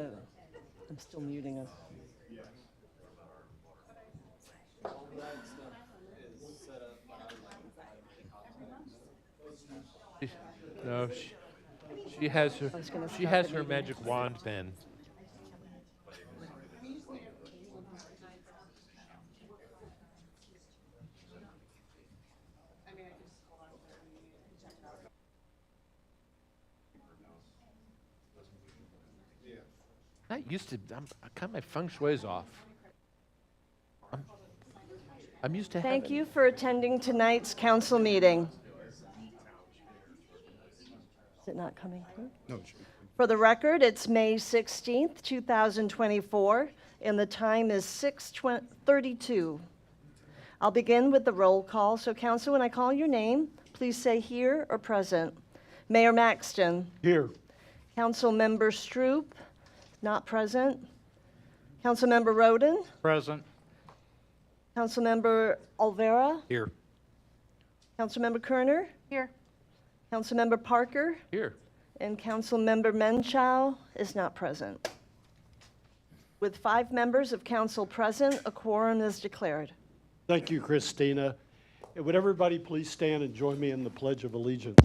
I'm still muting us. No, she has her I was gonna she start has the her meeting. magic wand pen. Not used to. I kind of my feng shui's off. I'm, I'm used to Thank having. you for attending tonight's council meeting. Is it not coming through? No, For the record, it's May 16th, 2024, and the time is 6:32. I'll begin with the roll call. So council, when I call your name, please say here or present. Mayor Maxton. here. Councilmember Stroop, not present. Councilmember Roden. Present. Councilmember Olvera. Here. Councilmember Kerner. Here. Councilmember Parker. Here. And Councilmember Menchow is not present. With 5 members of council present, a quorum is declared. Thank you, Christina. And would everybody please stand and join me in the Pledge of Allegiance?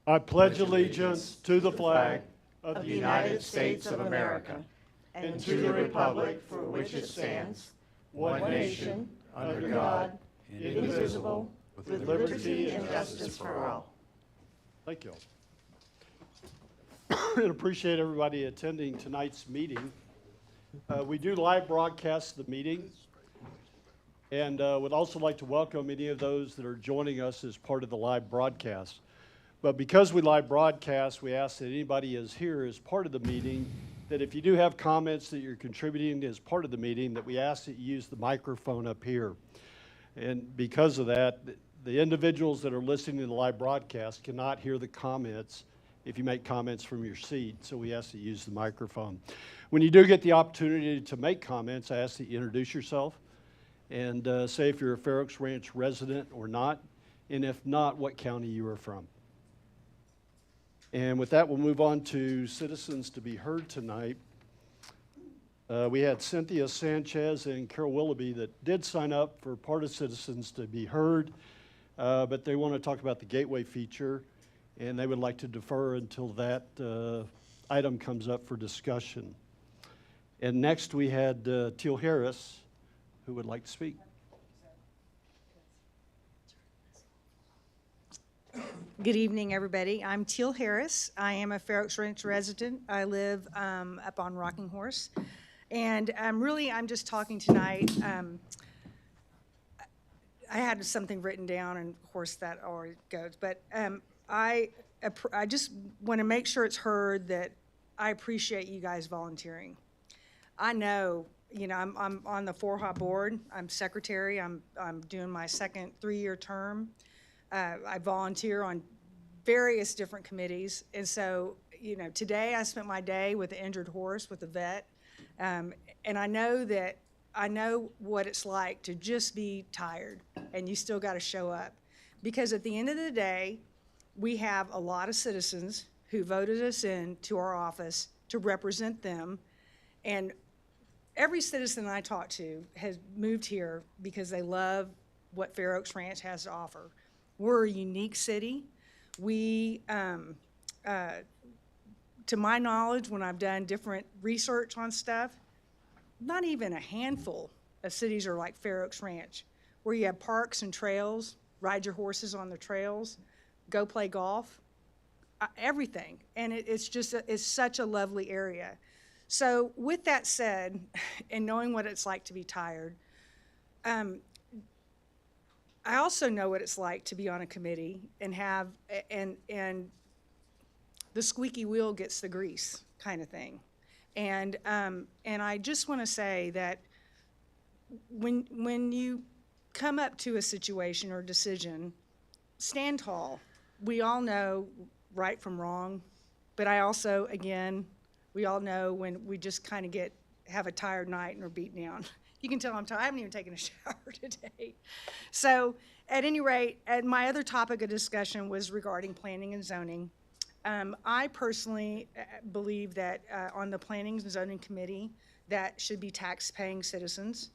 I pledge allegiance to the flag of the United States of America and to the republic for which it stands, one nation, under God, indivisible, with liberty and justice for all. Thank you. And appreciate everybody attending tonight's meeting. We do live broadcast the meeting, and would also like to welcome any of those that are joining us as part of the live broadcast. But because we live broadcast, we ask that anybody is here as part of the meeting, that if you do have comments that you're contributing as part of the meeting, that we ask that you use the microphone up here. And because of that, the individuals that are listening to the live broadcast cannot hear the comments if you make comments from your seat, so we ask that you use the microphone. When you do get the opportunity to make comments, I ask that you introduce yourself and say if you're a Fair Oaks Ranch resident or not, and if not, what county you are from. And with that, we'll move on to citizens to be heard tonight. We had Cynthia Sanchez and Carol Willoughby that did sign up for part of citizens to be heard, but they want to talk about the gateway feature, and they would like to defer until that item comes up for discussion. And next we had Teal Harris, who would like to speak. Good evening, everybody. I'm Teal Harris. I am a Fair Oaks Ranch resident. I live up on Rocking Horse. And I'm just talking tonight. I had something written down, and of course that already goes. But I just want to make sure it's heard that I appreciate you guys volunteering. I know, I'm on the FORHA board. I'm secretary. I'm doing my second 3-year term. I volunteer on various different committees. And so, today I spent my day with the injured horse with a vet. And I know what it's like to just be tired and you still got to show up. Because at the end of the day, we have a lot of citizens who voted us in to our office to represent them. And every citizen I talk to has moved here because they love what Fair Oaks Ranch has to offer. We're a unique city. We, to my knowledge, when I've done different research on stuff, not even a handful of cities are like Fair Oaks Ranch, where you have parks and trails, ride your horses on the trails, go play golf, everything. And it's such a lovely area. So with that said, and knowing what it's like to be tired, I also know what it's like to be on a committee and and the squeaky wheel gets the grease kind of thing. And I just want to say that when you come up to a situation or decision, stand tall. We all know right from wrong, but I also, again, we all know when we just kind of get have a tired night and are beat down. You can tell I'm tired. I haven't even taken a shower today. So at any rate, my other topic of discussion was regarding planning and zoning. I personally believe that on the Planning and Zoning Committee, that should be tax-paying citizens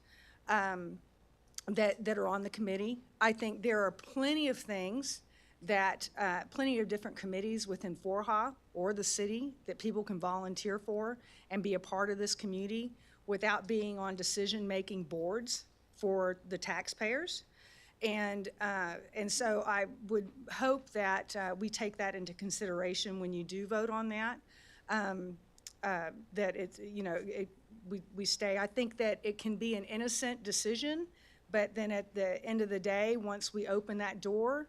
that are on the committee. I think there are plenty of things that, plenty of different committees within FORHA or the city that people can volunteer for and be a part of this community without being on decision-making boards for the taxpayers. And so I would hope that we take that into consideration when you do vote on that, that it's, you know, we stay. I think that it can be an innocent decision, but then at the end of the day, once we open that door,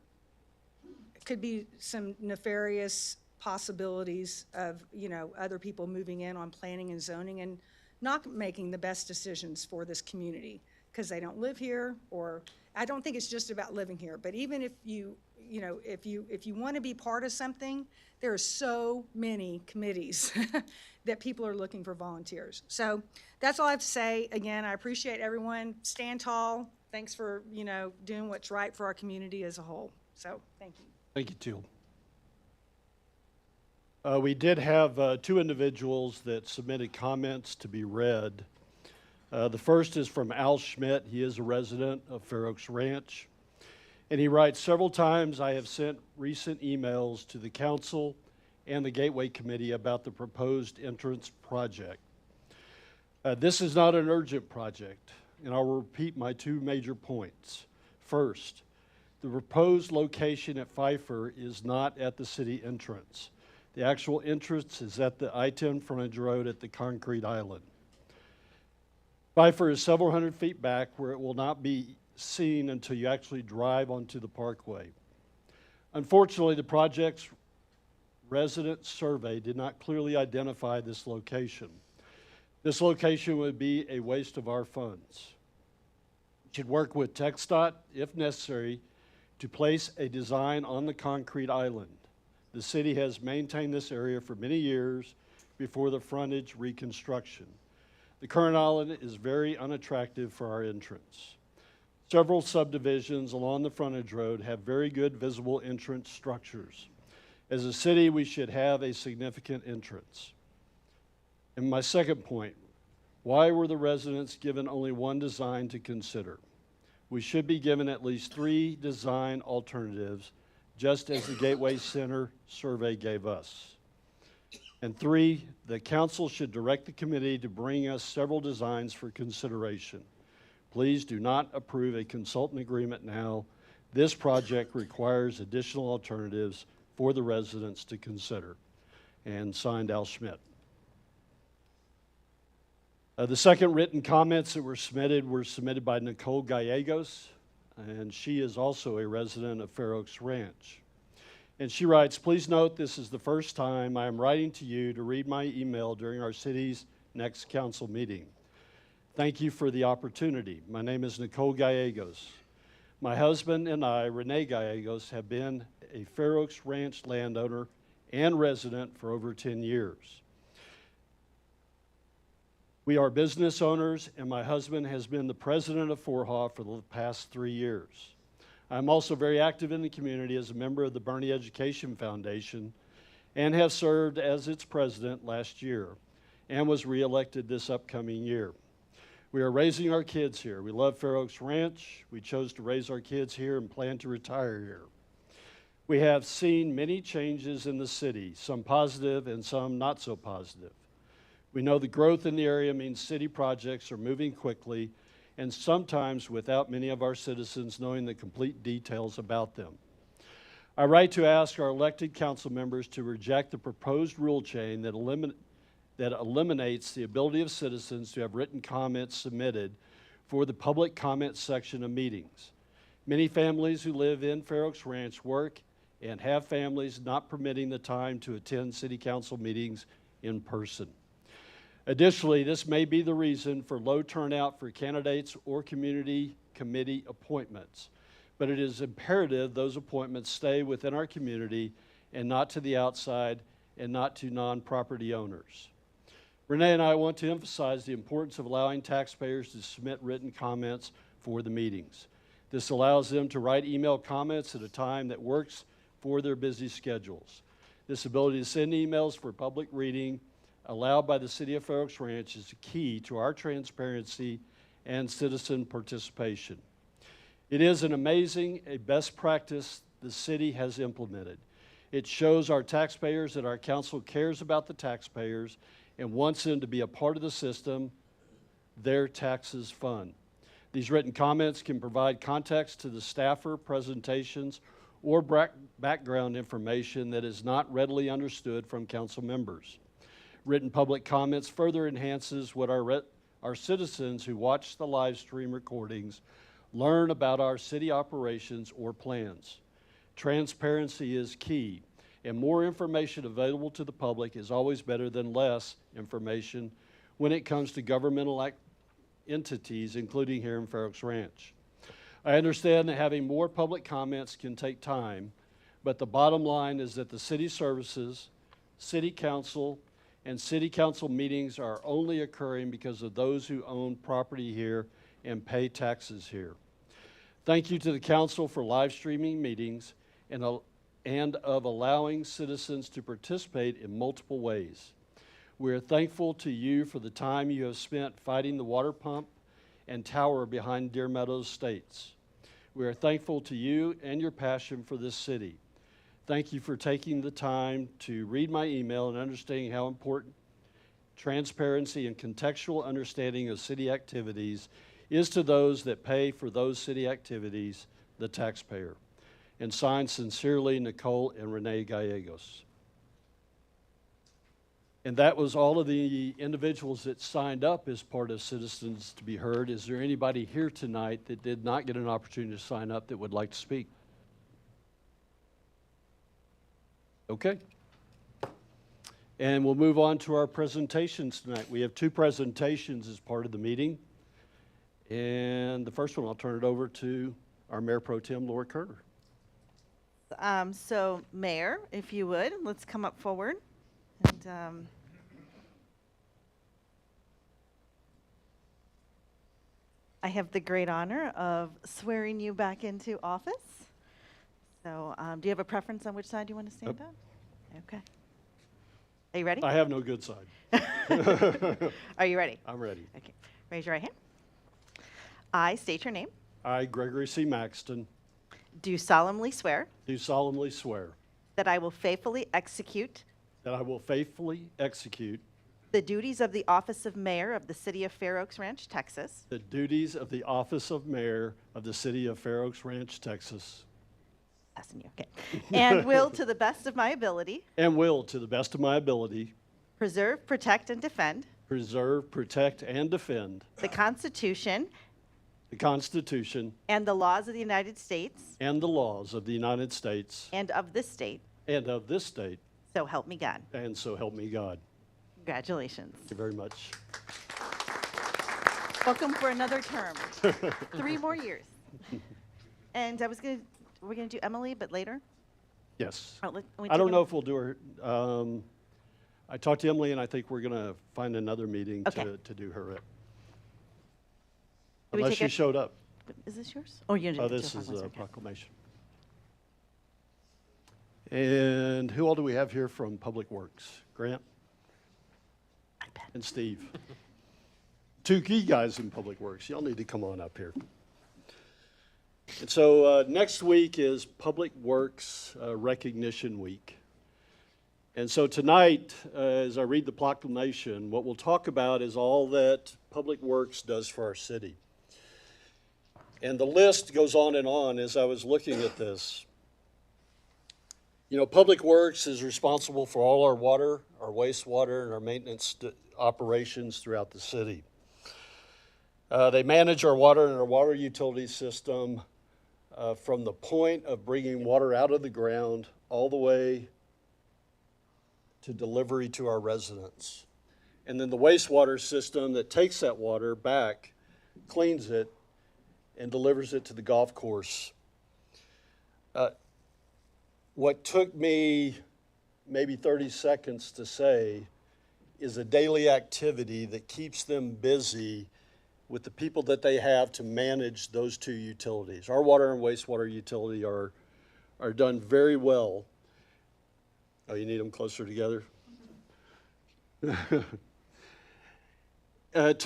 it could be some nefarious possibilities of, you know, other people moving in on planning and zoning and not making the best decisions for this community because they don't live here, or I don't think it's just about living here, but even if you know, if you want to be part of something, there are so many committees that people are looking for volunteers. So that's all I have to say. Again, I appreciate everyone. Stand tall. Thanks for, you know, doing what's right for our community as a whole. So thank you. Thank you, Teal. We did have two individuals that submitted comments to be read. The first is from Al Schmidt. He is a resident of Fair Oaks Ranch. And he writes, several times I have sent recent emails to the council and the Gateway Committee about the proposed entrance project. This is not an urgent project, and I'll repeat my two major points. First, the proposed location at Pfeiffer is not at the city entrance. The actual entrance is at the I-10 frontage road at the concrete island. Pfeiffer is several hundred feet back where it will not be seen until you actually drive onto the parkway. Unfortunately, the project's resident survey did not clearly identify this location. This location would be a waste of our funds. We should work with TxDOT, if necessary, to place a design on the concrete island. The city has maintained this area for many years before the frontage reconstruction. The current island is very unattractive for our entrance. Several subdivisions along the frontage road have very good visible entrance structures. As a city, we should have a significant entrance. And my second point, why were the residents given only one design to consider? We should be given at least 3 design alternatives, just as the Gateway Center survey gave us. And 3, the council should direct the committee to bring us several designs for consideration. Please do not approve a consultant agreement now. This project requires additional alternatives for the residents to consider. And signed, Al Schmidt. The second written comments that were submitted by Nicole Gallegos, and she is also a resident of Fair Oaks Ranch. And she writes, please note this is the first time I am writing to you to read my email during our city's next council meeting. Thank you for the opportunity. My name is Nicole Gallegos. My husband and I, Renee Gallegos, have been a Fair Oaks Ranch landowner and resident for over 10 years. We are business owners, and my husband has been the president of FORHA for the past 3 years. I'm also very active in the community as a member of the Bernie Education Foundation and have served as its president last year and was reelected this upcoming year. We are raising our kids here. We love Fair Oaks Ranch. We chose to raise our kids here and plan to retire here. We have seen many changes in the city, some positive and some not so positive. We know the growth in the area means city projects are moving quickly and sometimes without many of our citizens knowing the complete details about them. I write to ask our elected council members to reject the proposed rule change that eliminates the ability of citizens to have written comments submitted for the public comment section of meetings. Many families who live in Fair Oaks Ranch work and have families not permitting the time to attend city council meetings in person. Additionally, this may be the reason for low turnout for candidates or community committee appointments, but it is imperative those appointments stay within our community and not to the outside and not to non-property owners. Renee and I want to emphasize the importance of allowing taxpayers to submit written comments for the meetings. This allows them to write email comments at a time that works for their busy schedules. This ability to send emails for public reading allowed by the City of Fair Oaks Ranch is key to our transparency and citizen participation. It is an amazing, a best practice the city has implemented. It shows our taxpayers that our council cares about the taxpayers and wants them to be a part of the system their taxes fund. These written comments can provide context to the staffer, presentations, or background information that is not readily understood from council members. Written public comments further enhances what our citizens who watch the live stream recordings learn about our city operations or plans. Transparency is key, and more information available to the public is always better than less information when it comes to governmental entities, including here in Fair Oaks Ranch. I understand that having more public comments can take time, but the bottom line is that the city services, city council, and city council meetings are only occurring because of those who own property here and pay taxes here. Thank you to the council for live streaming meetings and of allowing citizens to participate in multiple ways. We are thankful to you for the time you have spent fighting the water pump and tower behind Deer Meadows Estates. We are thankful to you and your passion for this city. Thank you for taking the time to read my email and understanding how important transparency and contextual understanding of city activities is to those that pay for those city activities, the taxpayer. And signed sincerely, Nicole and Renee Gallegos. And that was all of the individuals that signed up as part of Citizens to be Heard. Is there anybody here tonight that did not get an opportunity to sign up that would like to speak? Okay. And we'll move on to our presentations tonight. We have two presentations as part of the meeting. And the first one, I'll turn it over to our Mayor Pro Tem, Laura Kerner. So, Mayor, if you would, let's come up forward. And, I have the great honor of swearing you back into office. So, do you have a preference on which side you want to stand on? Okay. Are you ready? I have no good side. Are you ready? I'm ready. Okay. Raise your right hand. I state your name. I, Gregory C. Maxton, Do solemnly swear do solemnly swear that I will faithfully execute that I will faithfully execute the duties of the office of mayor of the city of Fair Oaks Ranch, Texas, the duties of the office of mayor of the city of Fair Oaks Ranch, Texas, Passing you, okay. And will, to the best of my ability, and will, to the best of my ability, preserve, protect, and defend preserve, protect, and defend the Constitution the Constitution and the laws of the United States and the laws of the United States and of this state. and of this state, So help me God. and so help me God. Congratulations. Thank you very much. Welcome for another term. 3 more years. And we're gonna do Emily, but later? Yes. Oh, we I don't take know Em- if we'll do her. I talked to Emily, and I think we're going to find another meeting Okay. to do her at. Do we Unless take she a- showed up. Is this yours? Oh, you're Oh, gonna do this the is ones, a okay. proclamation. And who all do we have here from Public Works? Grant iPad. and Steve. 2 key guys in Public Works. Y'all need to come on up here. And so next week is Public Works Recognition Week. And so tonight, as I read the proclamation, what we'll talk about is all that Public Works does for our city. And the list goes on and on as I was looking at this. You know, Public Works is responsible for all our water, our wastewater, and our maintenance operations throughout the city. They manage our water and our water utility system from the point of bringing water out of the ground all the way to delivery to our residents. And then the wastewater system that takes that water back, cleans it, and delivers it to the golf course. What took me maybe 30 seconds to say is a daily activity that keeps them busy with the people that they have to manage those two utilities. Our water and wastewater utility are done very well. Oh, you need them closer together? To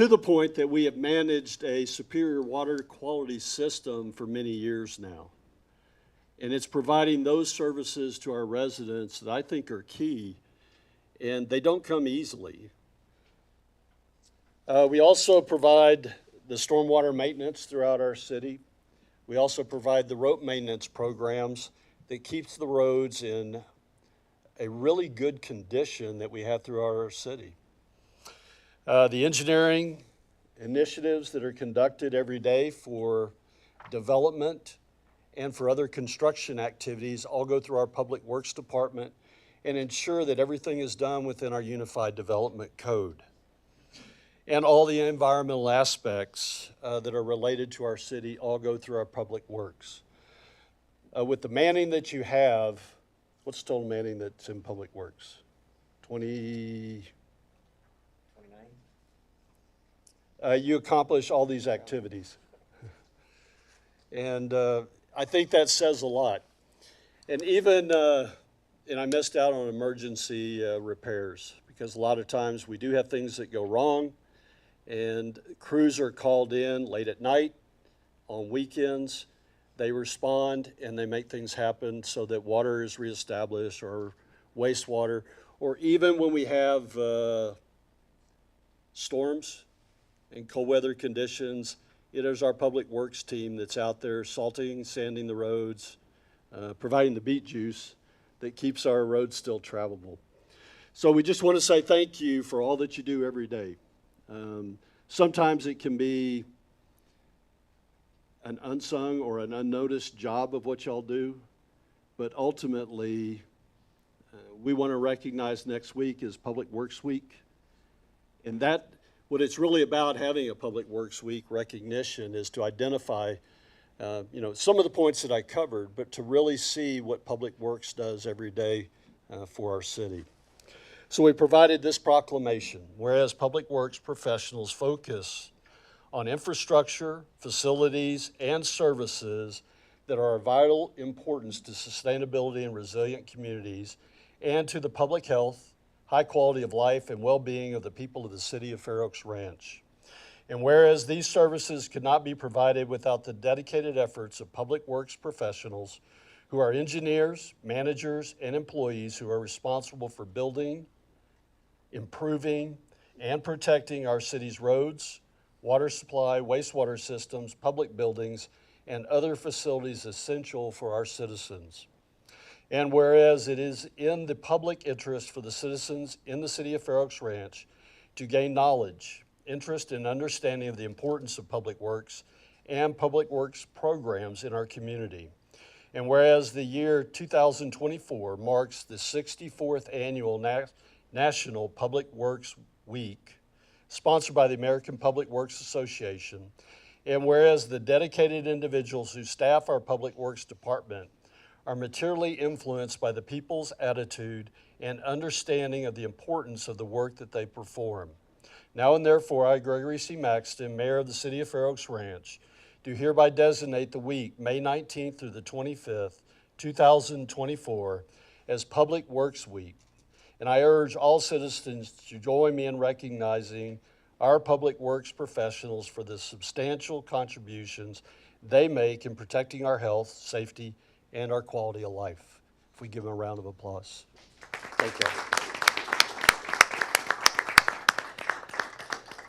the point that we have managed a superior water quality system for many years now. And it's providing those services to our residents that I think are key, and they don't come easily. We also provide the stormwater maintenance throughout our city. We also provide the road maintenance programs that keeps the roads in a really good condition that we have throughout our city. The engineering initiatives that are conducted every day for development and for other construction activities all go through our Public Works Department and ensure that everything is done within our Unified Development Code. And all the environmental aspects that are related to our city all go through our Public Works. With the manning that you have, what's total manning that's in Public Works? 29? You accomplish all these activities. And I think that says a lot. And even, and I missed out on emergency repairs, because a lot of times we do have things that go wrong, and crews are called in late at night, on weekends. They respond and they make things happen so that water is reestablished, or wastewater, or even when we have storms and cold weather conditions, it is our Public Works team that's out there salting, sanding the roads, providing the beet juice that keeps our roads still travelable. So we just want to say thank you for all that you do every day. Sometimes it can be an unsung or an unnoticed job of what y'all do, but ultimately we want to recognize next week is Public Works Week. And that, what it's really about having a Public Works Week recognition is to identify some of the points that I covered, but to really see what Public Works does every day for our city. So we provided this proclamation: whereas Public Works professionals focus on infrastructure, facilities, and services that are of vital importance to sustainability and resilient communities, and to the public health, high quality of life, and well-being of the people of the city of Fair Oaks Ranch. And whereas these services could not be provided without the dedicated efforts of Public Works professionals who are engineers, managers, and employees who are responsible for building, improving, and protecting our city's roads, water supply, wastewater systems, public buildings, and other facilities essential for our citizens. And whereas it is in the public interest for the citizens in the city of Fair Oaks Ranch to gain knowledge, interest, and understanding of the importance of public works and public works programs in our community. And whereas the year 2024 marks the 64th annual National Public Works Week, sponsored by the American Public Works Association, and whereas the dedicated individuals who staff our Public Works Department are materially influenced by the people's attitude and understanding of the importance of the work that they perform. Now and therefore, I, Gregory C. Maxton, Mayor of the City of Fair Oaks Ranch, do hereby designate the week, May 19th through the 25th, 2024, as Public Works Week. And I urge all citizens to join me in recognizing our Public Works professionals for the substantial contributions they make in protecting our health, safety, and our quality of life. If we give them a round of applause. Thank you.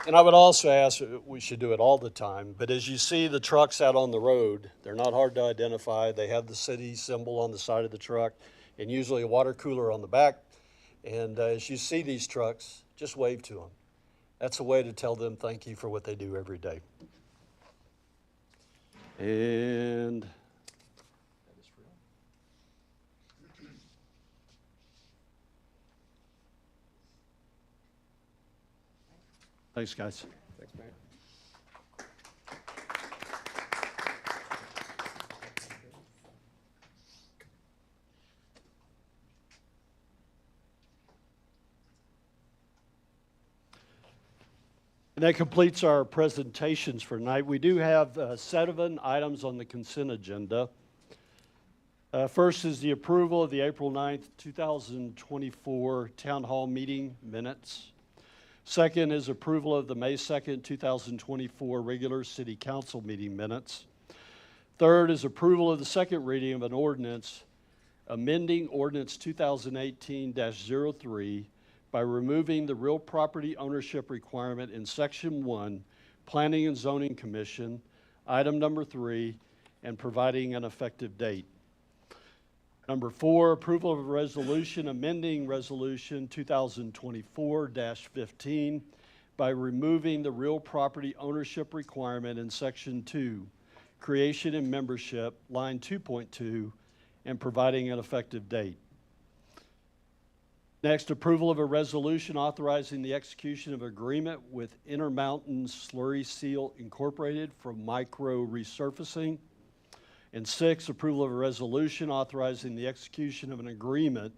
And I would also ask, we should do it all the time, but as you see the trucks out on the road, they're not hard to identify. They have the city symbol on the side of the truck and usually a water cooler on the back. And as you see these trucks, just wave to them. That's a way to tell them thank you for what they do every day. And thanks, guys. Thanks, Mayor. And that completes our presentations for tonight. We do have 7 items on the consent agenda. First is the approval of the April 9th, 2024 Town Hall meeting minutes. Second is approval of the May 2nd, 2024 regular City Council meeting minutes. Third is approval of the second reading of an ordinance amending Ordinance 2018-03 by removing the real property ownership requirement in Section 1, Planning and Zoning Commission, item number 3, and providing an effective date. Number 4, approval of a resolution amending Resolution 2024-15 by removing the real property ownership requirement in Section 2, Creation and Membership, line 2.2, and providing an effective date. Next, approval of a resolution authorizing the execution of agreement with Intermountain Slurry Seal Incorporated for micro resurfacing. And 6, approval of a resolution authorizing the execution of an agreement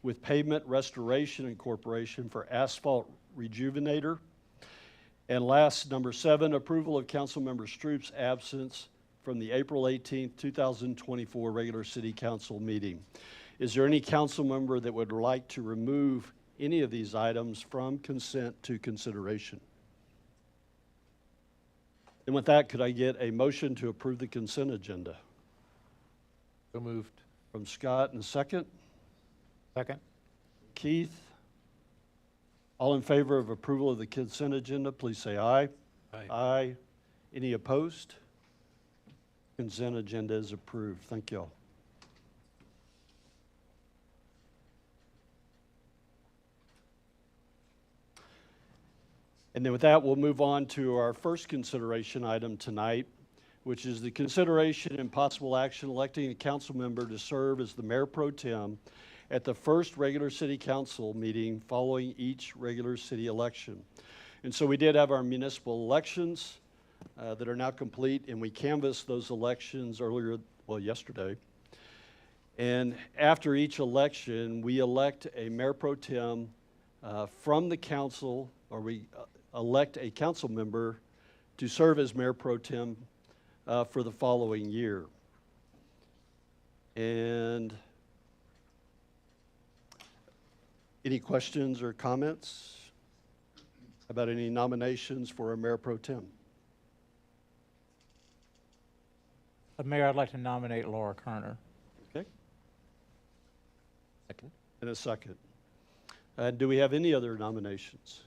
with Pavement Restoration Incorporation for asphalt rejuvenator. And last, number 7, approval of Councilmember Stroop's absence from the April 18th, 2024 regular City Council meeting. Is there any council member that would like to remove any of these items from consent to consideration? And with that, could I get a motion to approve the consent agenda? So moved. From Scott, and a second? Second. Keith? All in favor of approval of the consent agenda, please say aye. Aye. Aye. Any opposed? Consent agenda is approved. Thank you all. And then with that, we'll move on to our first consideration item tonight, which is the consideration and possible action electing a council member to serve as the mayor pro tem at the first regular city council meeting following each regular city election. And so we did have our municipal elections that are now complete, and we canvassed those elections yesterday. And after each election, we elect a mayor pro tem from the council, or we elect a council member to serve as mayor pro tem for the following year. And any questions or comments about any nominations for a mayor pro tem? Mayor, I'd like to nominate Laura Kerner. Okay, Second. and a second. Do we have any other nominations?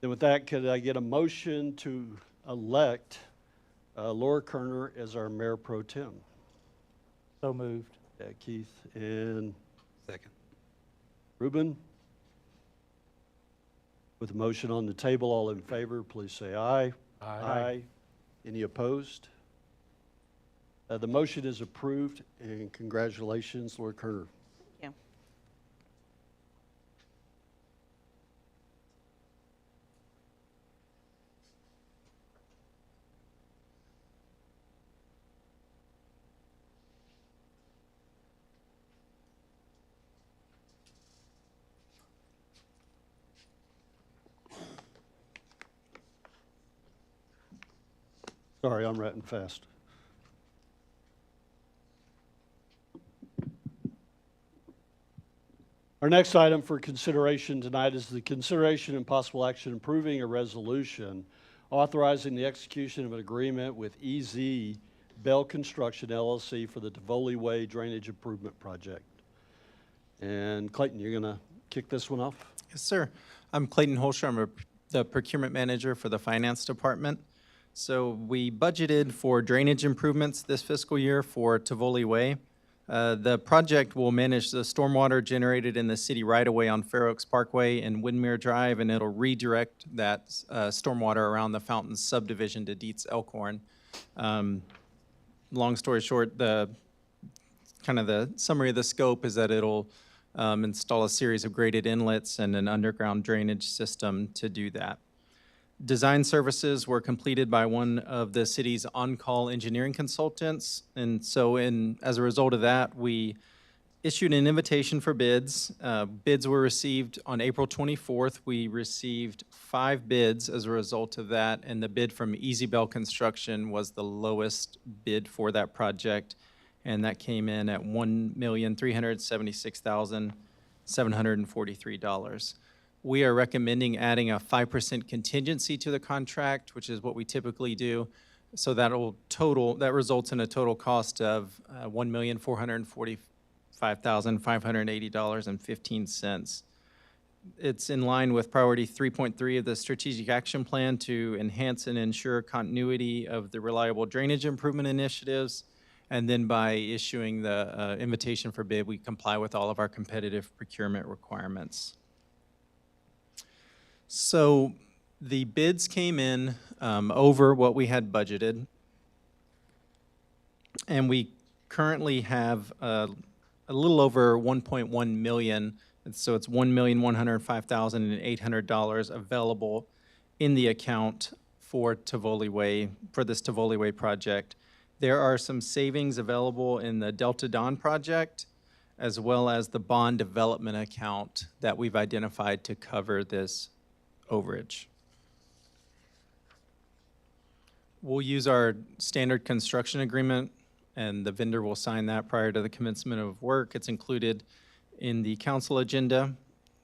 Then with that, could I get a motion to elect Laura Kerner as our mayor pro tem? So moved. Keith and Second. Ruben? With a motion on the table, all in favor, please say aye. Aye. Any opposed? The motion is approved, and congratulations, Laura Kerner. Thank you. Sorry, I'm writing fast. Our next item for consideration tonight is the consideration and possible action approving a resolution authorizing the execution of an agreement with EZ Bell Construction LLC for the Tivoli Way Drainage Improvement Project. And Clayton, you're going to kick this one off? Yes, sir. I'm Clayton Holscher. I'm the procurement manager for the finance department. So we budgeted for drainage improvements this fiscal year for Tivoli Way. The project will manage the stormwater generated in the city right-of-way on Fair Oaks Parkway and Windmere Drive, and it'll redirect that stormwater around the Fountains subdivision to Dietz Elkhorn. Long story short, the summary of the scope is that it'll install a series of graded inlets and an underground drainage system to do that. Design services were completed by one of the city's on-call engineering consultants, and so as a result of that, we issued an invitation for bids. Bids were received on April 24th. We received 5 bids as a result of that, and the bid from Easy Bell Construction was the lowest bid for that project, and that came in at $1,376,743. We are recommending adding a 5% contingency to the contract, which is what we typically do. So that results in a total cost of $1,445,580.15. It's in line with priority 3.3 of the strategic action plan to enhance and ensure continuity of the reliable drainage improvement initiatives. And then by issuing the invitation for bid, we comply with all of our competitive procurement requirements. So the bids came in over what we had budgeted. And we currently have a little over 1.1 million. And so it's $1,105,800 available in the account for Tivoli Way, for this Tivoli Way project. There are some savings available in the Delta Dawn project, as well as the bond development account that we've identified to cover this overage. We'll use our standard construction agreement, and the vendor will sign that prior to the commencement of work. It's included in the council agenda.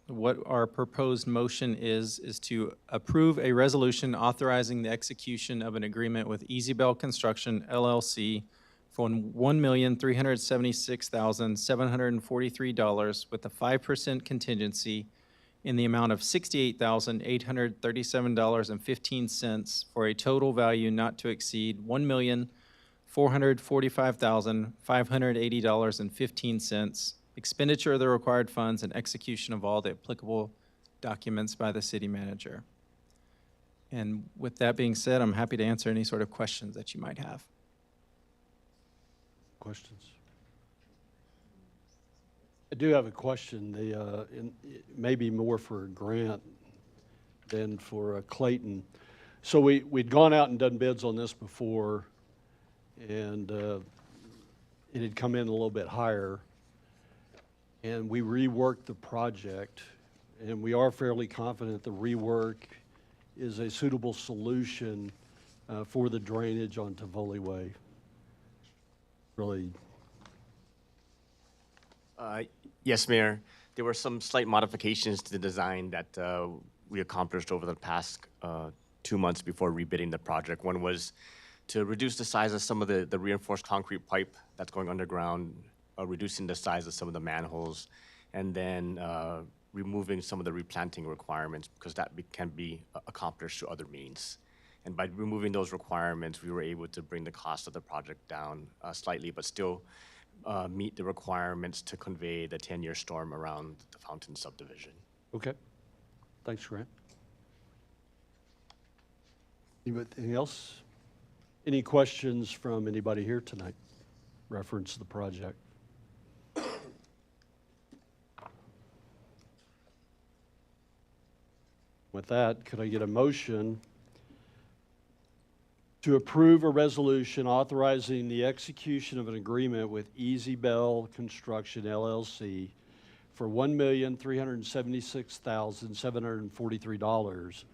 What our proposed motion is to approve a resolution authorizing the execution of an agreement with Easy Bell Construction LLC for $1,376,743 with a 5% contingency in the amount of $68,837.15 for a total value not to exceed $1,445,580.15, expenditure of the required funds, and execution of all the applicable documents by the city manager. And with that being said, I'm happy to answer any sort of questions that you might have. Questions? I do have a question. Maybe more for Grant than for Clayton. So we'd gone out and done bids on this before, and it had come in a little bit higher. And we reworked the project, and we are fairly confident the rework is a suitable solution for the drainage on Tivoli Way. Really. Yes, Mayor. There were some slight modifications to the design that we accomplished over the past 2 months before rebidding the project. One was to reduce the size of some of the reinforced concrete pipe that's going underground, reducing the size of some of the manholes, and then removing some of the replanting requirements because that can be accomplished through other means. And by removing those requirements, we were able to bring the cost of the project down slightly, but still meet the requirements to convey the 10-year storm around the Fountain subdivision. Okay. Thanks, Grant. Anything else? Any questions from anybody here tonight? Reference the project. With that, could I get a motion to approve a resolution authorizing the execution of an agreement with Easy Bell Construction LLC for $1,376,743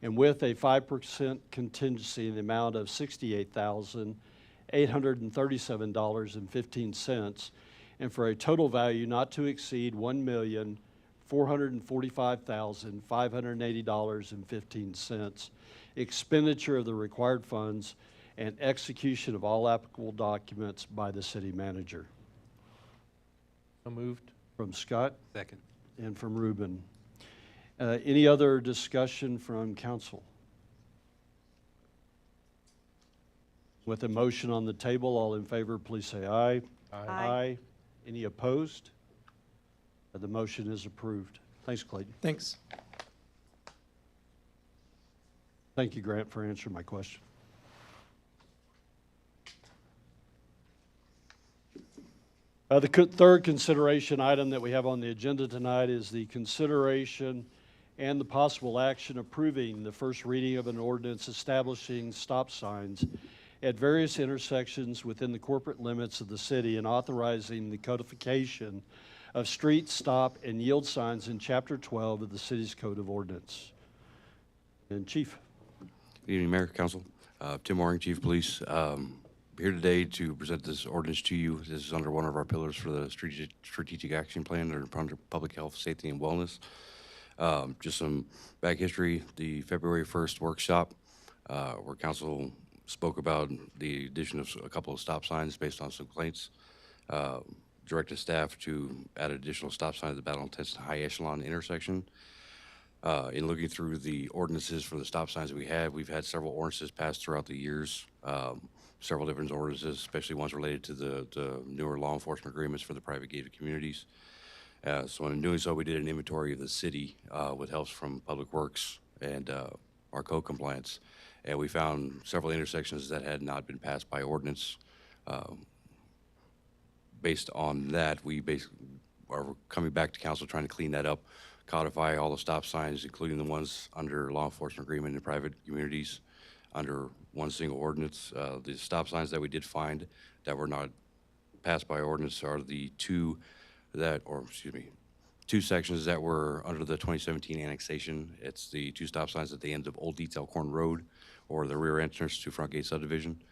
and with a 5% contingency in the amount of $68,837.15 and for a total value not to exceed $1,445,580.15, expenditure of the required funds, and execution of all applicable documents by the city manager. So moved. From Scott Second. and from Ruben. Any other discussion from council? With a motion on the table, all in favor, please say aye. Aye. Any opposed? The motion is approved. Thanks, Clayton. Thanks. Thank you, Grant, for answering my question. The third consideration item that we have on the agenda tonight is the consideration and the possible action approving the first reading of an ordinance establishing stop signs at various intersections within the corporate limits of the city and authorizing the codification of street, stop, and yield signs in Chapter 12 of the city's Code of Ordinance. And Chief. Good evening, Mayor, Council. Tim Waring, Chief of Police. Here today to present this ordinance to you. This is under one of our pillars for the strategic action plan under public health, safety, and wellness. Just some back history. The February 1st workshop where council spoke about the addition of a couple of stop signs based on some complaints. Directed staff to add additional stop signs at the Battle Intense High Echelon intersection. In looking through the ordinances for the stop signs that we have, we've had several ordinances passed throughout the years. Several different ordinances, especially ones related to the newer law enforcement agreements for the private gated communities. So in doing so, we did an inventory of the city with help from Public Works and our code compliance. And we found several intersections that had not been passed by ordinance. Based on that, we basically are coming back to council trying to clean that up, codify all the stop signs, including the ones under law enforcement agreement in private communities, under one single ordinance. The stop signs that we did find that were not passed by ordinance are the two sections that were under the 2017 annexation. It's the two stop signs at the end of Old Detail Corn Road or the rear entrance to Front Gate subdivision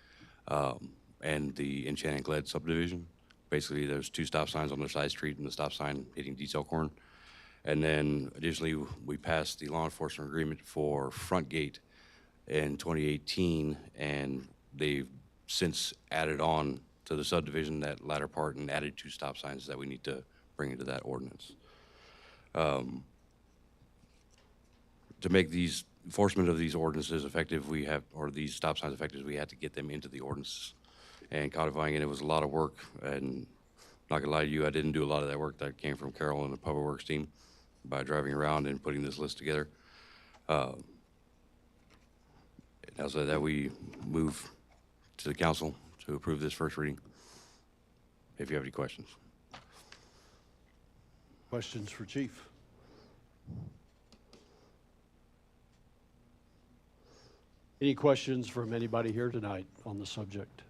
and the Enchanting Glade subdivision. Basically, there's two stop signs on the side street and the stop sign hitting Detail Corn. And then additionally, we passed the law enforcement agreement for Front Gate in 2018, and they've since added on to the subdivision that latter part and added two stop signs that we need to bring into that ordinance. To make these enforcement of these ordinances effective, or these stop signs effective, we had to get them into the ordinance. And codifying it was a lot of work, and not gonna lie to you, I didn't do a lot of that work. That came from Carol and the Public Works team by driving around and putting this list together. Now so that we move to the council to approve this first reading. If you have any questions. Questions for Chief? Any questions from anybody here tonight on the subject?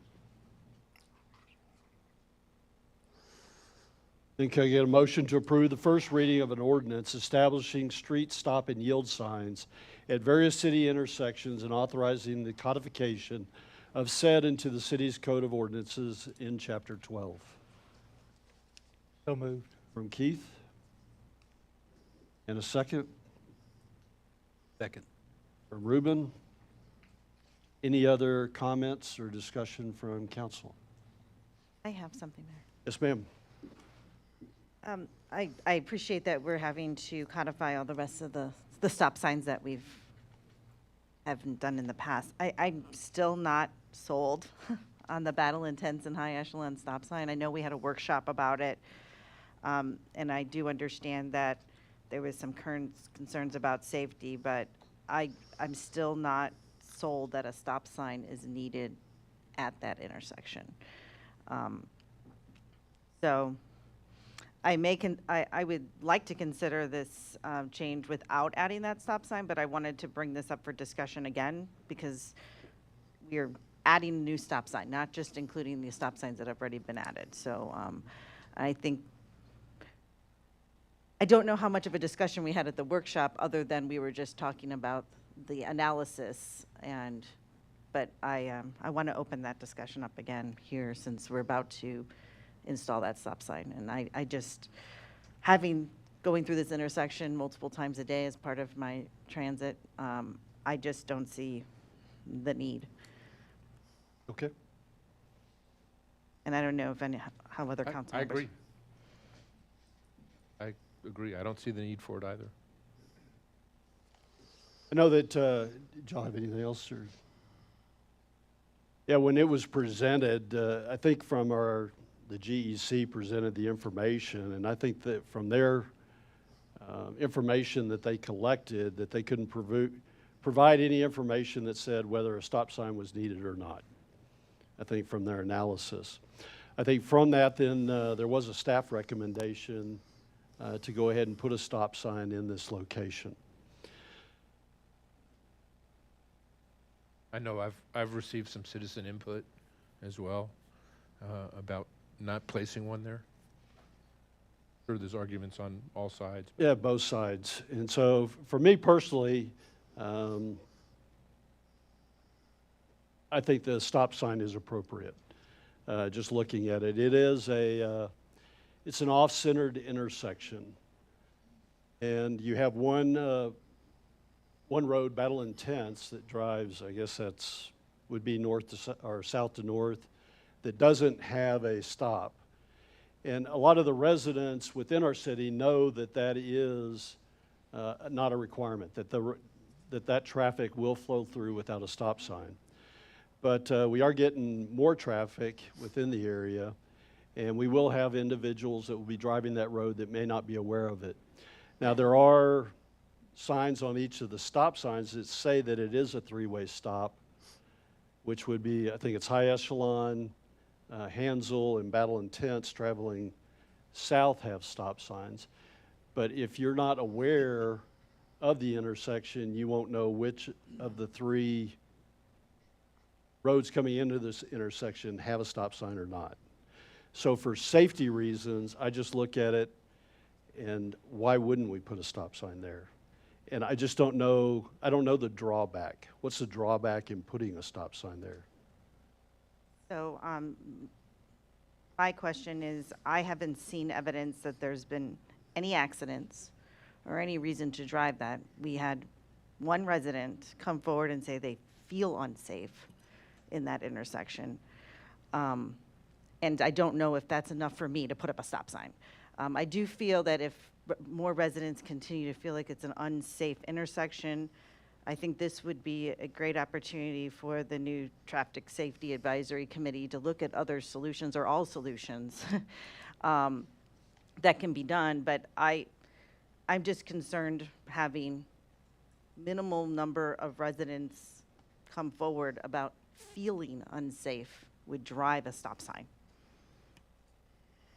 Then can I get a motion to approve the first reading of an ordinance establishing street, stop, and yield signs at various city intersections and authorizing the codification of said into the city's Code of Ordinances in Chapter 12? So moved. From Keith? And a second? Second. From Ruben? Any other comments or discussion from council? I have something there. Yes, ma'am. I appreciate that we're having to codify all the rest of the stop signs that haven't done in the past. I'm still not sold on the Battle Intense and High Echelon stop sign. I know we had a workshop about it, and I do understand that there was some current concerns about safety, but I'm still not sold that a stop sign is needed at that intersection. So I would like to consider this change without adding that stop sign, but I wanted to bring this up for discussion again because we're adding a new stop sign, not just including the stop signs that have already been added. So I don't know how much of a discussion we had at the workshop other than we were just talking about the analysis, but I want to open that discussion up again here since we're about to install that stop sign. And I just, going through this intersection multiple times a day as part of my transit, I just don't see the need. Okay. And I don't know how other council I members. agree. I agree. I don't see the need for it either. I know that, John, have anything else? Or? Yeah, when it was presented, I think from the GEC presented the information, and I think that from their information that they collected, that they couldn't provide any information that said whether a stop sign was needed or not, I think from their analysis. I think from that then there was a staff recommendation to go ahead and put a stop sign in this location. I know I've received some citizen input as well about not placing one there. Sure, there's arguments on all sides. Yeah, both sides. And so for me personally, I think the stop sign is appropriate. Just looking at it, it's an off-centered intersection. And you have one road, Battle Intense, that drives, I guess would be north to, or south to north, that doesn't have a stop. And a lot of the residents within our city know that that is not a requirement, that traffic will flow through without a stop sign. But we are getting more traffic within the area, and we will have individuals that will be driving that road that may not be aware of it. Now, there are signs on each of the stop signs that say that it is a three-way stop, which would be, I think it's High Echelon, Hansel, and Battle Intense traveling south have stop signs. But if you're not aware of the intersection, you won't know which of the three roads coming into this intersection have a stop sign or not. So for safety reasons, I just look at it and why wouldn't we put a stop sign there? And I just don't know, I don't know the drawback. What's the drawback in putting a stop sign there? So my question is, I haven't seen evidence that there's been any accidents or any reason to drive that. We had one resident come forward and say they feel unsafe in that intersection. And I don't know if that's enough for me to put up a stop sign. I do feel that if more residents continue to feel like it's an unsafe intersection, I think this would be a great opportunity for the new Traffic Safety Advisory Committee to look at other solutions or all solutions that can be done. But I'm just concerned having minimal number of residents come forward about feeling unsafe would drive a stop sign.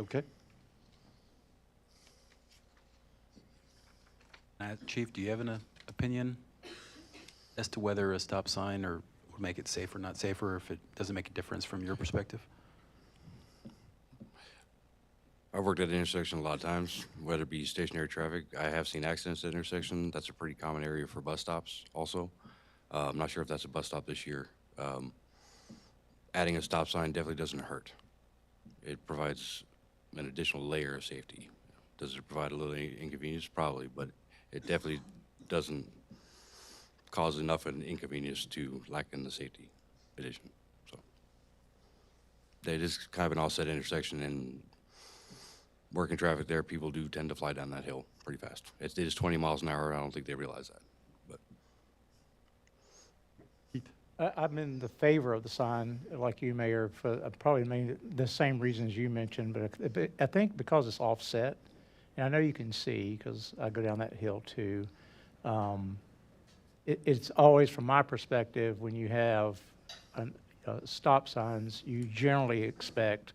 Okay. Chief, do you have an opinion as to whether a stop sign would make it safer or not safer, or if it doesn't make a difference from your perspective? I've worked at the intersection a lot of times, whether it be stationary traffic. I have seen accidents at the intersection. That's a pretty common area for bus stops also. I'm not sure if that's a bus stop this year. Adding a stop sign definitely doesn't hurt. It provides an additional layer of safety. Does it provide a little inconvenience? Probably, but it definitely doesn't cause enough of an inconvenience to lack in the safety addition. So it is kind of an offset intersection, and working traffic there, people do tend to fly down that hill pretty fast. It is 20 miles an hour. I don't think they realize that. But I'm in the favor of the sign, like you, Mayor, for probably the same reasons you mentioned, but I think because it's offset, and I know you can see, because I go down that hill too, it's always, from my perspective, when you have stop signs, you generally expect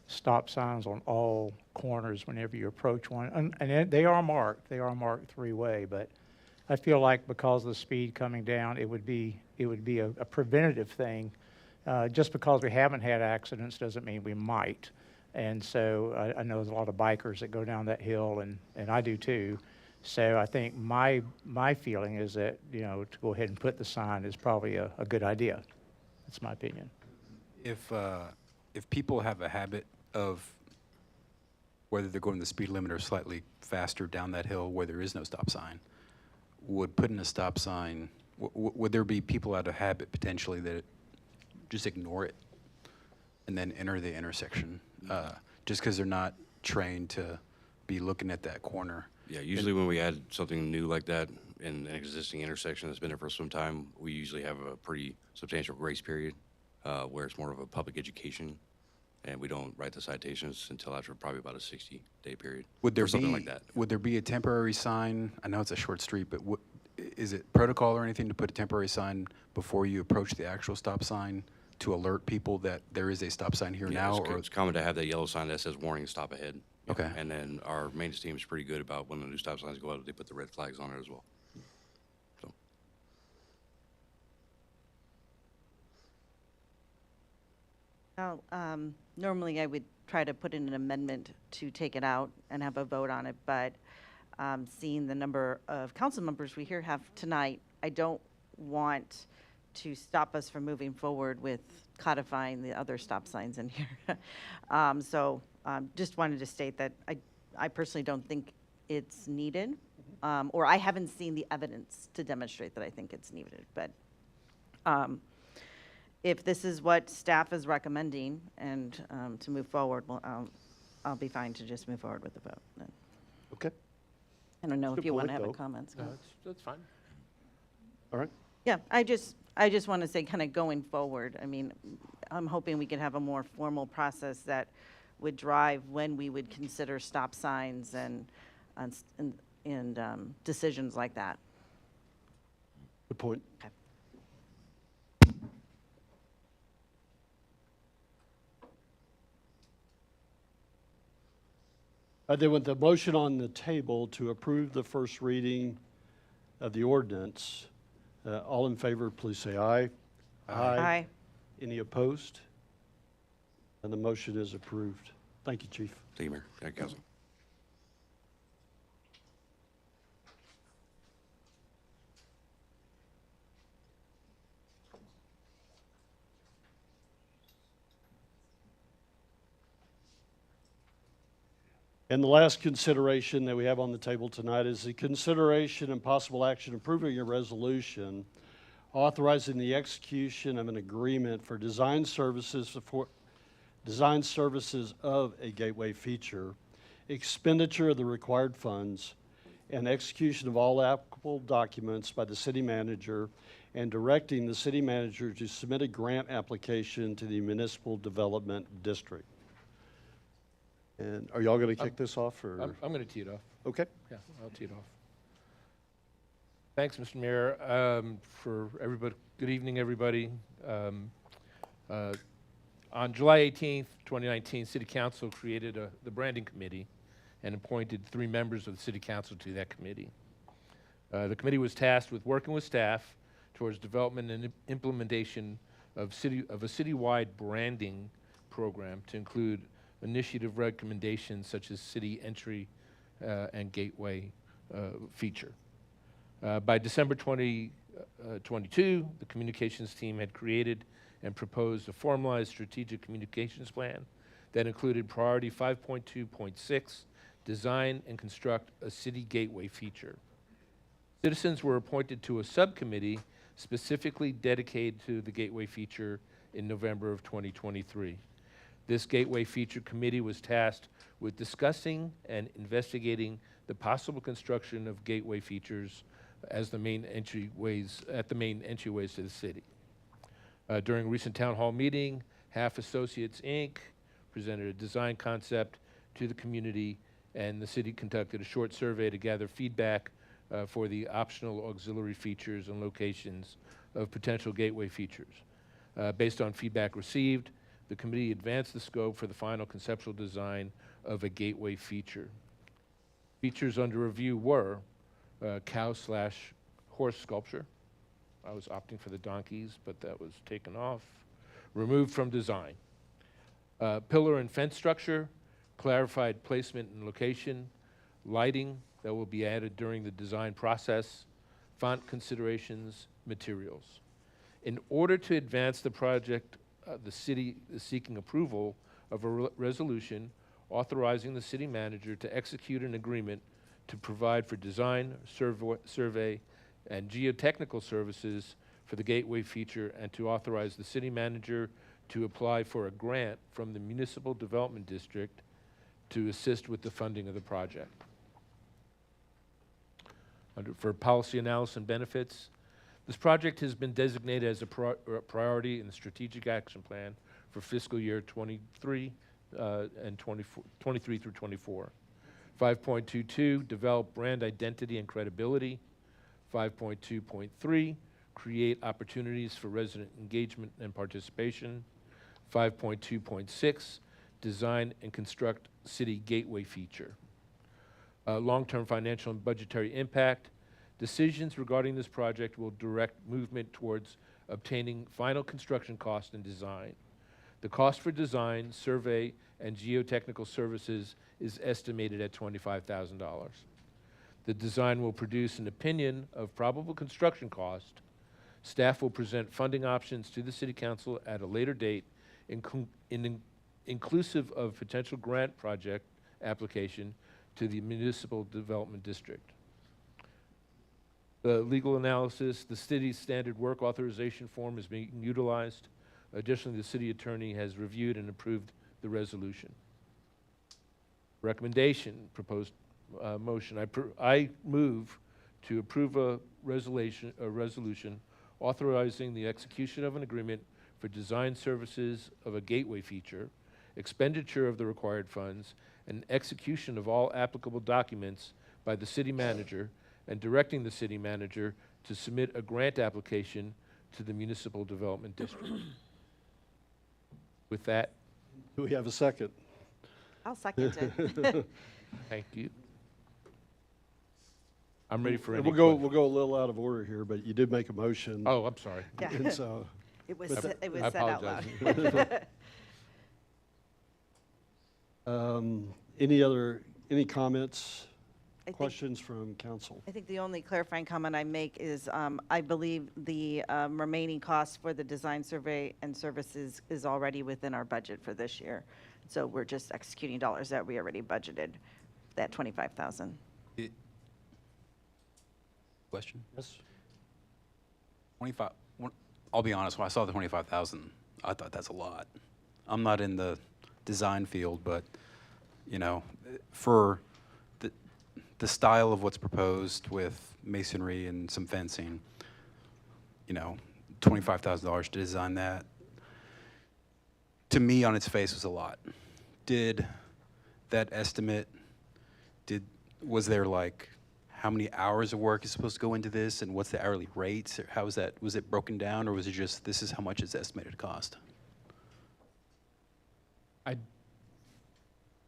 stop signs on all corners whenever you approach one. And they are marked three-way, but I feel like because of the speed coming down, it would be a preventative thing. Just because we haven't had accidents doesn't mean we might. And so I know there's a lot of bikers that go down that hill, and I do too. So I think my feeling is that, to go ahead and put the sign is probably a good idea. That's my opinion. If people have a habit of whether they're going the speed limit or slightly faster down that hill where there is no stop sign, would putting a stop sign, would there be people out of habit potentially that just ignore it and then enter the intersection just because they're not trained to be looking at that corner? yeah, usually when we add something new like that in an existing intersection that's been there for some time, we usually have a pretty substantial grace period where it's more of a public education, and we don't write the citations until after probably about a 60-day period. Would there or something be like that. Would there be a temporary sign? I know it's a short street, but is it protocol or anything to put a temporary sign before you approach the actual stop sign to alert people that there is a stop sign here Yeah, now? it's common to have that yellow sign that says warning, stop ahead. Okay. And then our maintenance team is pretty good about when the new stop signs go out, they put the red flags on it as well. So Well, normally I would try to put in an amendment to take it out and have a vote on it, but seeing the number of council members we here have tonight, I don't want to stop us from moving forward with codifying the other stop signs in here. Just wanted to state that I personally don't think it's needed, or I haven't seen the evidence to demonstrate that I think it's needed, but if this is what staff is recommending and to move forward, well, I'll be fine to just move forward with the vote then. Okay, I don't know Good if you want to point, have a though. comment, No, Scott. that's fine. all right. Yeah, I just want to say, kind of going forward, I mean, I'm hoping we can have a more formal process that would drive when we would consider stop signs and decisions like that. Good point. Okay. Then with the motion on the table to approve the first reading of the ordinance, all in favor, please say aye. Aye. Any opposed? And the motion is approved. Thank you, Chief. Thank you, Mayor. Thank you, Council. And the last consideration that we have on the table tonight is the consideration and possible action approving a resolution authorizing the execution of an agreement for design services of a gateway feature, expenditure of the required funds, and execution of all applicable documents by the city manager, and directing the city manager to submit a grant application to the municipal development district. And are y'all going to kick this off, or? I'm going to tee it off. Okay. Yeah, I'll tee it off. Thanks, Mr. Mayor. For everybody, good evening, everybody. On July 18th, 2019, City Council created the branding committee and appointed 3 members of the City Council to that committee. The committee was tasked with working with staff towards development and implementation of a citywide branding program to include initiative recommendations such as city entry and gateway feature. By December 2022, the communications team had created and proposed a formalized strategic communications plan that included priority 5.2.6, design and construct a city gateway feature. Citizens were appointed to a subcommittee specifically dedicated to the gateway feature in November of 2023. This Gateway Feature Committee was tasked with discussing and investigating the possible construction of gateway features as the main entryways to the city. During a recent town hall meeting, Half Associates, Inc. presented a design concept to the community, and the city conducted a short survey to gather feedback for the optional auxiliary features and locations of potential gateway features. Based on feedback received, the committee advanced the scope for the final conceptual design of a gateway feature. Features under review were cow/horse sculpture. I was opting for the donkeys, but that was taken off. Removed from design. Pillar and fence structure, clarified placement and location, lighting that will be added during the design process, font considerations, materials. In order to advance the project, the city is seeking approval of a resolution authorizing the city manager to execute an agreement to provide for design, survey, and geotechnical services for the gateway feature, and to authorize the city manager to apply for a grant from the Municipal Development District to assist with the funding of the project. For policy analysis and benefits, this project has been designated as a priority in the Strategic Action Plan for fiscal year 23 and 23 through 24. 5.22, develop brand identity and credibility. 5.2.3, create opportunities for resident engagement and participation. 5.2.6, design and construct city gateway feature. Long-term financial and budgetary impact. Decisions regarding this project will direct movement towards obtaining final construction cost and design. The cost for design, survey, and geotechnical services is estimated at $25,000. The design will produce an opinion of probable construction cost. Staff will present funding options to the City Council at a later date, inclusive of potential grant project application to the Municipal Development District. The legal analysis, the city's standard work authorization form is being utilized. Additionally, the city attorney has reviewed and approved the resolution. Recommendation, proposed motion. I move to approve a resolution authorizing the execution of an agreement for design services of a gateway feature, expenditure of the required funds, and execution of all applicable documents by the city manager, and directing the city manager to submit a grant application to the Municipal Development District. With that, Do we have a second? I'll second it. thank you. I'm ready for any And we'll questions. go a little out of order here, but you did make a motion. Oh, I'm sorry. Yeah. And so, It was, But- it was I said out loud. apologize. any comments, I think- questions from council? I think the only clarifying comment I make is, I believe the remaining cost for the design survey and services is already within our budget for this year. So we're just executing dollars that we already budgeted, that 25,000. Question? Yes? 25, I'll be honest, when I saw the 25,000, I thought that's a lot. I'm not in the design field, but, you know, for the style of what's proposed with masonry and some fencing, you know, $25,000 to design that, to me, on its face, was a lot. Did that estimate, was there like, how many hours of work is supposed to go into this, and what's the hourly rates? Or how was that? Was it broken down, or was it just, this is how much it's estimated to cost?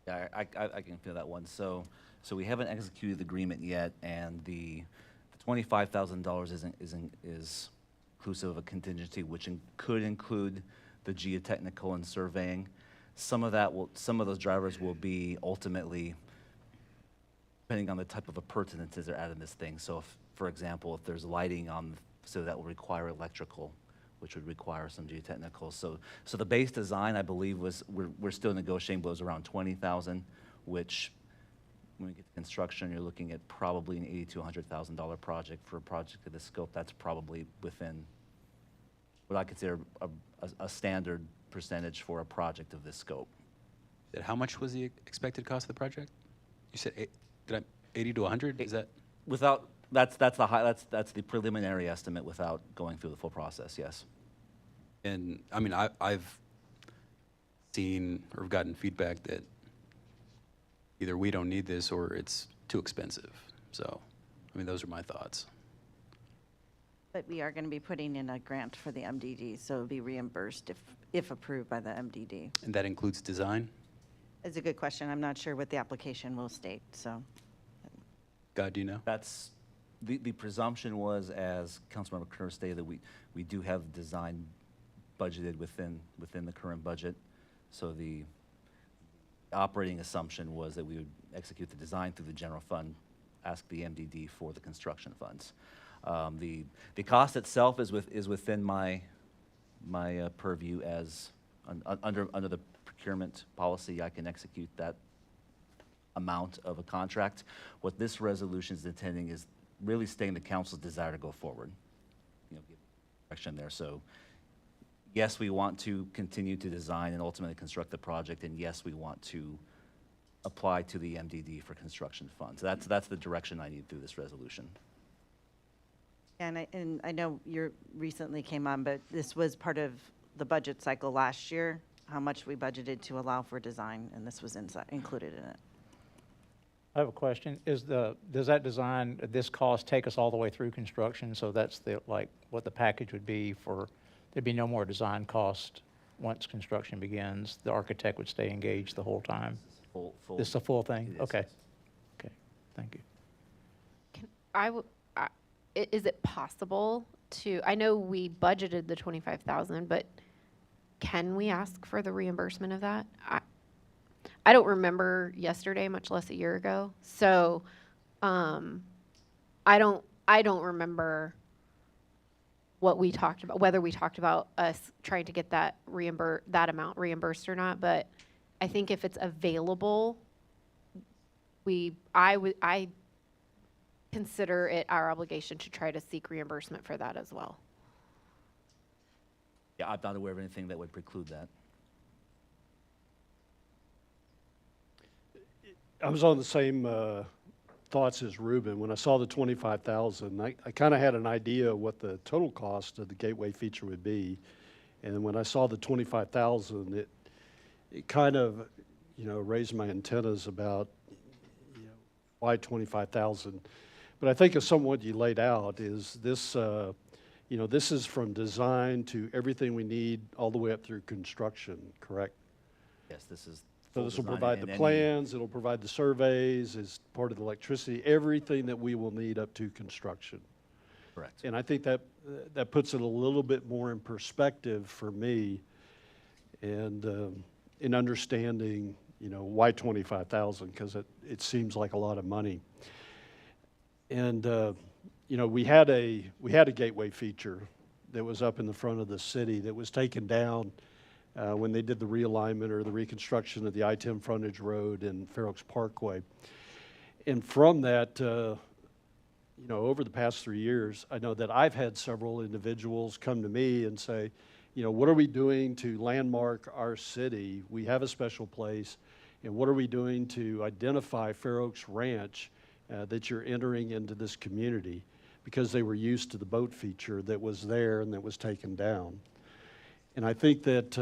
Yeah, I can feel that one. So we haven't executed the agreement yet, and the $25,000 is inclusive of a contingency, which could include the geotechnical and surveying. Some of those drivers will be ultimately, depending on the type of appurtenances they're adding this thing. So if, for example, if there's lighting on, so that will require electrical, which would require some geotechnical. So the base design, I believe, we're still negotiating, but it was around 20,000, which when we get to construction, you're looking at probably an $80,000 to $100,000 project. For a project of this scope, that's probably within what I consider a standard percentage for a project of this scope. How much was the expected cost of the project? You said 80 to 100? Is that? Without, that's the preliminary estimate without going through the full process, yes. And I mean, I've seen or gotten feedback that either we don't need this or it's too expensive. So, I mean, those are my thoughts. But we are going to be putting in a grant for the MDD, so it'll be reimbursed if approved by the MDD. And that includes design? It's a good question. I'm not sure what the application will state, so. God, do you know? That's, the presumption was, as Councilmember Kerr stated, that we do have design budgeted within the current budget. So the operating assumption was that we would execute the design through the general fund, ask the MDD for the construction funds. The cost itself is within my purview as, under the procurement policy, I can execute that amount of a contract. What this resolution is intending is really stating the council's desire to go forward. You know, give direction there. So yes, we want to continue to design and ultimately construct the project, and yes, we want to apply to the MDD for construction funds. That's the direction I need through this resolution. And I know you recently came on, but this was part of the budget cycle last year, how much we budgeted to allow for design, and this was included in it. I have a question. Does that design, this cost take us all the way through construction? So that's what the package would be for, there'd be no more design cost once construction begins? The architect would stay engaged the whole time? Full. This is a full thing? It is, Okay. yes. Okay, thank you. Is it possible to, I know we budgeted the 25,000, but can we ask for the reimbursement of that? I don't remember yesterday, much less a year ago. So, I don't remember what we talked about, whether we talked about us trying to get that amount reimbursed or not. But I think if it's available, I consider it our obligation to try to seek reimbursement for that as well. Yeah, I'm not aware of anything that would preclude that. I was on the same thoughts as Ruben. When I saw the 25,000, I kind of had an idea of what the total cost of the gateway feature would be. And then when I saw the 25,000, it kind of, raised my antennas about, why 25,000? But I think of some of what you laid out is this, this is from design to everything we need all the way up through construction, correct? Yes, this is. So full this will design provide and the any- plans, it'll provide the surveys, as part of the electricity, everything that we will need up to construction. Correct. And I think that puts it a little bit more in perspective for me, and in understanding, why 25,000, because it seems like a lot of money. And we had a gateway feature that was up in the front of the city that was taken down when they did the realignment or the reconstruction of the I-10 frontage road and Fair Oaks Parkway. And from that, over the past 3 years, I know that I've had several individuals come to me and say, what are we doing to landmark our city? We have a special place, and what are we doing to identify Fair Oaks Ranch that you're entering into this community? Because they were used to the boat feature that was there and that was taken down. And I think that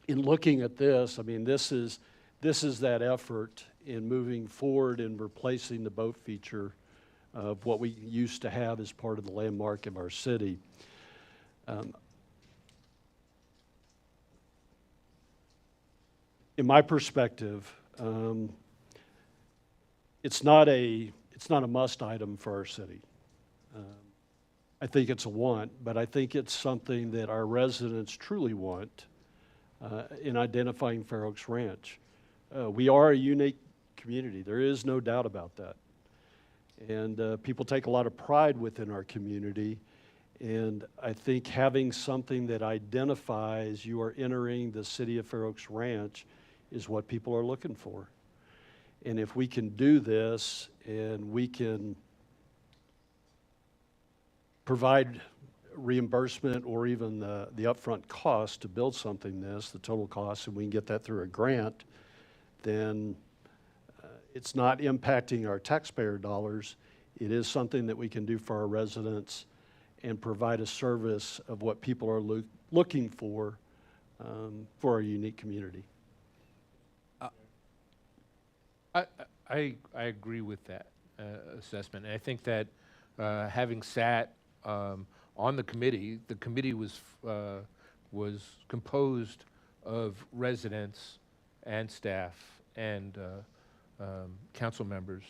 in looking at this, I mean, this is that effort in moving forward and replacing the boat feature of what we used to have as part of the landmark of our city. In my perspective, it's not a must item for our city. I think it's a want, but I think it's something that our residents truly want in identifying Fair Oaks Ranch. We are a unique community. There is no doubt about that. And people take a lot of pride within our community. And I think having something that identifies you are entering the city of Fair Oaks Ranch is what people are looking for. And if we can do this and we can provide reimbursement or even the upfront cost to build something the total cost, and we can get that through a grant, then it's not impacting our taxpayer dollars. It is something that we can do for our residents and provide a service of what people are looking for our unique community. I agree with that assessment. And I think that having sat on the committee was composed of residents and staff and council members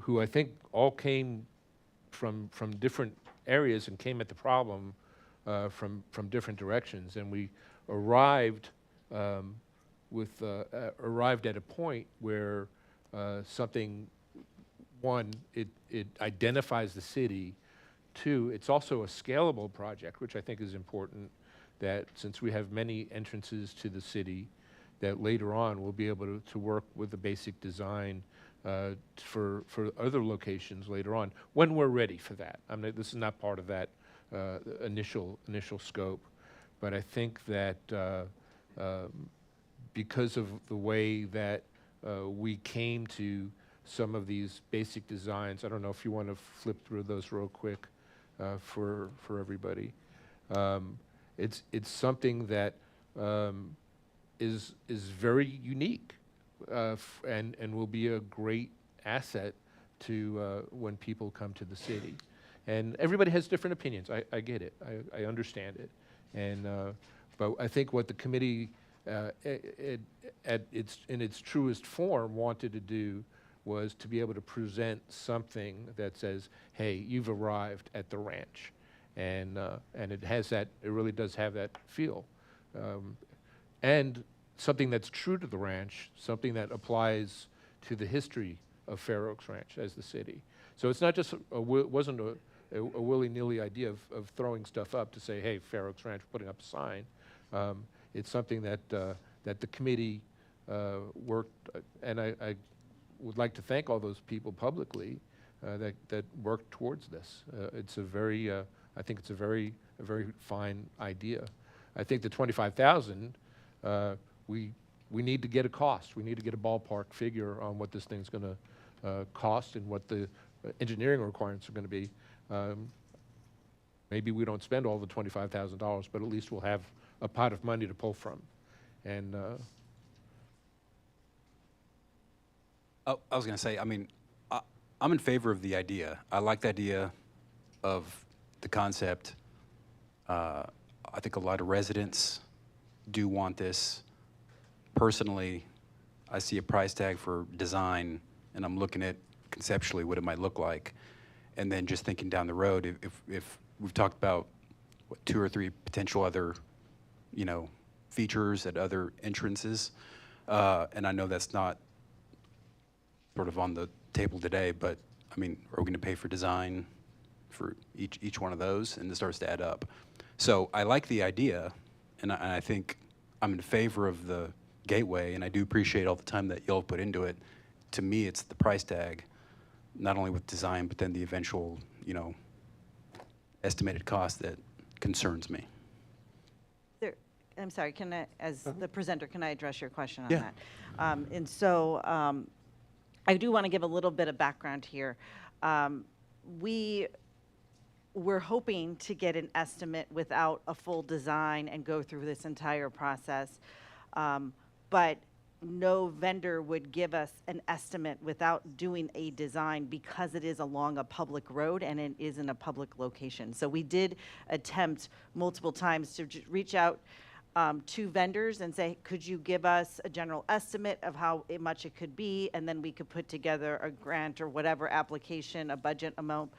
who I think all came from different areas and came at the problem from different directions. And we arrived arrived at a point where one, it identifies the city. Two, it's also a scalable project, which I think is important, that since we have many entrances to the city, that later on we'll be able to work with the basic design for other locations later on, when we're ready for that. I mean, this is not part of that initial scope, but I think that because of the way that we came to some of these basic designs, I don't know if you want to flip through those real quick for everybody. It's something that is very unique and will be a great asset to when people come to the city. And everybody has different opinions. I get it. I understand it. And but I think what the committee in its truest form wanted to do was to be able to present something that says, hey, you've arrived at the ranch. and it has that. It really does have that feel, and something that's true to the ranch, something that applies to the history of Fair Oaks Ranch as the city. So it's not just wasn't a willy-nilly idea of throwing stuff up to say, hey, Fair Oaks Ranch, putting up a sign. It's something that that the committee worked, and I would like to thank all those people publicly that worked towards this. It's a very, I think it's a very fine idea. I think the 25,000, we need to get a cost. We need to get a ballpark figure on what this thing's going to cost and what the engineering requirements are going to be. Maybe we don't spend all the $25,000, but at least we'll have a pot of money to pull from. And Oh, I was going to say, I mean, I'm in favor of the idea. I like the idea of the concept. I think a lot of residents do want this. Personally, I see a price tag for design, and I'm looking at conceptually what it might look like. And then just thinking down the road, if we've talked about what, 2 or 3 potential other, you know, features at other entrances, and I know that's not sort of on the table today, but I mean, are we going to pay for design for each one of those? And this starts to add up. So I like the idea, and I think I'm in favor of the gateway, and I do appreciate all the time that y'all put into it. To me, it's the price tag, not only with design, but then the eventual, you know, estimated cost that concerns me. I'm sorry, can I, as the presenter, can I address your question on Yeah. that? And so I do want to give a little bit of background here. We were hoping to get an estimate without a full design and go through this entire process, but no vendor would give us an estimate without doing a design because it is along a public road and it is in a public location. So we did attempt multiple times to reach out to vendors and say, could you give us a general estimate of how much it could be, and then we could put together a grant or whatever application, a budget amount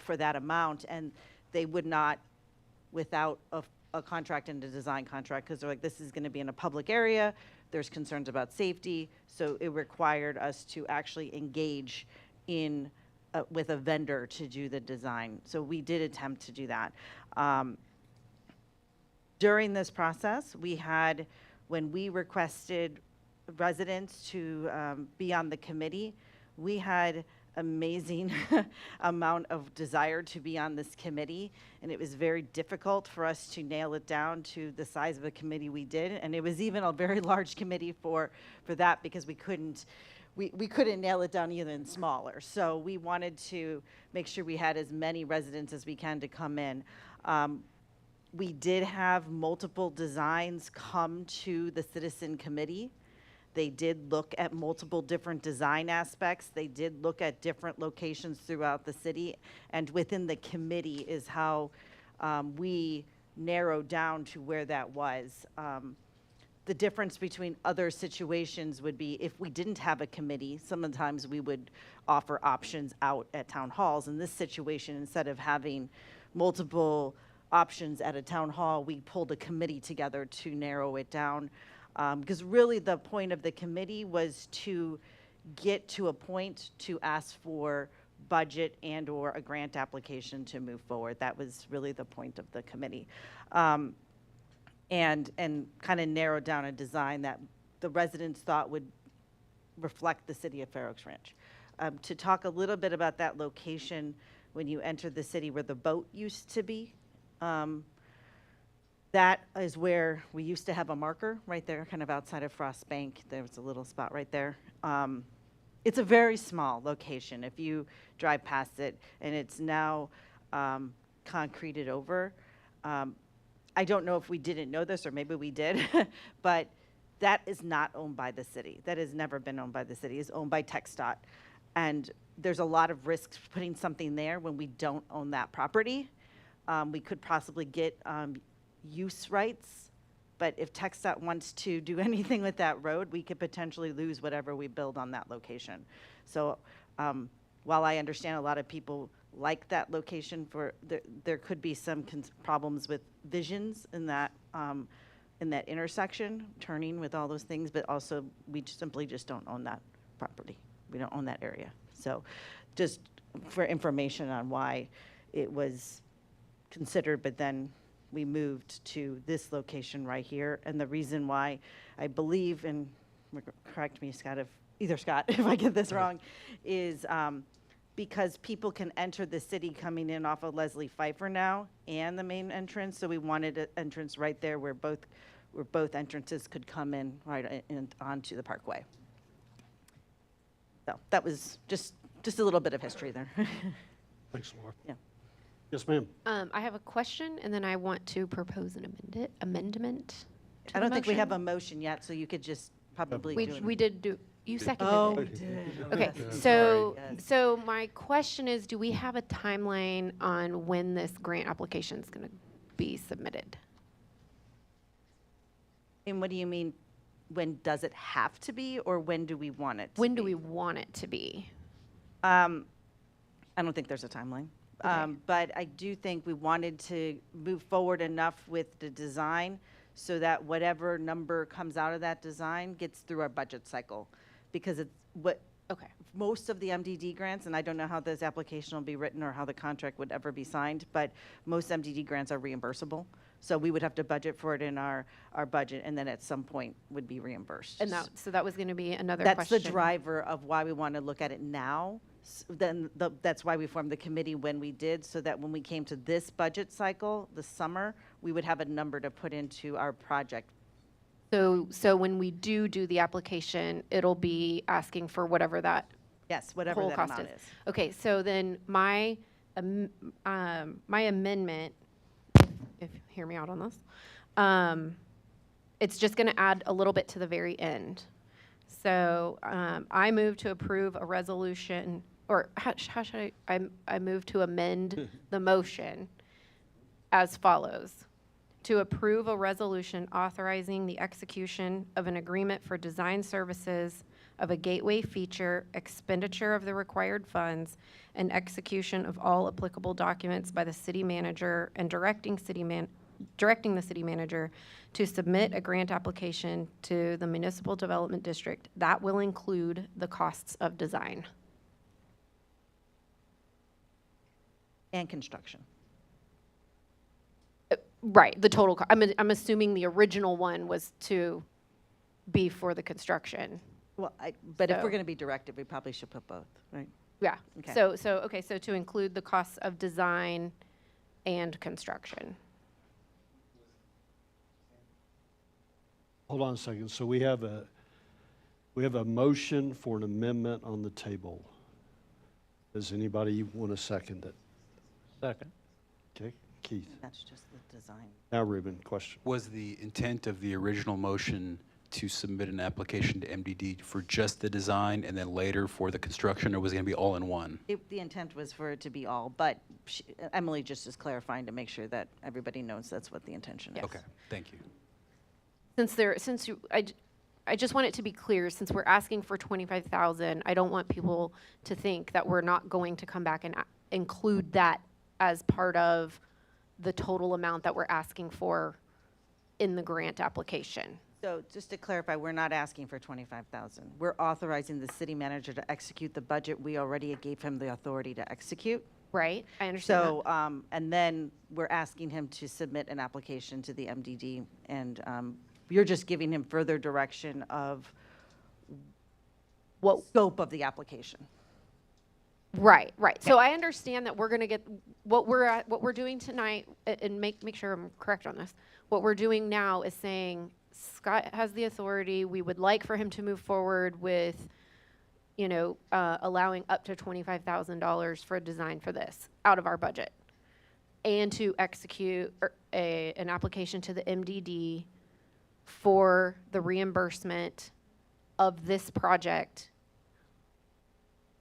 for that amount, and they would not, without a contract and a design contract, because they're like, this is going to be in a public area, there's concerns about safety, so it required us to actually engage in with a vendor to do the design. So we did attempt to do that. During this process, we had, when we requested residents to be on the committee, we had amazing amount of desire to be on this committee, and it was very difficult for us to nail it down to the size of a committee we did, and it was even a very large committee for that because we couldn't nail it down even smaller. So we wanted to make sure we had as many residents as we can to come in. We did have multiple designs come to the citizen committee. They did look at multiple different design aspects. They did look at different locations throughout the city. And within the committee is how we narrowed down to where that was. The difference between other situations would be if we didn't have a committee, sometimes we would offer options out at town halls. In this situation, instead of having multiple options at a town hall, we pulled a committee together to narrow it down. Because really the point of the committee was to get to a point to ask for budget and or a grant application to move forward. That was really the point of the committee. And kind of narrow down a design that the residents thought would reflect the city of Fair Oaks Ranch. To talk a little bit about that location when you enter the city where the boat used to be, that is where we used to have a marker right there, kind of outside of Frost Bank. There was a little spot right there. It's a very small location if you drive past it, and it's now concreted over. I don't know if we didn't know this, or maybe we did, but that is not owned by the city. That has never been owned by the city. It's owned by TxDOT. And there's a lot of risks putting something there when we don't own that property. We could possibly get use rights, but if TxDOT wants to do anything with that road, we could potentially lose whatever we build on that location. So while I understand a lot of people like that location for, there could be some problems with visions in that intersection, turning with all those things, but also we simply just don't own that property. We don't own that area. So just for information on why it was considered, but then we moved to this location right here. And the reason why I believe, and correct me, Scott, if I get this wrong, is because people can enter the city coming in off of Leslie Pfeiffer now and the main entrance. So we wanted an entrance right there where both entrances could come in right in onto the Parkway. So that was just a little bit of history there. Thanks, Laura. Yeah. Yes, ma'am. I have a question, and then I want to propose an amendment to I the don't think we have a motion. motion yet, so you could just probably do it. We did do, you seconded Oh, it. we did. Okay, Yes. so, Sorry, yes. so my question is, do we have a timeline on when this grant application is going to be submitted? And what do you mean, when does it have to be, or when do we want it to When do be? we want it to be? I don't think there's a timeline. But I do think we wanted to move forward enough with the design so that whatever number comes out of that design gets through our budget cycle. Because it's what, Okay, most of the MDD grants, and I don't know how this application will be written or how the contract would ever be signed, but most MDD grants are reimbursable. So we would have to budget for it in our budget, and then at some point would be reimbursed. and so that was going to be another That's question. the driver of why we want to look at it now. That's why we formed the committee when we did, so that when we came to this budget cycle, this summer, we would have a number to put into our project. So when we do the application, it'll be asking for whatever that Yes, whatever whole that cost amount is. is. Okay, so then my amendment, if you hear me out on this, it's just going to add a little bit to the very end. So I move to approve a resolution, or how should I move to amend the motion as follows. To approve a resolution authorizing the execution of an agreement for design services of a gateway feature, expenditure of the required funds, and execution of all applicable documents by the city manager, and directing the city manager to submit a grant application to the Municipal Development District that will include the costs of design. And construction. Right, the total, I'm assuming the original one was to be for the construction. Well, but if So- we're going to be directed, we probably should put both, right? Yeah, Okay. so to include the costs of design and construction. Hold on a second. So we have a motion for an amendment on the table. Does anybody want to second it? Second. Okay, Keith. That's just the design. Now, Ruben, question. Was the intent of the original motion to submit an application to MDD for just the design and then later for the construction, or was it going to be all in one? The intent was for it to be all, but Emily just is clarifying to make sure that everybody knows that's what the intention is. Okay, thank you. I just want it to be clear, since we're asking for 25,000, I don't want people to think that we're not going to come back and include that as part of the total amount that we're asking for in the grant application. So just to clarify, we're not asking for 25,000. We're authorizing the city manager to execute the budget. We already gave him the authority to execute. Right? I understand that. So, and then we're asking him to submit an application to the MDD, and you're just giving him further direction of what scope of the application. Right. So I understand that we're going to get, what we're doing tonight, and make sure I'm correct on this, what we're doing now is saying Scott has the authority, we would like for him to move forward with, allowing up to $25,000 for a design for this out of our budget, and to execute an application to the MDD for the reimbursement of this project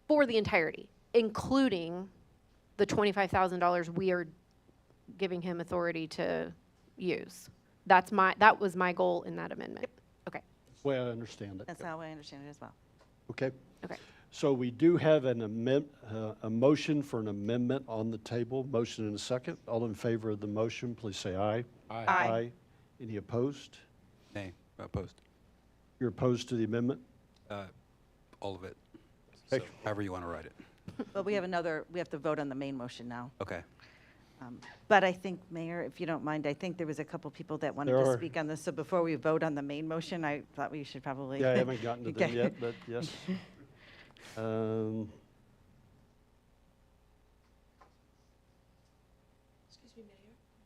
for the entirety, including the $25,000 we are giving him authority to use. That was my goal in that amendment. Okay, That's the way I understand it. That's how I understand it as well. Okay. okay. So we do have a motion for an amendment on the table. Motion and a second. All in favor of the motion, please say aye. Aye. Any opposed? Nay, opposed. You're opposed to the amendment? All of it. So Okay. however you want to write it. But we have to vote on the main motion now. Okay. But I think, Mayor, if you don't mind, I think there was a couple people that wanted There to are. speak on this. So before we vote on the main motion, I thought we should probably. Yeah, I haven't gotten to them Okay. yet, but yes. So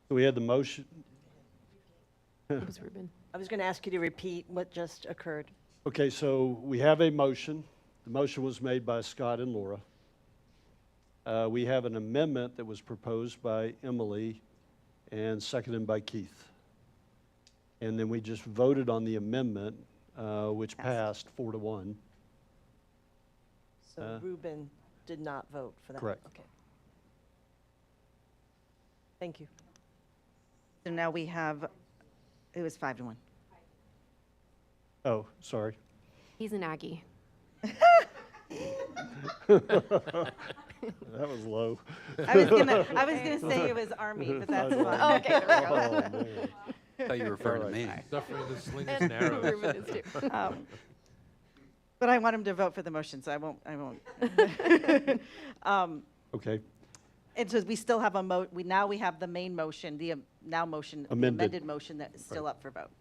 we had the motion. It was Ruben. I was going to ask you to repeat what just occurred. Okay, so we have a motion. The motion was made by Scott and Laura. We have an amendment that was proposed by Emily and seconded by Keith. And then we just voted on the amendment, which passed 4-1. So Ruben did not vote for that? Correct. Okay. Thank you. So now we have, it was 5-1. Oh, sorry. He's an Aggie. That was low. I was gonna say it was Army, but that's I know. fine. Oh, okay, there we go. Oh, man. I thought you were referring to All me. Suffering the slings and arrows. Ruben is too. But I want him to vote for the motion, so I won't. Okay, And so we still have we have the main motion, the the Amended. amended motion that is still up for vote.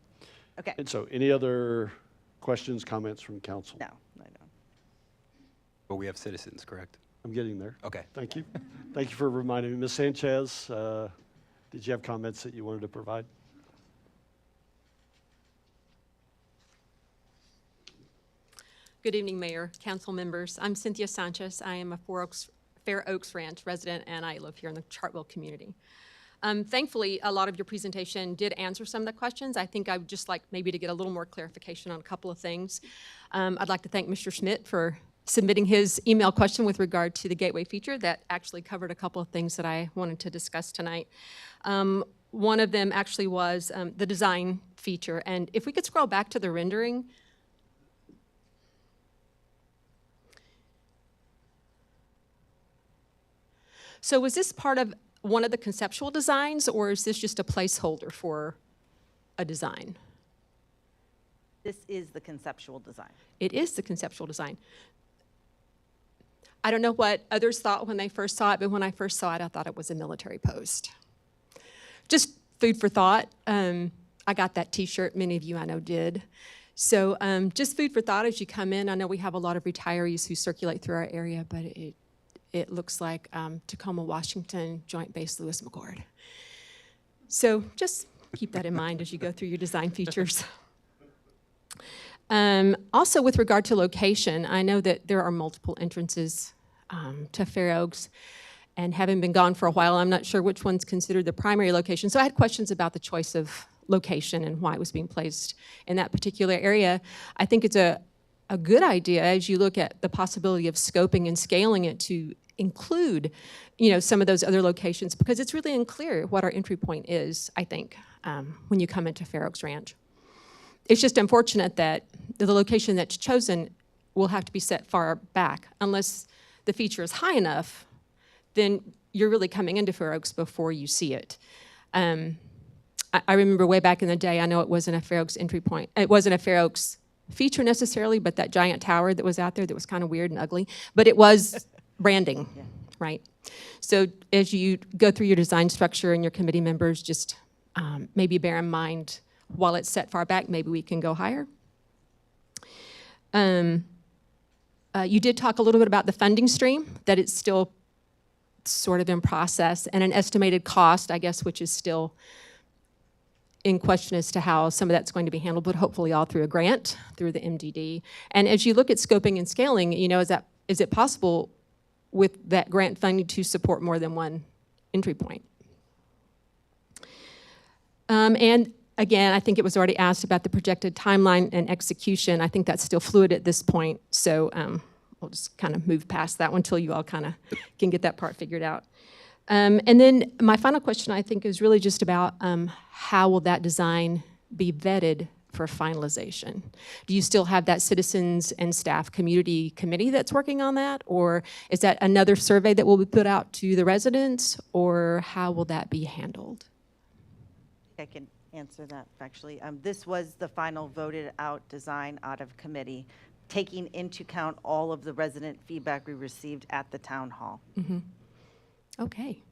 Okay, and so any other questions, comments from council? no, I don't. But we have citizens, correct? I'm getting there. Okay. Thank you. Thank you for reminding me. Ms. Sanchez, did you have comments that you wanted to provide? Good evening, Mayor, council members. I'm Cynthia Sanchez. I am a Fair Oaks Ranch resident, and I live here in the Chartwell community. Thankfully, a lot of your presentation did answer some of the questions. I think I would just like maybe to get a little more clarification on a couple of things. I'd like to thank Mr. Schmidt for submitting his email question with regard to the gateway feature. That actually covered a couple of things that I wanted to discuss tonight. One of them actually was the design feature. And if we could scroll back to the rendering. So was this part of one of the conceptual designs, or is this just a placeholder for a design? This is the conceptual design. It is the conceptual design. I don't know what others thought when they first saw it, but when I first saw it, I thought it was a military post. Just food for thought. I got that T-shirt. Many of you I know did. So just food for thought as you come in. I know we have a lot of retirees who circulate through our area, but it looks like Tacoma, Washington, Joint Base Lewis McChord. So just keep that in mind as you go through your design features. Also, with regard to location, I know that there are multiple entrances to Fair Oaks, and having been gone for a while, I'm not sure which one's considered the primary location. So I had questions about the choice of location and why it was being placed in that particular area. I think it's a good idea as you look at the possibility of scoping and scaling it to include, some of those other locations, because it's really unclear what our entry point is, I think, when you come into Fair Oaks Ranch. It's just unfortunate that the location that's chosen will have to be set far back. Unless the feature is high enough, then you're really coming into Fair Oaks before you see it. I remember way back in the day, I know it wasn't a Fair Oaks entry point. It wasn't a Fair Oaks feature necessarily, but that giant tower that was out there that was kind of weird and ugly. But it was branding, right? So as you go through your design structure and your committee members, just maybe bear in mind, while it's set far back, maybe we can go higher. You did talk a little bit about the funding stream, that it's still sort of in process, and an estimated cost, I guess, which is still in question as to how some of that's going to be handled, but hopefully all through a grant, through the MDD. And as you look at scoping and scaling, is it possible with that grant funding to support more than one entry point? And again, I think it was already asked about the projected timeline and execution. I think that's still fluid at this point, so we'll just kind of move past that one until you all kind of can get that part figured out. And then my final question, I think, is really just about how will that design be vetted for finalization? Do you still have that citizens and staff community committee that's working on that? Or is that another survey that will be put out to the residents? Or how will that be handled? I can answer that factually. This was the final voted out design out of committee, taking into account all of the resident feedback we received at the town hall. Okay.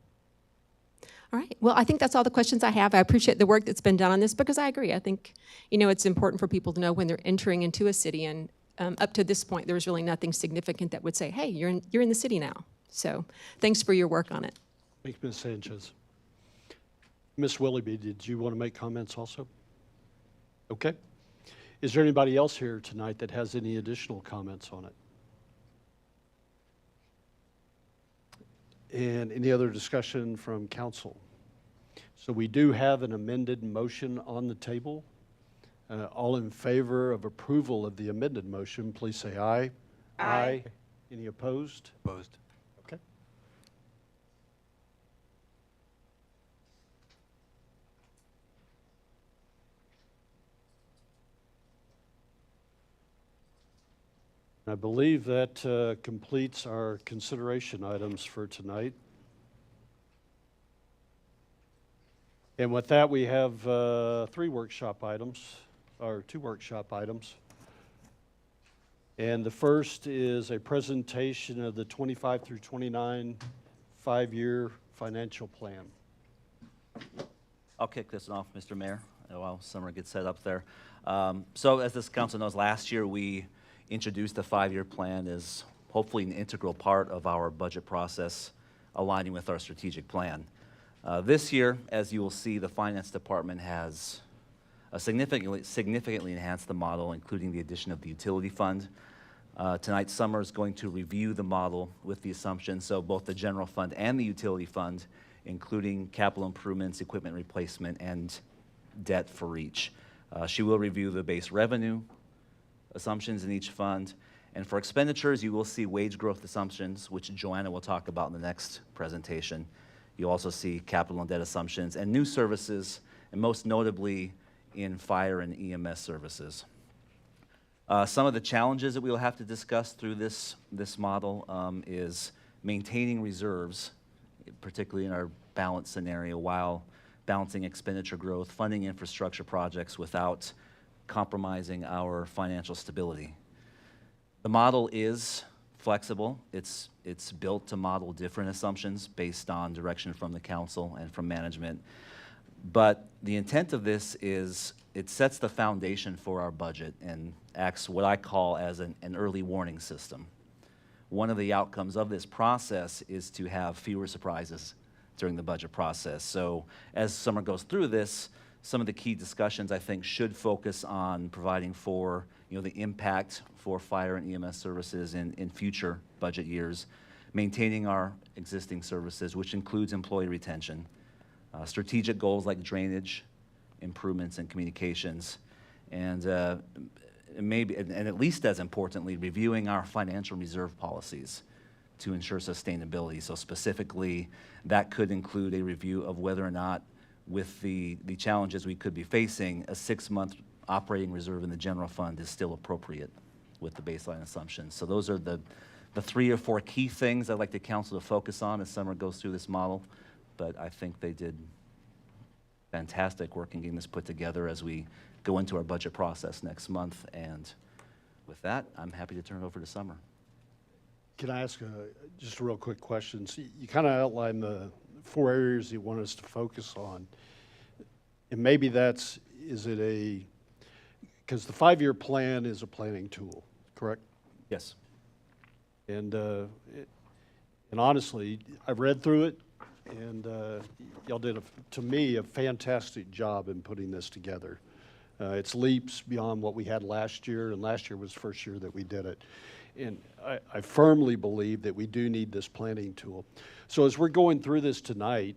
All right. Well, I think that's all the questions I have. I appreciate the work that's been done on this because I agree. I think, it's important for people to know when they're entering into a city. And up to this point, there was really nothing significant that would say, hey, you're in the city now. So thanks for your work on it. Thanks, Ms. Sanchez. Ms. Willoughby, did you want to make comments also? Okay. Is there anybody else here tonight that has any additional comments on it? And any other discussion from council? So we do have an amended motion on the table. All in favor of approval of the amended motion, please say aye. Aye. Any opposed? Opposed. Okay. I believe that completes our consideration items for tonight. And with that, we have two workshop items. And the first is a presentation of the 25 through 29 5-year financial plan. I'll kick this off, Mr. Mayor, while Summer gets set up there. So as this council knows, last year we introduced the 5-year plan as hopefully an integral part of our budget process, aligning with our strategic plan. This year, as you will see, the Finance Department has significantly enhanced the model, including the addition of the utility fund. Tonight, Summer is going to review the model with the assumptions, so both the general fund and the utility fund, including capital improvements, equipment replacement, and debt for each. She will review the base revenue assumptions in each fund. And for expenditures, you will see wage growth assumptions, which Joanna will talk about in the next presentation. You'll also see capital and debt assumptions and new services, and most notably in fire and EMS services. Some of the challenges that we will have to discuss through this model is maintaining reserves, particularly in our balance scenario, while balancing expenditure growth, funding infrastructure projects without compromising our financial stability. The model is flexible. It's built to model different assumptions based on direction from the council and from management. But the intent of this is it sets the foundation for our budget and acts what I call as an early warning system. One of the outcomes of this process is to have fewer surprises during the budget process. So as Summer goes through this, some of the key discussions, I think, should focus on providing for the impact for fire and EMS services in future budget years, maintaining our existing services, which includes employee retention, strategic goals like drainage, improvements in communications, and maybe, and at least as importantly, reviewing our financial reserve policies to ensure sustainability. So specifically, that could include a review of whether or not, with the challenges we could be facing, a 6-month operating reserve in the general fund is still appropriate with the baseline assumptions. So those are the 3 or 4 key things I'd like the council to focus on as Summer goes through this model. But I think they did fantastic work in getting this put together as we go into our budget process next month. And with that, I'm happy to turn it over to Summer. Can I ask just a real quick question? So you kind of outlined the 4 areas you want us to focus on. And maybe because the 5-year plan is a planning tool, correct? Yes. And honestly, I've read through it, and y'all did, to me, a fantastic job in putting this together. It's leaps beyond what we had last year, and last year was the first year that we did it. And I firmly believe that we do need this planning tool. So as we're going through this tonight,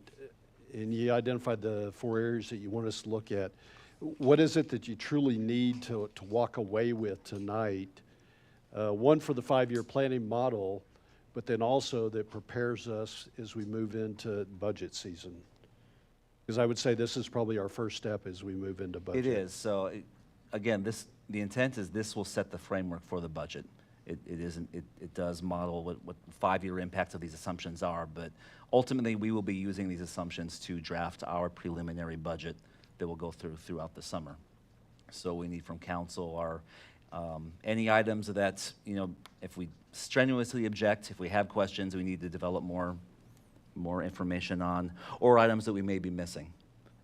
and you identified the 4 areas that you want us to look at, what is it that you truly need to walk away with tonight? One, for the 5-year planning model, but then also that prepares us as we move into budget season. Because I would say this is probably our first step as we move into budget. It is. So again, the intent is this will set the framework for the budget. It does model what 5-year impacts of these assumptions are, but ultimately, we will be using these assumptions to draft our preliminary budget that will go throughout the summer. So we need from council any items that, if we strenuously object, if we have questions, we need to develop more information on, or items that we may be missing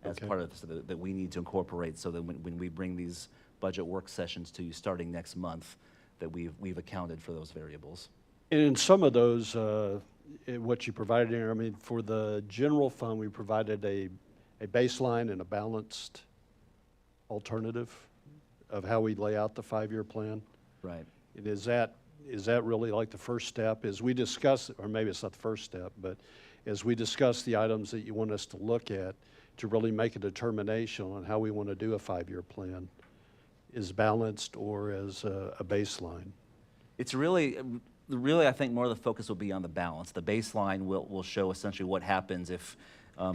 as Okay. part of this, that we need to incorporate, so that when we bring these budget work sessions to you starting next month, that we've accounted for those variables. And in some of those, what you provided here, I mean, for the general fund, we provided a baseline and a balanced alternative of how we lay out the 5-year plan. Right. And is that really like the first step? As we discuss, or maybe it's not the first step, but as we discuss the items that you want us to look at to really make a determination on how we want to do a 5-year plan, is balanced or as a baseline? It's really, I think more of the focus will be on the balance. The baseline will show essentially what happens if,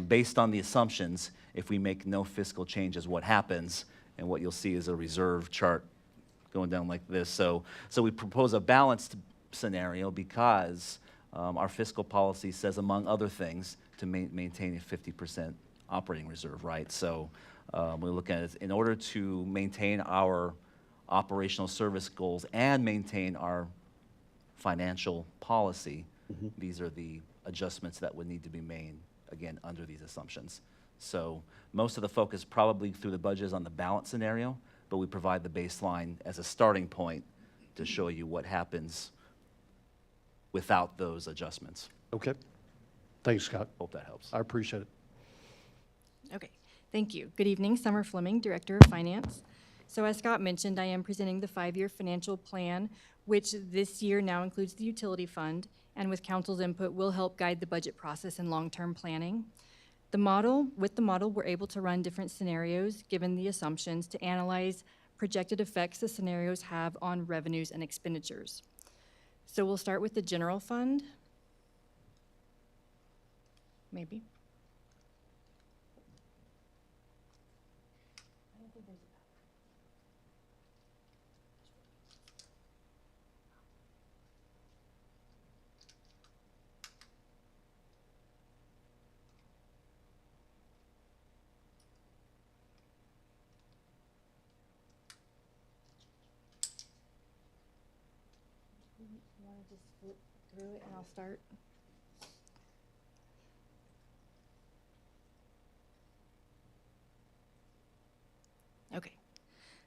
based on the assumptions, if we make no fiscal changes, what happens, and what you'll see is a reserve chart going down like this. So we propose a balanced scenario because our fiscal policy says, among other things, to maintain a 50% operating reserve, right? So we look at it, in order to maintain our operational service goals and maintain our financial policy, these are the adjustments that would need to be made, again, under these assumptions. So most of the focus probably through the budget is on the balance scenario, but we provide the baseline as a starting point to show you what happens without those adjustments. Okay. Thanks, Scott. Hope that helps. I appreciate it. Okay, thank you. Good evening, Summer Fleming, Director of Finance. So as Scott mentioned, I am presenting the 5-year financial plan, which this year now includes the utility fund, and with council's input will help guide the budget process and long-term planning. With the model, we're able to run different scenarios given the assumptions to analyze projected effects the scenarios have on revenues and expenditures. So we'll start with the general fund. Maybe. You want to just flip through it and I'll start? Okay.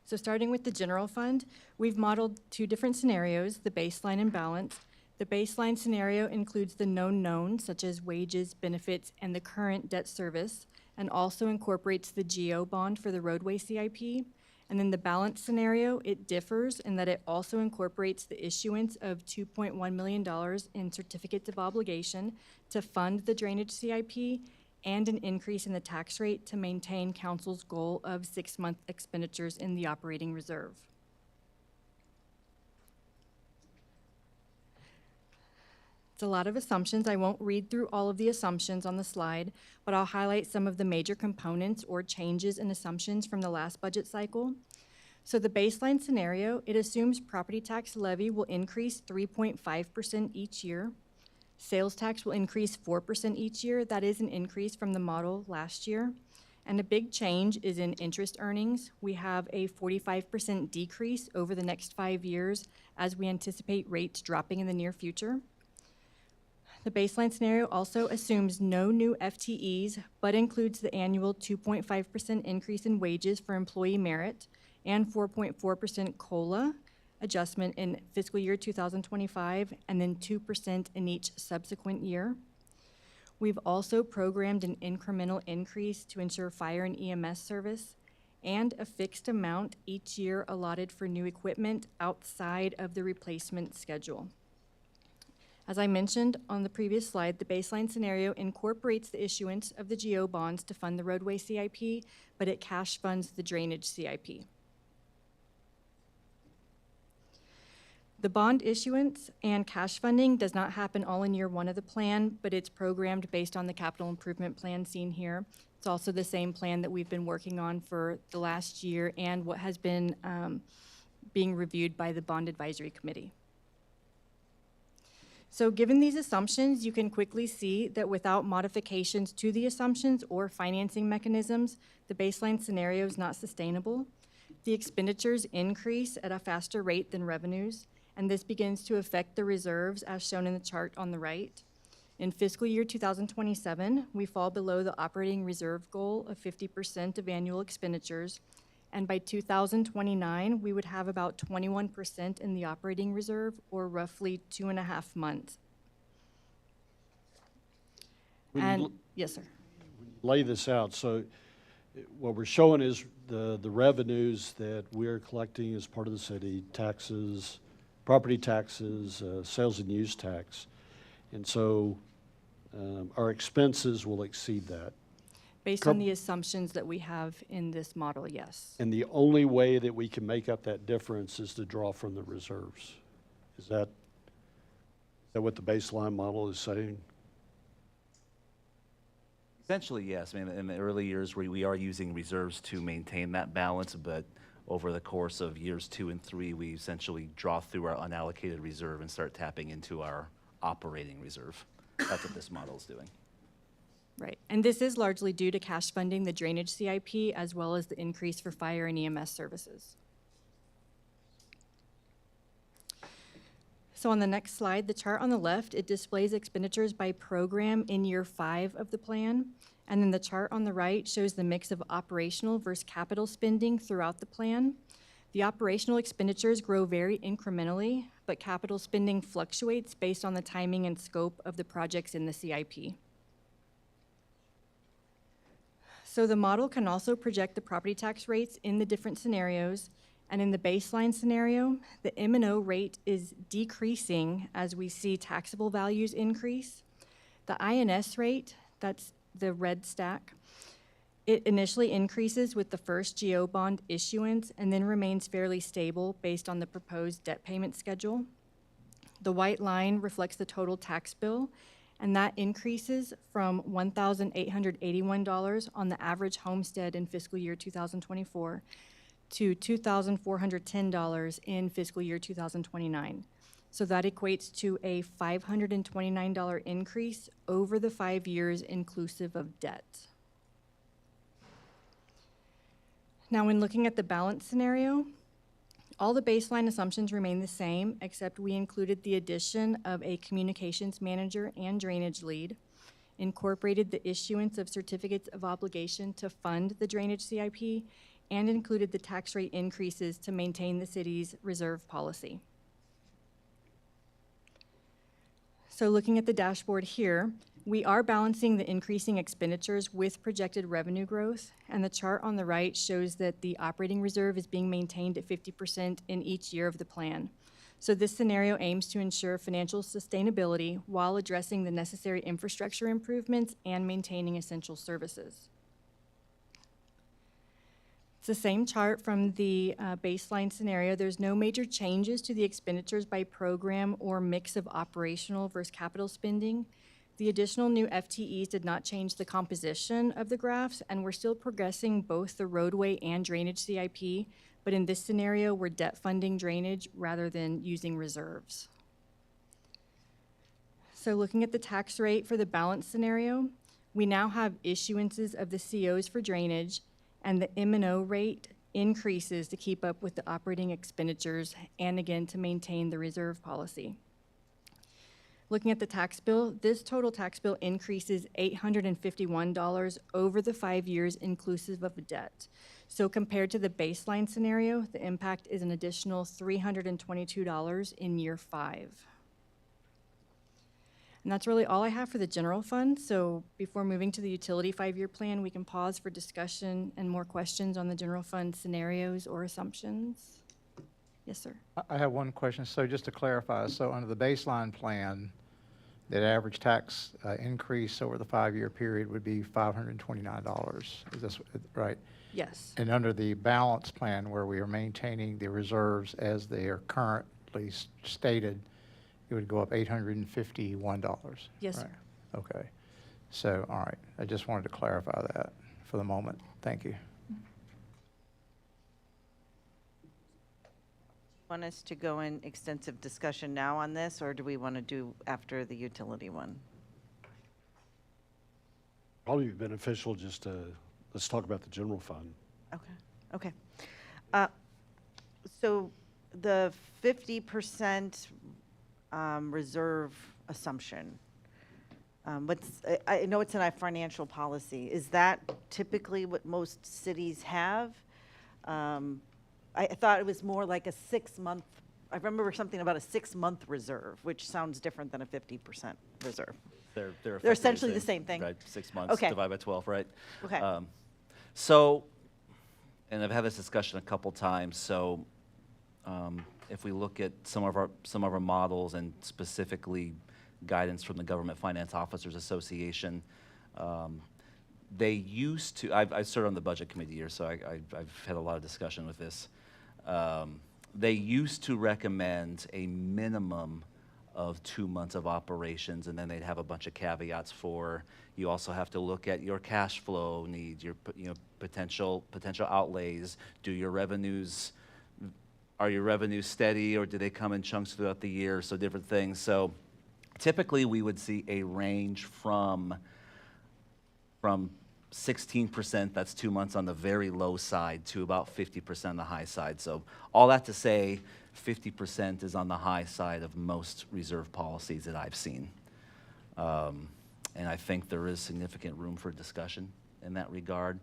So starting with the general fund, we've modeled 2 different scenarios, the baseline and balance. The baseline scenario includes the known knowns, such as wages, benefits, and the current debt service, and also incorporates the GO bond for the roadway CIP. And then the balance scenario, it differs in that it also incorporates the issuance of $2.1 million in certificates of obligation to fund the drainage CIP and an increase in the tax rate to maintain council's goal of 6-month expenditures in the operating reserve. It's a lot of assumptions. I won't read through all of the assumptions on the slide, but I'll highlight some of the major components or changes in assumptions from the last budget cycle. So the baseline scenario, it assumes property tax levy will increase 3.5% each year. Sales tax will increase 4% each year. That is an increase from the model last year. And a big change is in interest earnings. We have a 45% decrease over the next 5 years as we anticipate rates dropping in the near future. The baseline scenario also assumes no new FTEs, but includes the annual 2.5% increase in wages for employee merit and 4.4% COLA adjustment in fiscal year 2025, and then 2% in each subsequent year. We've also programmed an incremental increase to ensure fire and EMS service, and a fixed amount each year allotted for new equipment outside of the replacement schedule. As I mentioned on the previous slide, the baseline scenario incorporates the issuance of the GO bonds to fund the roadway CIP, but it cash funds the drainage CIP. The bond issuance and cash funding does not happen all in year one of the plan, but it's programmed based on the capital improvement plan seen here. It's also the same plan that we've been working on for the last year and what has been being reviewed by the Bond Advisory Committee. So given these assumptions, you can quickly see that without modifications to the assumptions or financing mechanisms, the baseline scenario is not sustainable. The expenditures increase at a faster rate than revenues, and this begins to affect the reserves as shown in the chart on the right. In fiscal year 2027, we fall below the operating reserve goal of 50% of annual expenditures, and by 2029, we would have about 21% in the operating reserve, or roughly 2.5 months. Yes, sir. Lay this out, so what we're showing is the revenues that we're collecting as part of the city, taxes, property taxes, sales and use tax. And so our expenses will exceed that. Based on the assumptions that we have in this model, yes. And the only way that we can make up that difference is to draw from the reserves. Is that what the baseline model is saying? Essentially, yes. I mean, in the early years, we are using reserves to maintain that balance, but over the course of years 2 and 3, we essentially draw through our unallocated reserve and start tapping into our operating reserve. That's what this model is doing. Right, and this is largely due to cash funding the drainage CIP as well as the increase for fire and EMS services. So on the next slide, the chart on the left, it displays expenditures by program in year 5 of the plan. And then the chart on the right shows the mix of operational versus capital spending throughout the plan. The operational expenditures grow very incrementally, but capital spending fluctuates based on the timing and scope of the projects in the CIP. So the model can also project the property tax rates in the different scenarios. And in the baseline scenario, the M&O rate is decreasing as we see taxable values increase. The INS rate, that's the red stack, it initially increases with the first GO bond issuance and then remains fairly stable based on the proposed debt payment schedule. The white line reflects the total tax bill, and that increases from $1,881 on the average homestead in fiscal year 2024 to $2,410 in fiscal year 2029. So that equates to a $529 increase over the 5 years inclusive of debt. Now, when looking at the balance scenario, all the baseline assumptions remain the same, except we included the addition of a communications manager and drainage lead, incorporated the issuance of certificates of obligation to fund the drainage CIP, and included the tax rate increases to maintain the city's reserve policy. So looking at the dashboard here, we are balancing the increasing expenditures with projected revenue growth, and the chart on the right shows that the operating reserve is being maintained at 50% in each year of the plan. So this scenario aims to ensure financial sustainability while addressing the necessary infrastructure improvements and maintaining essential services. It's the same chart from the baseline scenario. There's no major changes to the expenditures by program or mix of operational versus capital spending. The additional new FTEs did not change the composition of the graphs, and we're still progressing both the roadway and drainage CIP, but in this scenario, we're debt funding drainage rather than using reserves. So looking at the tax rate for the balance scenario, we now have issuances of the COs for drainage, and the M&O rate increases to keep up with the operating expenditures and again to maintain the reserve policy. Looking at the tax bill, this total tax bill increases $851 over the 5 years inclusive of the debt. So compared to the baseline scenario, the impact is an additional $322 in year 5. And that's really all I have for the general fund. So before moving to the utility 5-year plan, we can pause for discussion and more questions on the general fund scenarios or assumptions. Yes, sir. I have one question. So just to clarify, so under the baseline plan, that average tax increase over the 5-year period would be $529. Is this right? Yes. And under the balance plan, where we are maintaining the reserves as they are current least stated, it would go up $851. Yes, sir. right? Okay. So, all right, I just wanted to clarify that for the moment. Thank you. Want us to go in extensive discussion now on this, or do we want to do after the utility one? Probably be beneficial just to, let's talk about the general fund. Okay, okay. So the 50% reserve assumption, I know it's in our financial policy. Is that typically what most cities have? I thought it was more like a 6-month, I remember something about a 6-month reserve, which sounds different than a 50% reserve. They're They're effectively essentially the same thing? Right, 6 months Okay. divided by 12, right? Okay. So, and I've had this discussion a couple times, so if we look at some of our models and specifically guidance from the Government Finance Officers Association, they used to, I served on the budget committee here, so I've had a lot of discussion with this. They used to recommend a minimum of 2 months of operations, and then they'd have a bunch of caveats for, you also have to look at your cash flow needs, your potential outlays. Are your revenues steady, or do they come in chunks throughout the year? So different things. So typically we would see a range from 16%, that's 2 months on the very low side, to about 50% on the high side. So all that to say, 50% is on the high side of most reserve policies that I've seen. And I think there is significant room for discussion in that regard.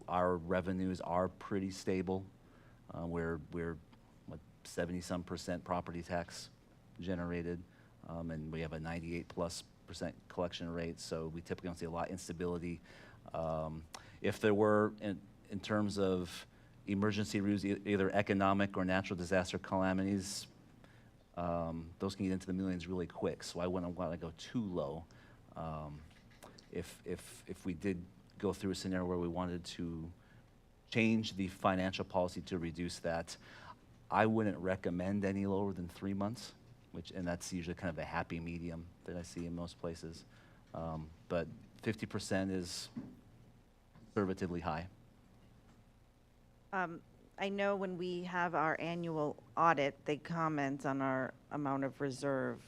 Our revenues are pretty stable. We're 70-some% property tax generated, and we have a 98+% collection rate, so we typically don't see a lot of instability. If there were, in terms of emergency rules, either economic or natural disaster calamities, those can get into the millions really quick, so I wouldn't want to go too low. If we did go through a scenario where we wanted to change the financial policy to reduce that, I wouldn't recommend any lower than 3 months, and that's usually kind of the happy medium that I see in most places. But 50% is conservatively high. I know when we have our annual audit, they comment on our amount of reserve.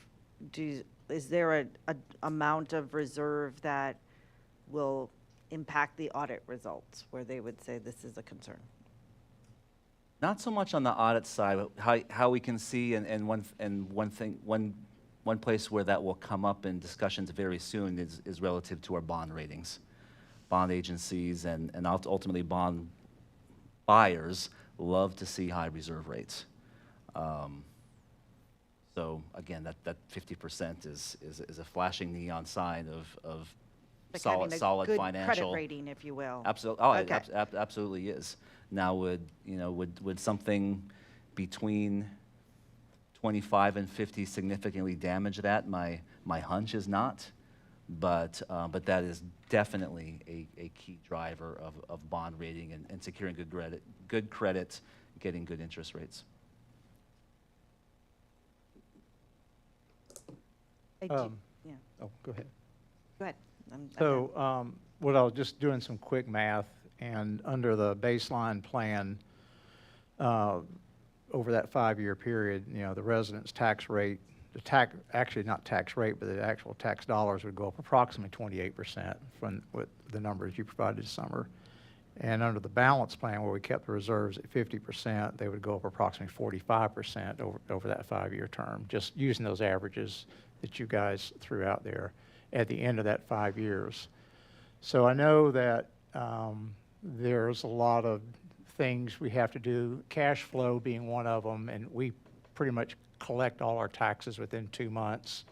Is there a amount of reserve that will impact the audit results, where they would say this is a concern? Not so much on the audit side, but how we can see, and one place where that will come up in discussions very soon is relative to our bond ratings. Bond agencies and ultimately bond buyers love to see high reserve rates. So again, that 50% is a flashing neon sign of Like solid having a good financial credit rating, if you will. Absolutely. Oh, Okay. it absolutely is. Now, would something between 25 and 50 significantly damage that? My hunch is not, but that is definitely a key driver of bond rating and securing good credit, getting good interest rates. Yeah, Oh, go ahead. go ahead. I'm done. So, what I was just doing some quick math, and under the baseline plan, over that 5-year period, the residents' tax rate, actually not tax rate, but the actual tax dollars would go up approximately 28% from with the numbers you provided this summer. And under the balance plan, where we kept the reserves at 50%, they would go up approximately 45% over that 5-year term, just using those averages that you guys threw out there at the end of that 5 years. So I know that there's a lot of things we have to do, cash flow being one of them, and we pretty much collect all our taxes within 2 months,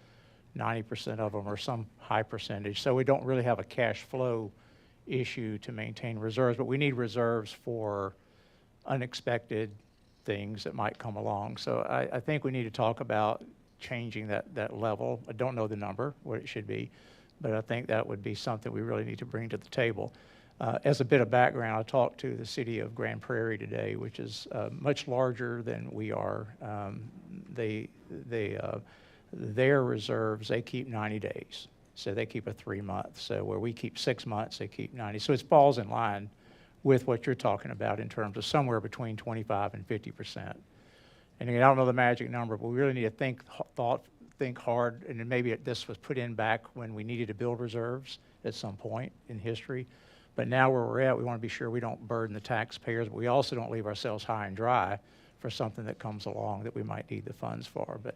90% of them, or some high percentage. So we don't really have a cash flow issue to maintain reserves, but we need reserves for unexpected things that might come along. So I think we need to talk about changing that level. I don't know the number, what it should be, but I think that would be something we really need to bring to the table. As a bit of background, I talked to the city of Grand Prairie today, which is much larger than we are. Their reserves, they keep 90 days. So they keep a 3-month. So where we keep 6 months, they keep 90. So it falls in line with what you're talking about in terms of somewhere between 25 and 50%. And again, I don't know the magic number, but we really need to think hard, and then maybe this was put in back when we needed to build reserves at some point in history. But now where we're at, we want to be sure we don't burden the taxpayers, but we also don't leave ourselves high and dry for something that comes along that we might need the funds for. But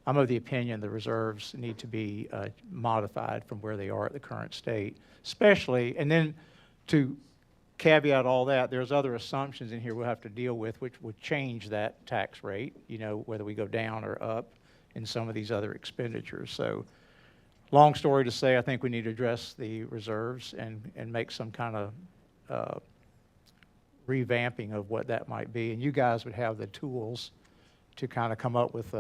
I'm of the opinion the reserves need to be modified from where they are at the current state, especially, and then to caveat all that, there's other assumptions in here we'll have to deal with which would change that tax rate, you know, whether we go down or up in some of these other expenditures. So long story to say, I think we need to address the reserves and make some kind of revamping of what that might be. And you guys would have the tools to kind of come up with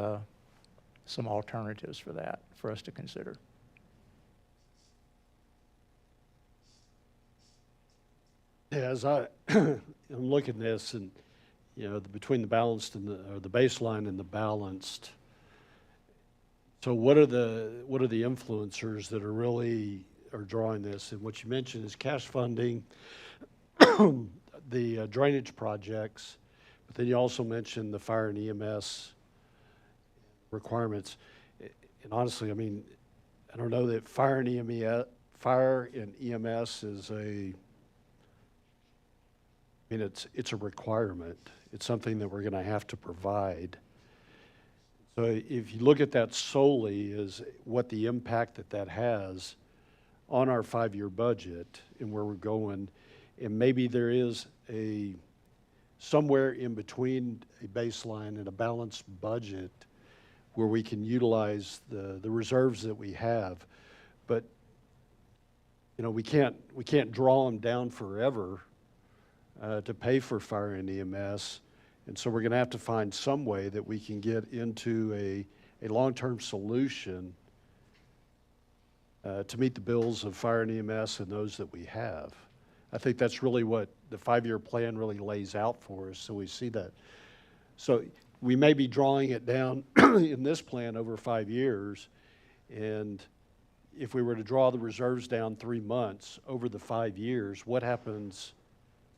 some alternatives for that, for us to consider. Yeah, as I'm looking at this, and you know, between the balanced and the baseline and the balanced. So what are the influencers that are drawing this? And what you mentioned is cash funding, the drainage projects, but then you also mentioned the fire and EMS requirements. And honestly, I mean, I don't know that fire and EMS is it's a requirement. It's something that we're going to have to provide. So if you look at that solely as what the impact that has on our 5-year budget and where we're going, and maybe there is somewhere in between a baseline and a balanced budget where we can utilize the reserves that we have. But you know, we can't draw them down forever to pay for fire and EMS. And so we're going to have to find some way that we can get into a long-term solution to meet the bills of fire and EMS and those that we have. I think that's really what the 5-year plan really lays out for us, so we see that. So we may be drawing it down in this plan over 5 years, and if we were to draw the reserves down 3 months over the 5 years, what happens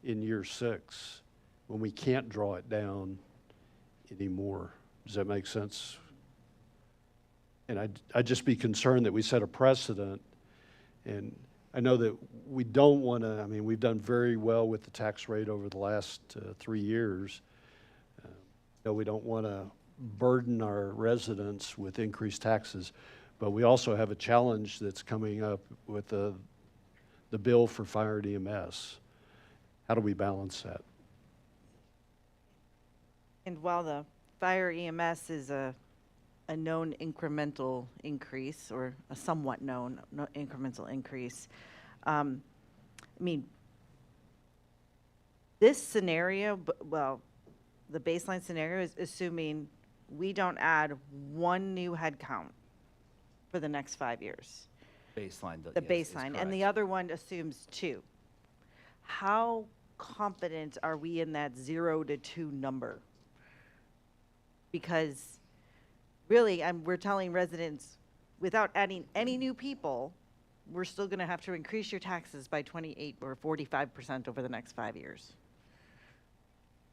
in year 6 when we can't draw it down anymore? Does that make sense? And I'd just be concerned that we set a precedent, and I know that we don't want to, I mean, we've done very well with the tax rate over the last 3 years. We don't want to burden our residents with increased taxes, but we also have a challenge that's coming up with the bill for fire and EMS. How do we balance that? And while the fire EMS is a known incremental increase, or a somewhat known incremental increase, I mean, this scenario, well, the baseline scenario is assuming we don't add one new head count for the next 5 years. Baseline. The baseline, and the other one assumes 2. How confident are we in that 0 to 2 number? Because really, we're telling residents, without adding any new people, we're still going to have to increase your taxes by 28 or 45% over the next 5 years.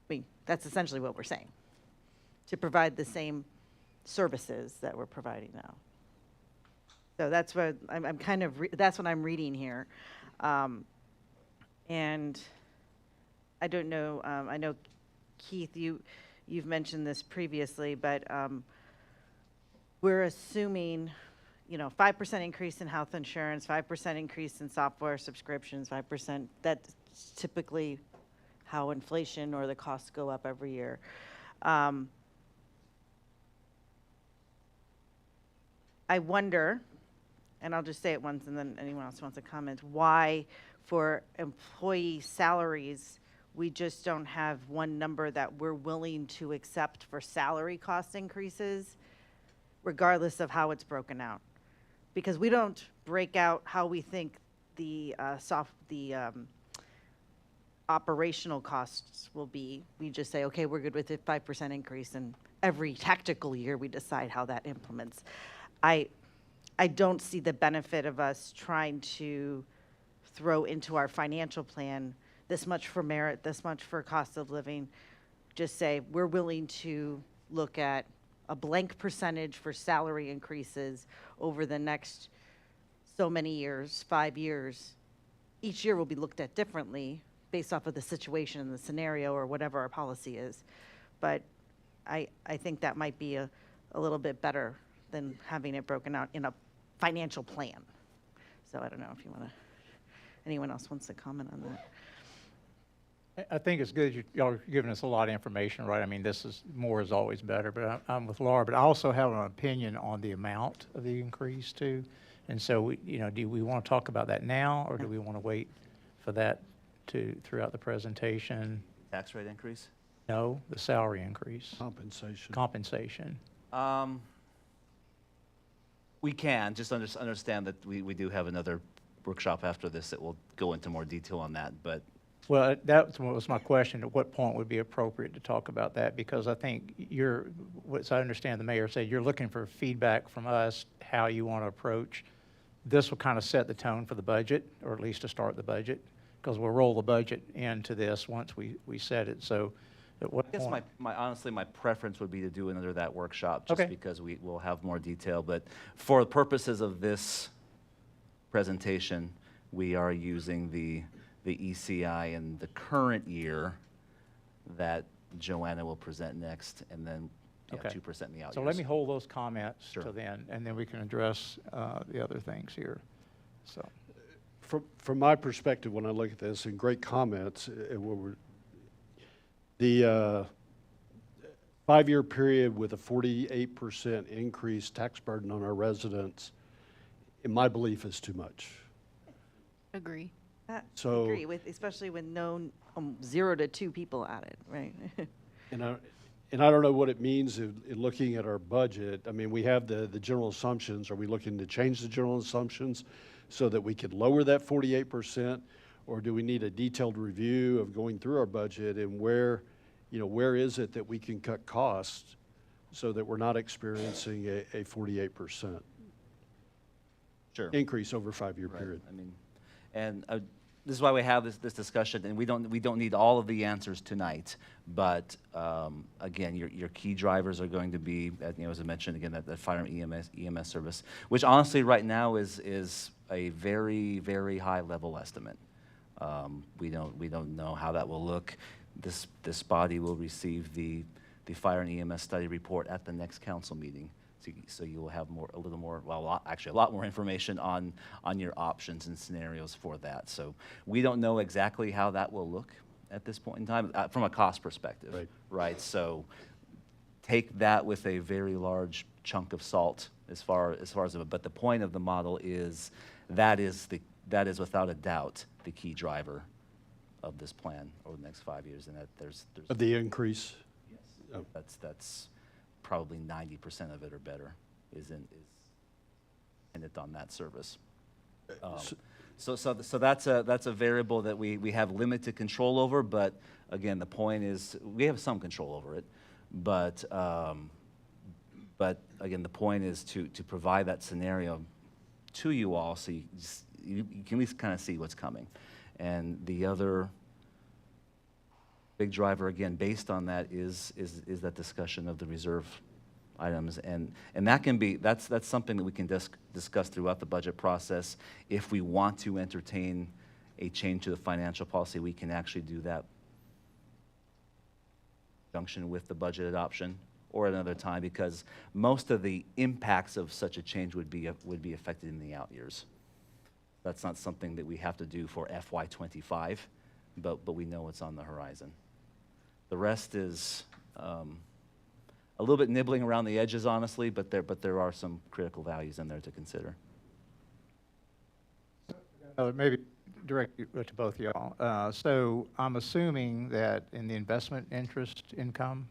I mean, that's essentially what we're saying, to provide the same services that we're providing now. So that's what I'm kind of, that's what I'm reading here. And I don't know, I know, Keith, you've mentioned this previously, but we're assuming, you know, 5% increase in health insurance, 5% increase in software subscriptions, 5%, that's typically how inflation or the costs go up every year. I wonder, and I'll just say it once and then anyone else wants to comment, why for employee salaries, we just don't have one number that we're willing to accept for salary cost increases, regardless of how it's broken out. Because we don't break out how we think the operational costs will be. We just say, okay, we're good with a 5% increase, and every tactical year, we decide how that implements. I don't see the benefit of us trying to throw into our financial plan this much for merit, this much for cost of living. Just say, we're willing to look at a blank percentage for salary increases over the next so many years, 5 years. Each year will be looked at differently based off of the situation and the scenario or whatever our policy is. But I think that might be a little bit better than having it broken out in a financial plan. So I don't know if you want to, anyone else wants to comment on that? I think it's good y'all are giving us a lot of information, right? I mean, more is always better, but I'm with Laura, but I also have an opinion on the amount of the increase too. And so, do we want to talk about that now, or do we want to wait for that throughout the presentation? Tax rate increase? No, the salary increase. Compensation. Compensation. We can, just understand that we do have another workshop after this that will go into more detail on that, but Well, that was my question. At what point would be appropriate to talk about that? Because I think as I understand the mayor said, you're looking for feedback from us, how you want to approach. This will kind of set the tone for the budget, or at least to start the budget, because we'll roll the budget into this once we set it. So at what I guess point? honestly, my preference would be to do another that workshop, Okay. just because we will have more detail. But for the purposes of this presentation, we are using the ECI in the current year that Joanna will present next, and then Okay. 2% in the out So years. let me hold those comments Sure. till then, and then we can address the other things here. So, From my perspective, when I look at this, and great comments, the 5-year period with a 48% increase tax burden on our residents, in my belief, is too much. Agree. I So- agree with, especially with 0 to 2 people at it, right? And I don't know what it means in looking at our budget. I mean, we have the general assumptions. Are we looking to change the general assumptions so that we could lower that 48%? Or do we need a detailed review of going through our budget and where is it that we can cut costs so that we're not experiencing a 48% Sure. increase over a 5-year Right. period? I mean, and this is why we have this discussion, and we don't need all of the answers tonight. But again, your key drivers are going to be, as I mentioned again, that fire and EMS service, which honestly right now is a very, very high level estimate. We don't know how that will look. This body will receive the fire and EMS study report at the next council meeting. So you will have a lot more information on your options and scenarios for that. So we don't know exactly how that will look at this point in time from a cost perspective. Right. Right. So take that with a very large chunk of salt as far as but the point of the model is that is without a doubt the key driver of this plan over the next 5 years, and that there's Of the increase? yes, Oh. that's probably 90% of it or better is dependent on that service. So that's a variable that we have limited control over, but again, the point is we have some control over it, but again, the point is to provide that scenario to you all so you can at least kind of see what's coming. And the other big driver, again, based on that is that discussion of the reserve items. And that's something that we can discuss throughout the budget process. If we want to entertain a change to the financial policy, we can actually do that in conjunction with the budget adoption or at another time, because most of the impacts of such a change would be affected in the out years. That's not something that we have to do for FY25, but we know what's on the horizon. The rest is a little bit nibbling around the edges, honestly, but there are some critical values in there to consider. Maybe direct it to both of y'all. So I'm assuming that in the investment interest income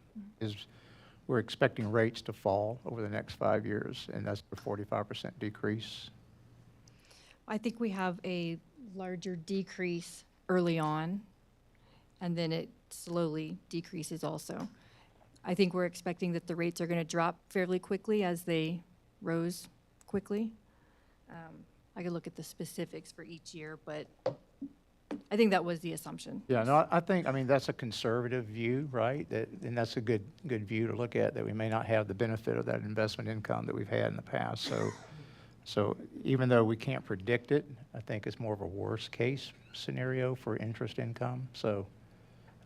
we're expecting rates to fall over the next 5 years, and that's a 45% decrease. I think we have a larger decrease early on, and then it slowly decreases also. I think we're expecting that the rates are going to drop fairly quickly as they rose quickly. I could look at the specifics for each year, but I think that was the assumption. Yeah, no, I think, I mean, that's a conservative view, right? And that's a good view to look at, that we may not have the benefit of that investment income that we've had in the past. So even though we can't predict it, I think it's more of a worst-case scenario for interest income. So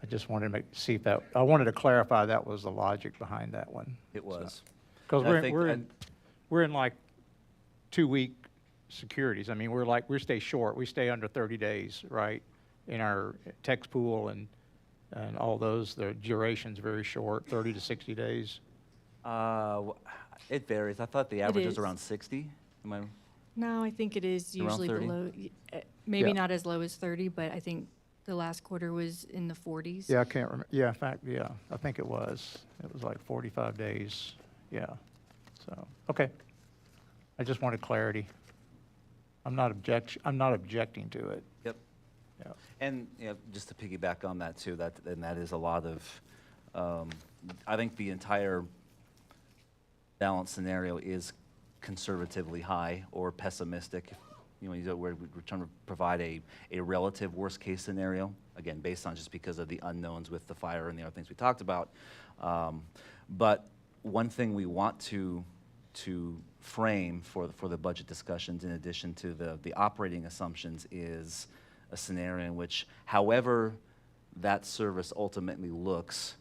I just wanted to see if that, I wanted to clarify that was the logic behind that one. It was. Because And I think- we're in like 2-week securities. I mean, we stay short. We stay under 30 days, right? In our text pool and all those, the duration's very short, 30 to 60 days. It varies. I thought the average was is. around 60. Am I? No, I think it is Around usually 30? below, maybe Yeah. not as low as 30, but I think the last quarter was in the 40s. Yeah, I can't remember. Yeah, in fact, yeah, I think it was. It was like 45 days. Yeah. So, okay. I just wanted clarity. I'm not objecting to it. Yep. Yeah. And, you know, just to piggyback on that too, that is a lot of, I think the entire balance scenario is conservatively high or pessimistic. You know, we're trying to provide a relative worst-case scenario, again, based on just because of the unknowns with the fire and the other things we talked about. But one thing we want to frame for the budget discussions, in addition to the operating assumptions, is a scenario in which, however that service ultimately looks,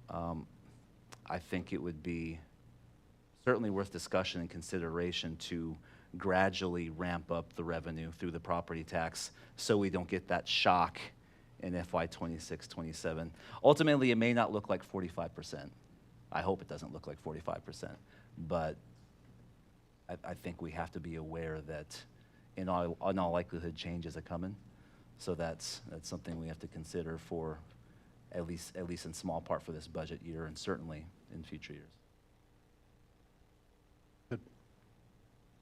I think it would be certainly worth discussion and consideration to gradually ramp up the revenue through the property tax so we don't get that shock in FY '26, '27. Ultimately, it may not look like 45%. I hope it doesn't look like 45%, but I think we have to be aware that in all likelihood, changes are coming. So that's something we have to consider for at least in small part for this budget year, and certainly in future years.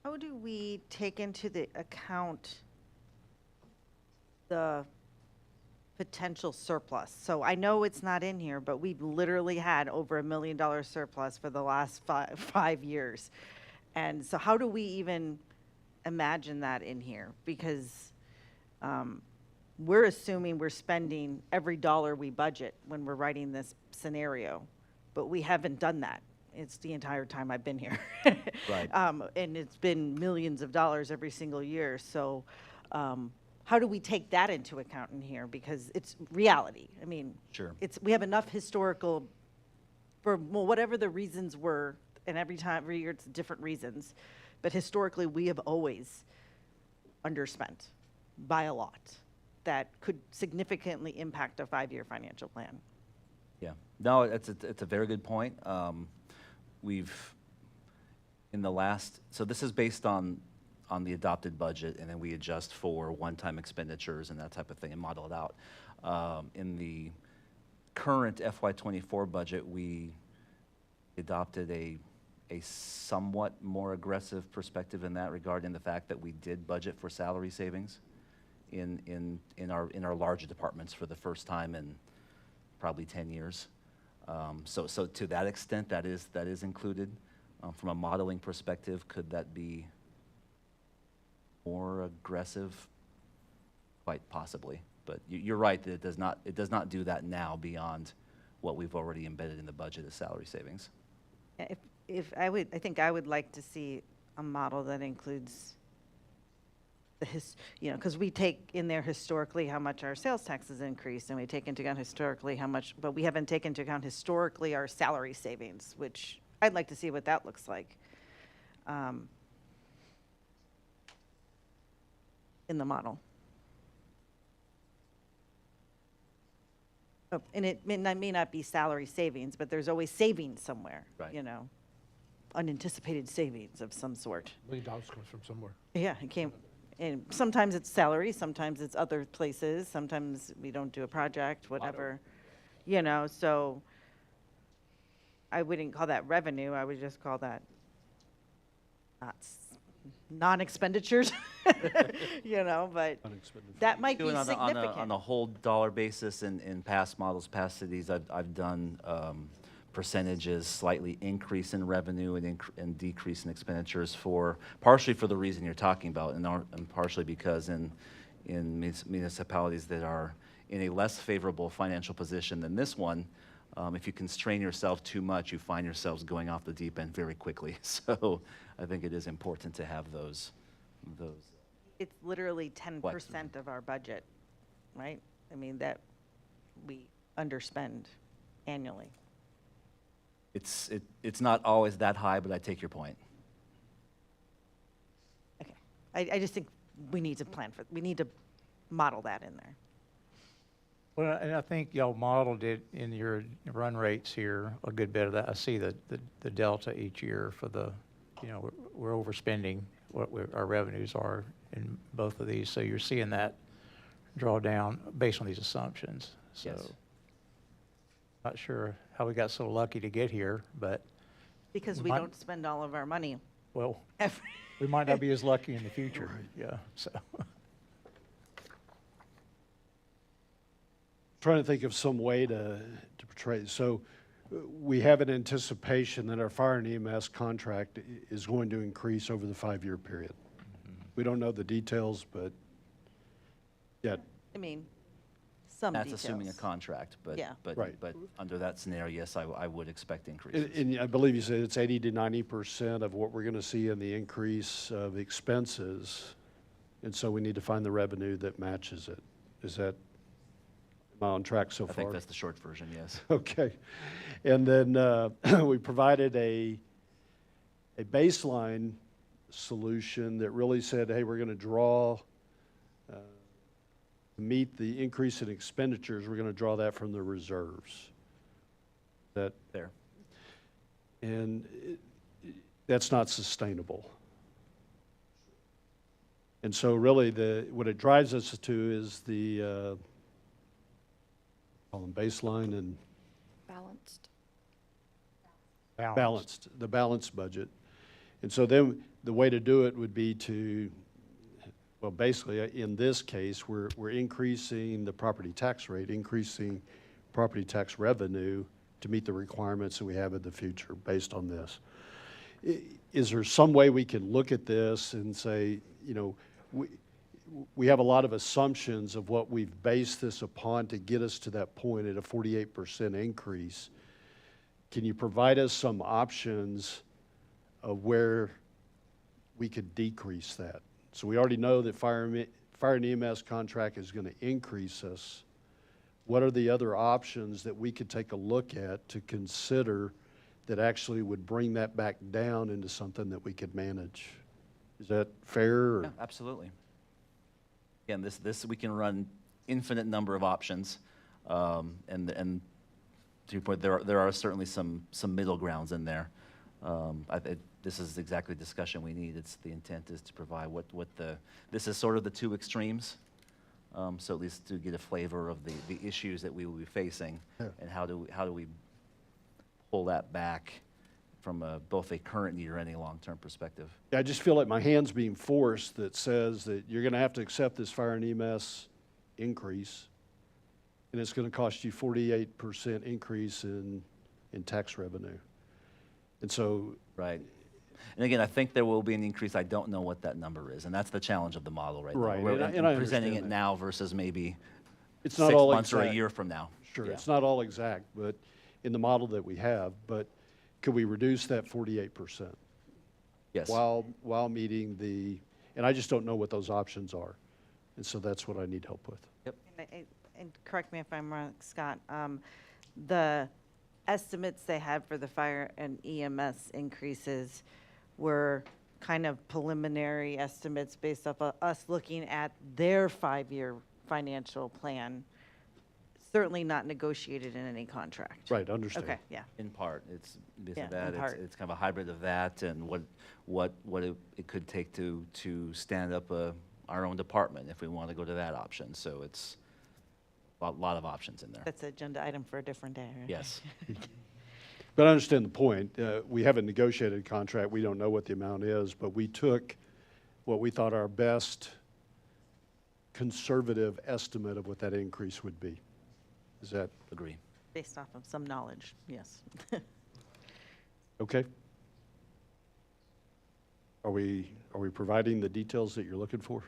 How do we take into the account the potential surplus? So I know it's not in here, but we've literally had over $1 million surplus for the last five years. And so how do we even imagine that in here? Because we're assuming we're spending every dollar we budget when we're writing this scenario, but we haven't done that. It's the entire time I've been here. Right. And it's been millions of dollars every single year. So how do we take that into account in here? Because it's reality. I mean, Sure. we have enough historical, for well, whatever the reasons were, and every year it's different reasons. But historically, we have always underspent by a lot that could significantly impact a 5-year financial plan. Yeah, no, it's a very good point. We've, in the last, so this is based on the adopted budget, and then we adjust for one-time expenditures and that type of thing and model it out. In the current FY '24 budget, we adopted a somewhat more aggressive perspective in that regard, in the fact that we did budget for salary savings in our larger departments for the first time in probably 10 years. So to that extent, that is included. From a modeling perspective, could that be more aggressive? Quite possibly, but you're right that it does not do that now beyond what we've already embedded in the budget as salary savings. I think I would like to see a model that includes because we take in there historically how much our sales taxes increased, and we take into account historically how much, but we haven't taken into account historically our salary savings, which I'd like to see what that looks like in the model. Oh, and it may not be salary savings, but there's always savings somewhere, Right. you know, unanticipated savings of some sort. $1 million comes from somewhere. Yeah, it came, and sometimes it's salary, sometimes it's other places, sometimes we don't do a project, whatever, you know, so I wouldn't call that revenue, I would just call that non-expenditures. You know, but that might be Doing on a significant. whole dollar basis in past models, past cities, I've done percentages, slightly increase in revenue and decrease in expenditures partially for the reason you're talking about, and partially because in municipalities that are in a less favorable financial position than this one, if you constrain yourself too much, you find yourselves going off the deep end very quickly. So I think it is important to have those. It's literally 10% of our budget, right? I mean, that we underspend annually. It's not always that high, but I take your point. Okay. I just think we need to we need to model that in there. Well, and I think y'all modeled it in your run rates here, a good bit of that. I see the delta each year for we're overspending what our revenues are in both of these. So you're seeing that draw down based on these assumptions. So Yes. not sure how we got so lucky to get here, but Because We we might- don't spend all of our money well, every. we might not be as lucky in the future. Yeah, so. Trying to think of some way to portray. So we have an anticipation that our fire and EMS contract is going to increase over the 5-year period. We don't know the details, but yet, I mean, some That's details. assuming a contract, but, Yeah. Right. but under that scenario, yes, I would expect increases. and I believe you said it's 80 to 90% of what we're going to see in the increase of expenses. And so we need to find the revenue that matches it. Is that, am I on track so I far? think that's the short version, yes. Okay. And then we provided a baseline solution that really said, hey, we're going to draw, to meet the increase in expenditures, we're going to draw that from the reserves. That, There. and that's not sustainable. And so really what it drives us to is the call them baseline and Balanced. the balanced budget. And so then the way to do it would be to, well, basically, in this case, we're increasing the property tax rate, increasing property tax revenue to meet the requirements that we have in the future based on this. Is there some way we can look at this and say, we have a lot of assumptions of what we've based this upon to get us to that point at a 48% increase. Can you provide us some options of where we could decrease that? So we already know that fire and EMS contract is going to increase us. What are the other options that we could take a look at to consider that actually would bring that back down into something that we could manage? Is that fair? Or? Yeah, absolutely. Again, this we can run infinite number of options, and to your point, there are certainly some middle grounds in there. This is exactly the discussion we need. The intent is to provide this is sort of the two extremes, so at least to get a flavor of the issues that we will be facing, and how do we pull that back from both a current year and a long-term perspective. I just feel like my hand's being forced that says that you're going to have to accept this fire and EMS increase, and it's going to cost you 48% increase in tax revenue. And so, Right. And again, I think there will be an increase. I don't know what that number is, and that's the challenge of the model right now. Right, We're and I presenting understand it that. now versus maybe it's 6 not all months or a exact. year from now. Sure, Yeah. it's not all exact, but in the model that we have, but could we reduce that 48%? Yes. While meeting and I just don't know what those options are. And so that's what I need help with. Yep. And correct me if I'm wrong, Scott, the estimates they had for the fire and EMS increases were kind of preliminary estimates based off of us looking at their 5-year financial plan, certainly not negotiated in any contract. Right, understand. Okay, yeah. In part, it's because Yeah, of that. in part. It's kind of a hybrid of that and what it could take to stand up our own department if we want to go to that option. So it's a lot of options in there. That's an agenda item for a different day, right? Yes. But I understand the point. We haven't negotiated a contract. We don't know what the amount is, but we took what we thought our best conservative estimate of what that increase would be. Is that Agree. Based off of some knowledge, yes. okay? Are we providing the details that you're looking for?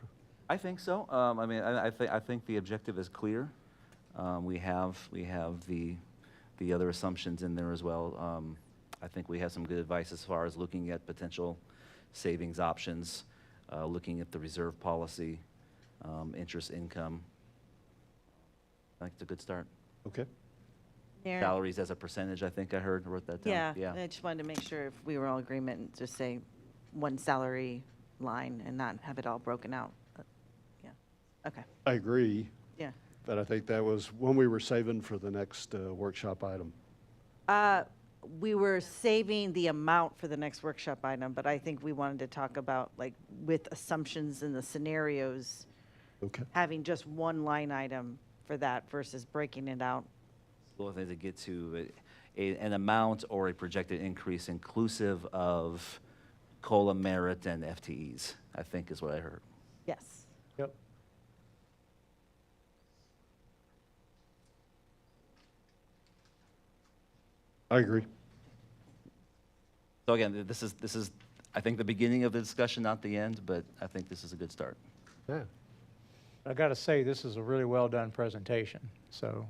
I think so. I mean, I think the objective is clear. We have the other assumptions in there as well. I think we have some good advice as far as looking at potential savings options, looking at the reserve policy, interest income. I think it's a good start. Okay. Mayor? Salaries as a percentage, I think I heard, wrote that down. Yeah, I just wanted to make sure if we were all in agreement and just say one salary line and not have it all broken out. Yeah, okay, I agree, yeah. but I think that was one we were saving for the next workshop item. We were saving the amount for the next workshop item, but I think we wanted to talk about, like, with assumptions in the scenarios, Okay. having just one line item for that versus breaking it out. Well, I think to get to an amount or a projected increase inclusive of COLA merit and FTEs, I think is what I heard. Yes. Yep. I agree. So again, this is, I think, the beginning of the discussion, not the end, but I think this is a good start. Yeah. I got to say, this is a really well-done presentation. So,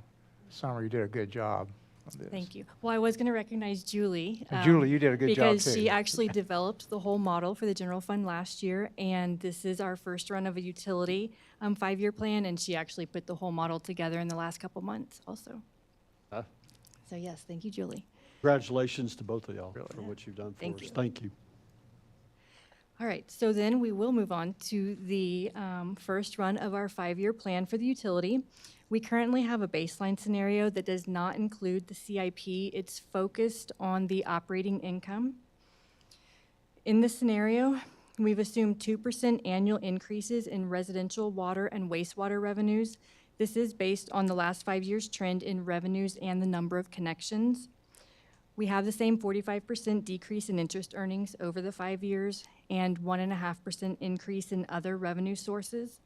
Summer, you did a good job on this. Thank you. Well, I was going to recognize Julie. And Julie, you did a good job, Because she too. actually developed the whole model for the general fund last year, and this is our first run of a utility 5-year plan, and she actually put the whole model together in the last couple months also. Huh? So yes, thank you, Julie. Congratulations to both of y'all Really. for what you've done for Thank us. you. Thank you. All right, so then we will move on to the first run of our 5-year plan for the utility. We currently have a baseline scenario that does not include the CIP. It's focused on the operating income. In this scenario, we've assumed 2% annual increases in residential water and wastewater revenues. This is based on the last 5 years' trend in revenues and the number of connections. We have the same 45% decrease in interest earnings over the 5 years and 1.5% increase in other revenue sources.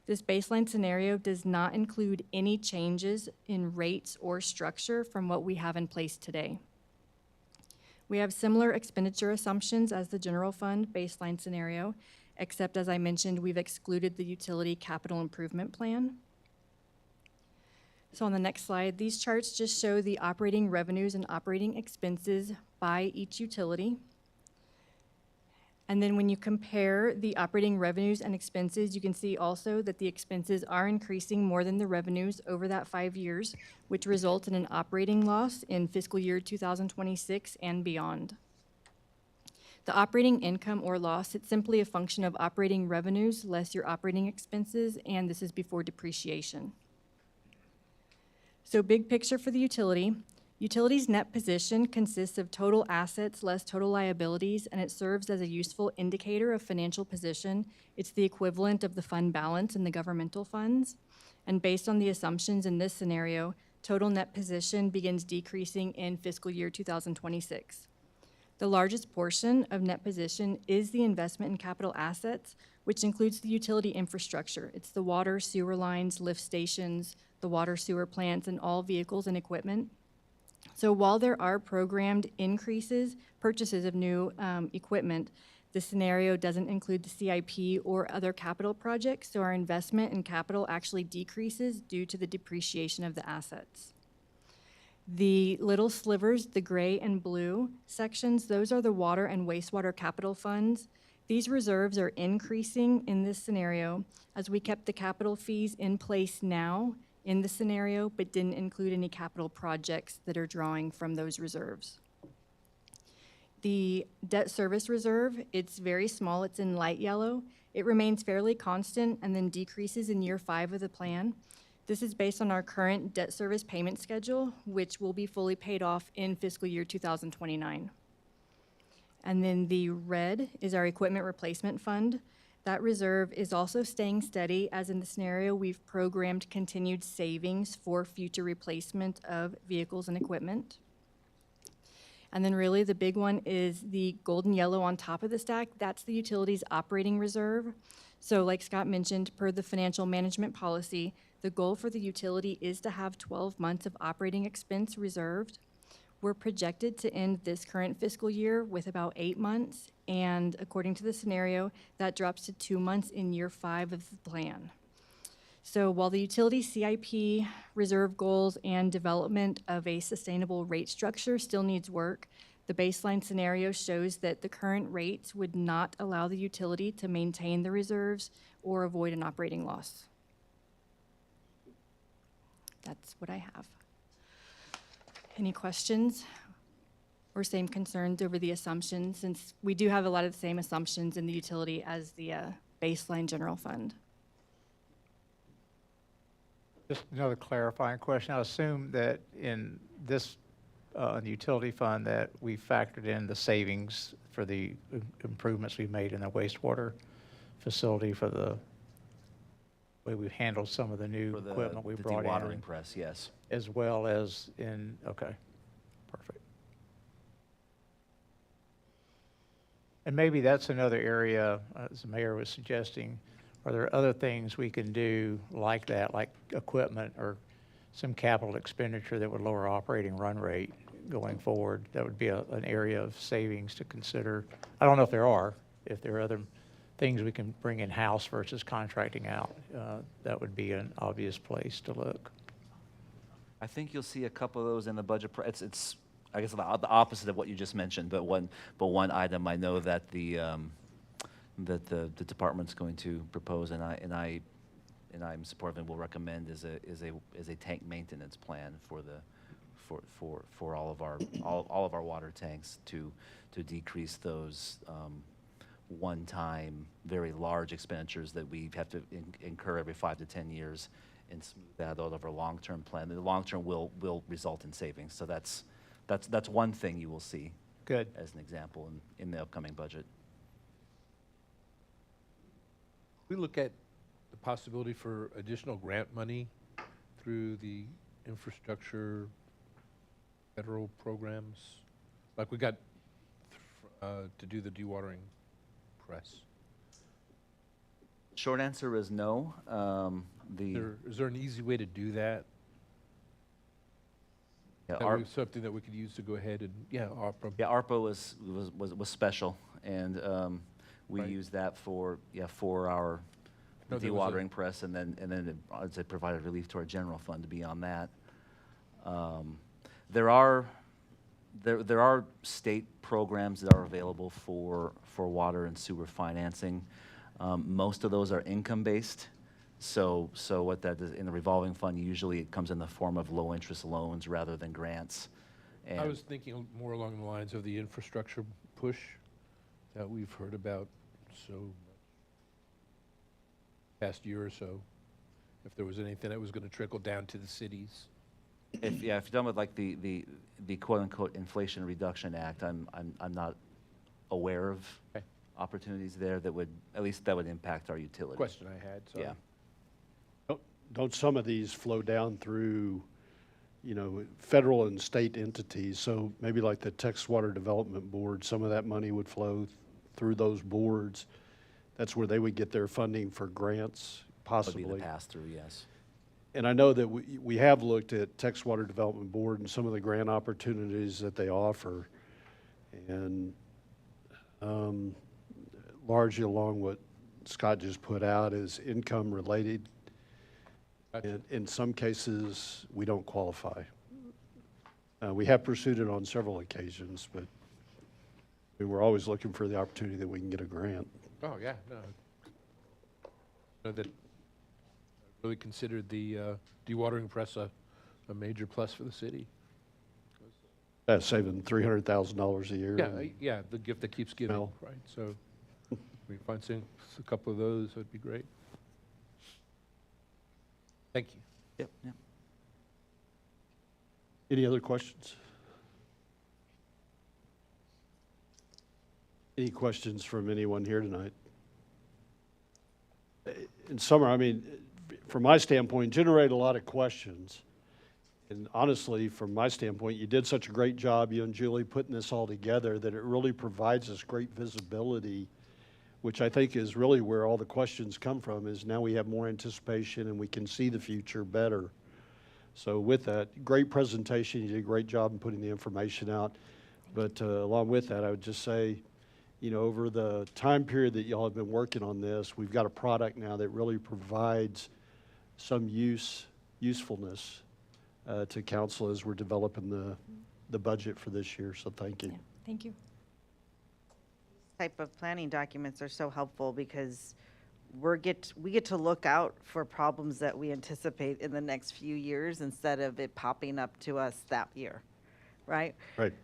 This baseline scenario does not include any changes in rates or structure from what we have in place today. We have similar expenditure assumptions as the general fund baseline scenario, except as I mentioned, we've excluded the utility capital improvement plan. So on the next slide, these charts just show the operating revenues and operating expenses by each utility. And then when you compare the operating revenues and expenses, you can see also that the expenses are increasing more than the revenues over that 5 years, which results in an operating loss in fiscal year 2026 and beyond. The operating income or loss, it's simply a function of operating revenues less your operating expenses, and this is before depreciation. So big picture for the utility. Utility's net position consists of total assets less total liabilities, and it serves as a useful indicator of financial position. It's the equivalent of the fund balance in the governmental funds. And based on the assumptions in this scenario, total net position begins decreasing in fiscal year 2026. The largest portion of net position is the investment in capital assets, which includes the utility infrastructure. It's the water, sewer lines, lift stations, the water sewer plants, and all vehicles and equipment. So while there are programmed purchases of new equipment, the scenario doesn't include the CIP or other capital projects, so our investment in capital actually decreases due to the depreciation of the assets. The little slivers, the gray and blue sections, those are the water and wastewater capital funds. These reserves are increasing in this scenario as we kept the capital fees in place now in the scenario, but didn't include any capital projects that are drawing from those reserves. The debt service reserve, it's very small, it's in light yellow. It remains fairly constant and then decreases in year 5 of the plan. This is based on our current debt service payment schedule, which will be fully paid off in fiscal year 2029. And then the red is our equipment replacement fund. That reserve is also staying steady, as in the scenario, we've programmed continued savings for future replacement of vehicles and equipment. And then really the big one is the golden yellow on top of the stack. That's the utilities operating reserve. So like Scott mentioned, per the financial management policy, the goal for the utility is to have 12 months of operating expense reserved. We're projected to end this current fiscal year with about 8 months, and according to the scenario, that drops to 2 months in year 5 of the plan. So while the utility CIP, reserve goals, and development of a sustainable rate structure still needs work, the baseline scenario shows that the current rates would not allow the utility to maintain the reserves or avoid an operating loss. That's what I have. Any questions or same concerns over the assumptions, since we do have a lot of the same assumptions in the utility as the baseline general fund? Just another clarifying question. I assume that in this utility fund that we factored in the savings for the improvements we've made in the wastewater facility for the way we've handled some of the new For the equipment we the brought dewatering in, press, yes. as well as in, okay, perfect. And maybe that's another area, as the mayor was suggesting, are there other things we can do like that, like equipment or some capital expenditure that would lower operating run rate going forward? That would be an area of savings to consider. I don't know if there are other things we can bring in-house versus contracting out. That would be an obvious place to look. I think you'll see a couple of those in the budget. It's I guess the opposite of what you just mentioned, but one item I know that the department's going to propose, and I'm supportive and will recommend is a tank maintenance plan for all of our water tanks to decrease those one-time, very large expenditures that we have to incur every 5 to 10 years, and smooth that out of our long-term plan. The long-term will result in savings. So that's one thing you will see. Good. As an example in the upcoming budget. We look at the possibility for additional grant money through the infrastructure federal programs, like we got to do the dewatering press. Short answer is no. Is there an easy way to do that? Yeah, That was something that we could use to go ahead and, ARPA. Yeah, ARPA was special, and we Right. used that for our No, there was a- dewatering press, and then it provided relief to our general fund beyond that. There are state programs that are available for water and sewer financing. Most of those are income-based. So what that is, in the revolving fund, usually it comes in the form of low-interest loans rather than grants. And I was thinking more along the lines of the infrastructure push that we've heard about so much past year or so. If there was anything that was going to trickle down to the cities. if you're done with like the quote-unquote Inflation Reduction Act, I'm not aware of Okay. opportunities there that would impact our utility. Question I had, so. Yeah. Don't some of these flow down through, federal and state entities? So maybe like the Texas Water Development Board, some of that money would flow through those boards. That's where they would get their funding for grants, possibly. Would be the pass-through, yes. And I know that we have looked at Texas Water Development Board and some of the grant opportunities that they offer. And largely along what Scott just put out is income related. Gotcha. And in some cases, we don't qualify. We have pursued it on several occasions, but we're always looking for the opportunity that we can get a grant. Oh, yeah, no. Know that I really considered the dewatering press a major plus for the city. That's saving $300,000 a year. Yeah, the gift that keeps giving, Well. right? So we find a couple of those, that'd be great. Thank you. Yep, yep. Any other questions? Any questions from anyone here tonight? In summer, from my standpoint, generate a lot of questions. And honestly, from my standpoint, you did such a great job, you and Julie, putting this all together, that it really provides us great visibility, which I think is really where all the questions come from, is now we have more anticipation and we can see the future better. So with that, great presentation. You did a great job in putting the information out. But along with that, I would just say, you know, over the time period that y'all have been working on this, we've got a product now that really provides some usefulness to council as we're developing the budget for this year. So thank you. Thank you. Type of planning documents are so helpful because we get to look out for problems that we anticipate in the next few years instead of it popping up to us that year, right? Right.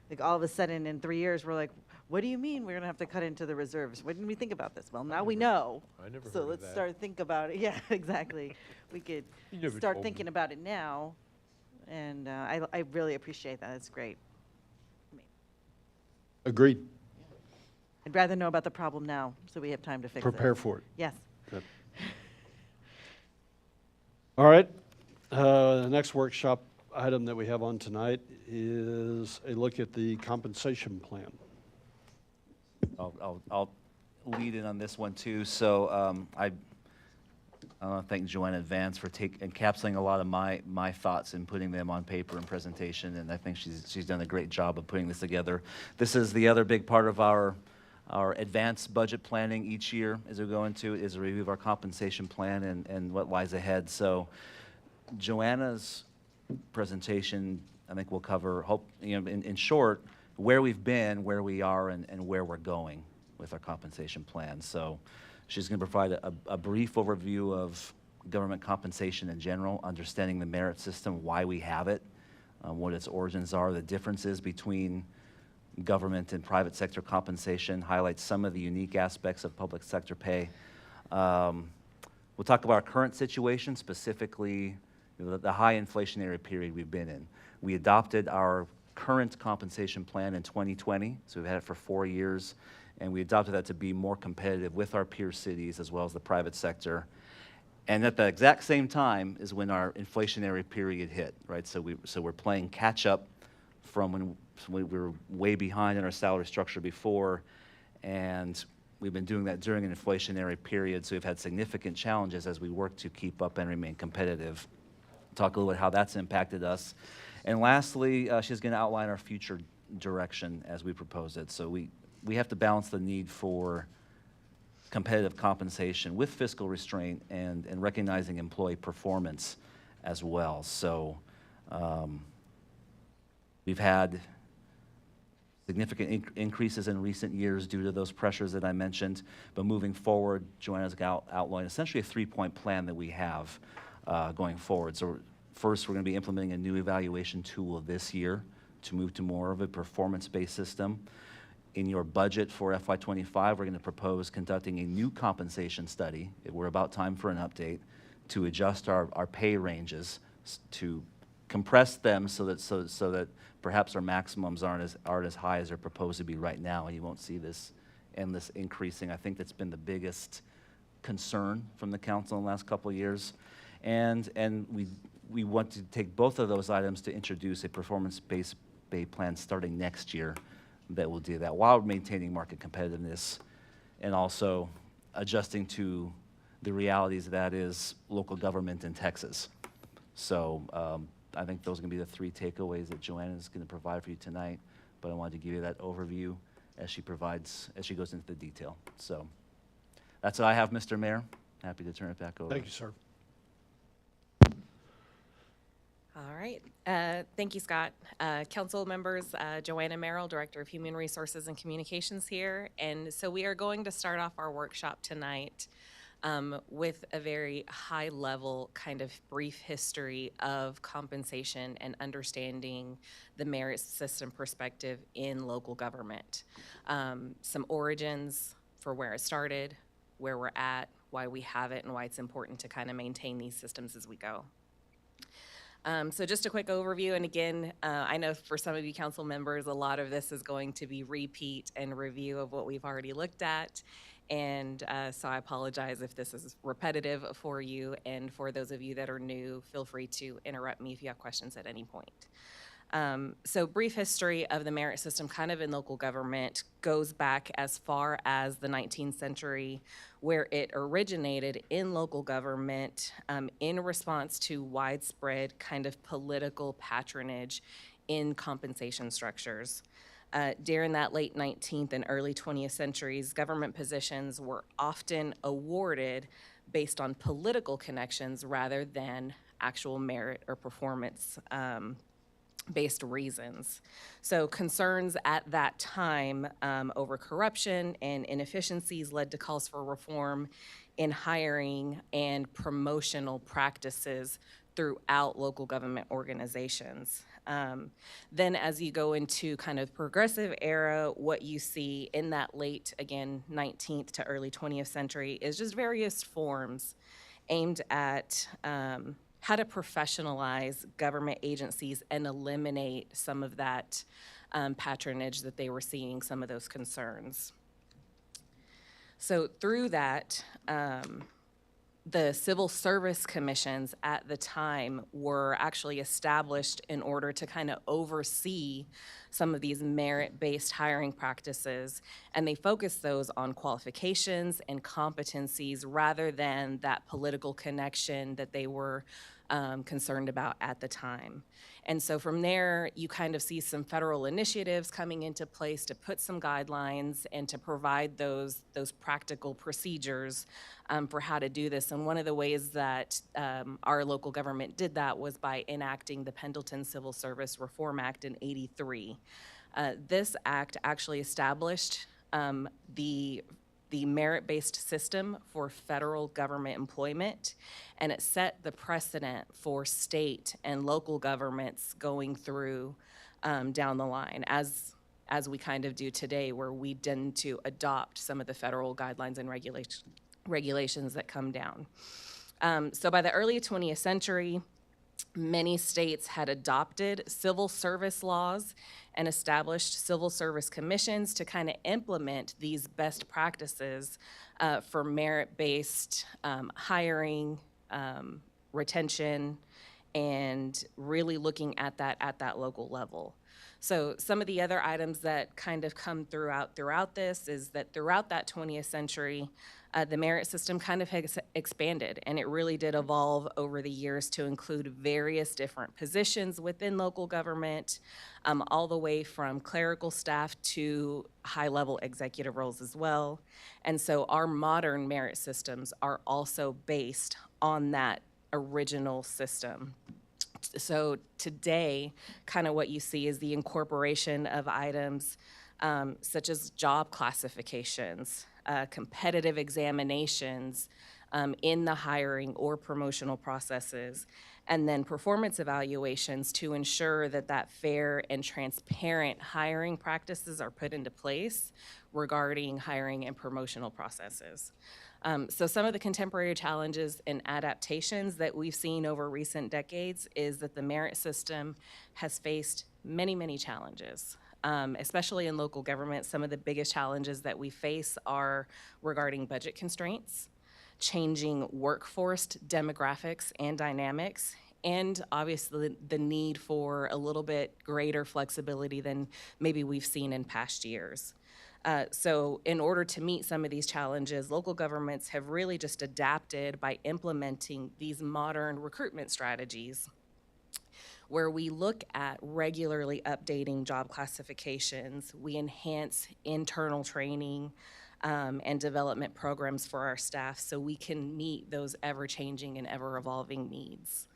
Like all of a sudden in 3 years, we're like, what do you mean we're gonna have to cut into the reserves? When did we think about this? Well, now we know. I never So heard of let's that. start think about it. Yeah, exactly. We could You never start told me. thinking about it now. And I really appreciate that. It's great. Agreed. I'd rather know about the problem now so we have time to fix it. Prepare for it. Yes. Good. All right. The next workshop item that we have on tonight is a look at the compensation plan. I'll lead in on this one too. So I want to thank Joanna in advance for encapsulating a lot of my thoughts and putting them on paper and presentation, and I think she's done a great job of putting this together. This is the other big part of our advanced budget planning each year as we go into it, is a review of our compensation plan and what lies ahead. So Joanna's presentation, I think, will cover, in short, where we've been, where we are, and where we're going with our compensation plan. So she's going to provide a brief overview of government compensation in general, understanding the merit system, why we have it, what its origins are, the differences between government and private sector compensation, highlights some of the unique aspects of public sector pay. We'll talk about our current situation, specifically the high inflationary period we've been in. We adopted our current compensation plan in 2020, so we've had it for 4 years, and we adopted that to be more competitive with our peer cities as well as the private sector. And at the exact same time is when our inflationary period hit, right? So we're playing catch up from when we were way behind in our salary structure before, and we've been doing that during an inflationary period, so we've had significant challenges as we work to keep up and remain competitive. Talk a little bit how that's impacted us. And lastly, she's going to outline our future direction as we propose it. So we have to balance the need for competitive compensation with fiscal restraint and recognizing employee performance as well. So we've had significant increases in recent years due to those pressures that I mentioned. But moving forward, Joanna's outlined essentially a 3-point plan that we have going forward. So first, we're going to be implementing a new evaluation tool this year to move to more of a performance-based system. In your budget for FY25, we're going to propose conducting a new compensation study. We're about time for an update to adjust our pay ranges, to compress them so that perhaps our maximums aren't as high as they're proposed to be right now, and you won't see this endless increasing. I think that's been the biggest concern from the council in the last couple of years. And we want to take both of those items to introduce a performance-based pay plan starting next year that will do that while maintaining market competitiveness and also adjusting to the realities that is local government in Texas. So I think those are going to be the 3 takeaways that Joanna is going to provide for you tonight, but I wanted to give you that overview as she goes into the detail. So that's what I have, Mr. Mayor. Happy to turn it back over. Thank you, sir. All right. Thank you, Scott. Council members, Joanna Merrill, Director of Human Resources and Communications here. And so we are going to start off our workshop tonight with a very high-level kind of brief history of compensation and understanding the merit system perspective in local government. Some origins for where it started, where we're at, why we have it, and why it's important to kind of maintain these systems as we go. So just a quick overview, and again, I know for some of you council members, a lot of this is going to be repeat and review of what we've already looked at. And so I apologize if this is repetitive for you. And for those of you that are new, feel free to interrupt me if you have questions at any point. So brief history of the merit system kind of in local government goes back as far as the 19th century, where it originated in local government in response to widespread kind of political patronage in compensation structures. During that late 19th and early 20th centuries, government positions were often awarded based on political connections rather than actual merit or performance based reasons. So concerns at that time over corruption and inefficiencies led to calls for reform in hiring and promotional practices throughout local government organizations. Then as you go into kind of progressive era, what you see in that late, again, 19th to early 20th century is just various forms aimed at how to professionalize government agencies and eliminate some of that patronage that they were seeing, some of those concerns. So through that, the civil service commissions at the time were actually established in order to kind of oversee some of these merit-based hiring practices, and they focused those on qualifications and competencies rather than that political connection that they were concerned about at the time. And so from there, you kind of see some federal initiatives coming into place to put some guidelines and to provide those practical procedures for how to do this. And one of the ways that our local government did that was by enacting the Pendleton Civil Service Reform Act in '83. This act actually established the merit-based system for federal government employment, and it set the precedent for state and local governments going through down the line, as we kind of do today, where we tend to adopt some of the federal guidelines and regulations that come down. So by the early 20th century, many states had adopted civil service laws and established civil service commissions to kind of implement these best practices for merit-based hiring, retention, and really looking at that local level. So some of the other items that kind of come throughout this is that throughout that 20th century, the merit system kind of has expanded, and it really did evolve over the years to include various different positions within local government, all the way from clerical staff to high-level executive roles as well. And so our modern merit systems are also based on that original system. So today, kind of what you see is the incorporation of items such as job classifications, competitive examinations in the hiring or promotional processes, and then performance evaluations to ensure that fair and transparent hiring practices are put into place regarding hiring and promotional processes. So some of the contemporary challenges and adaptations that we've seen over recent decades is that the merit system has faced many, many challenges. Especially in local government, some of the biggest challenges that we face are regarding budget constraints, changing workforce demographics and dynamics, and obviously the need for a little bit greater flexibility than maybe we've seen in past years. So in order to meet some of these challenges, local governments have really just adapted by implementing these modern recruitment strategies, where we look at regularly updating job classifications. We enhance internal training and development programs for our staff so we can meet those ever-changing and ever-evolving needs.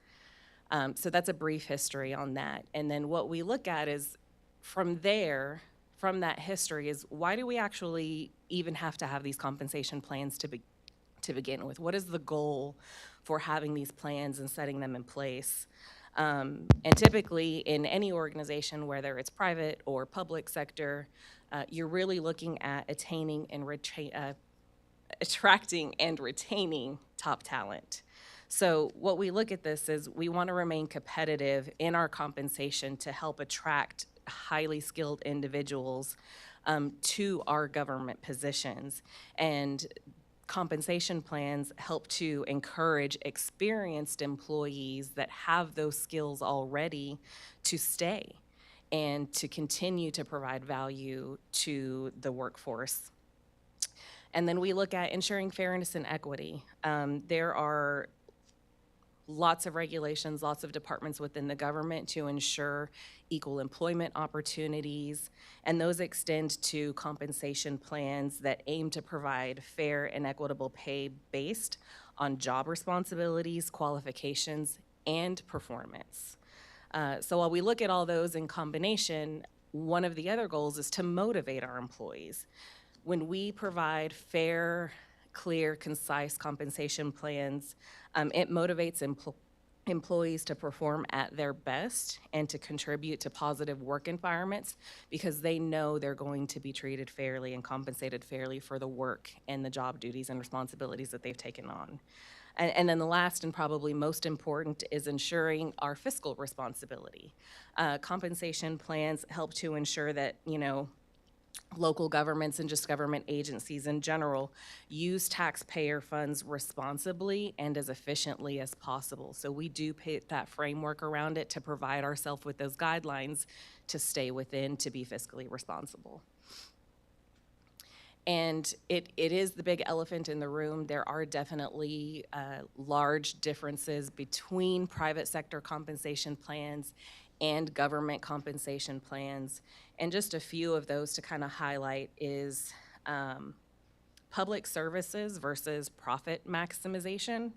So that's a brief history on that. And then what we look at is from that history is why do we actually even have to have these compensation plans to begin with? What is the goal for having these plans and setting them in place? And typically in any organization, whether it's private or public sector, you're really looking at attracting and retaining top talent. So what we look at this is we want to remain competitive in our compensation to help attract highly skilled individuals to our government positions. And compensation plans help to encourage experienced employees that have those skills already to stay and to continue to provide value to the workforce. And then we look at ensuring fairness and equity. There are lots of regulations, lots of departments within the government to ensure equal employment opportunities, and those extend to compensation plans that aim to provide fair and equitable pay based on job responsibilities, qualifications, and performance. So while we look at all those in combination, one of the other goals is to motivate our employees. When we provide fair, clear, concise compensation plans, it motivates employees to perform at their best and to contribute to positive work environments because they know they're going to be treated fairly and compensated fairly for the work and the job duties and responsibilities that they've taken on. And then the last and probably most important is ensuring our fiscal responsibility. Compensation plans help to ensure that, local governments and just government agencies in general use taxpayer funds responsibly and as efficiently as possible. So we do put that framework around it to provide ourselves with those guidelines to stay within, to be fiscally responsible. And it is the big elephant in the room. There are definitely large differences between private sector compensation plans and government compensation plans. And just a few of those to kind of highlight is public services versus profit maximization.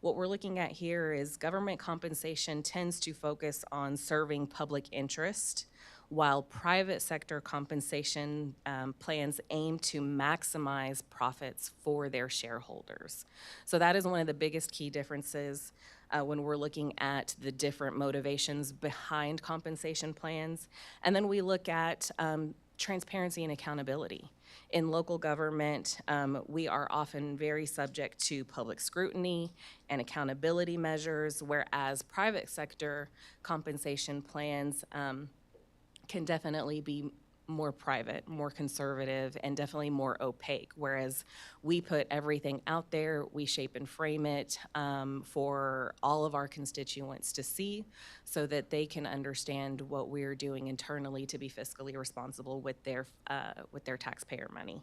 What we're looking at here is government compensation tends to focus on serving public interest, while private sector compensation plans aim to maximize profits for their shareholders. So that is one of the biggest key differences when we're looking at the different motivations behind compensation plans. And then we look at transparency and accountability. In local government, we are often very subject to public scrutiny and accountability measures, whereas private sector compensation plans can definitely be more private, more conservative, and definitely more opaque, whereas we put everything out there, we shape and frame it for all of our constituents to see so that they can understand what we're doing internally to be fiscally responsible with their taxpayer money.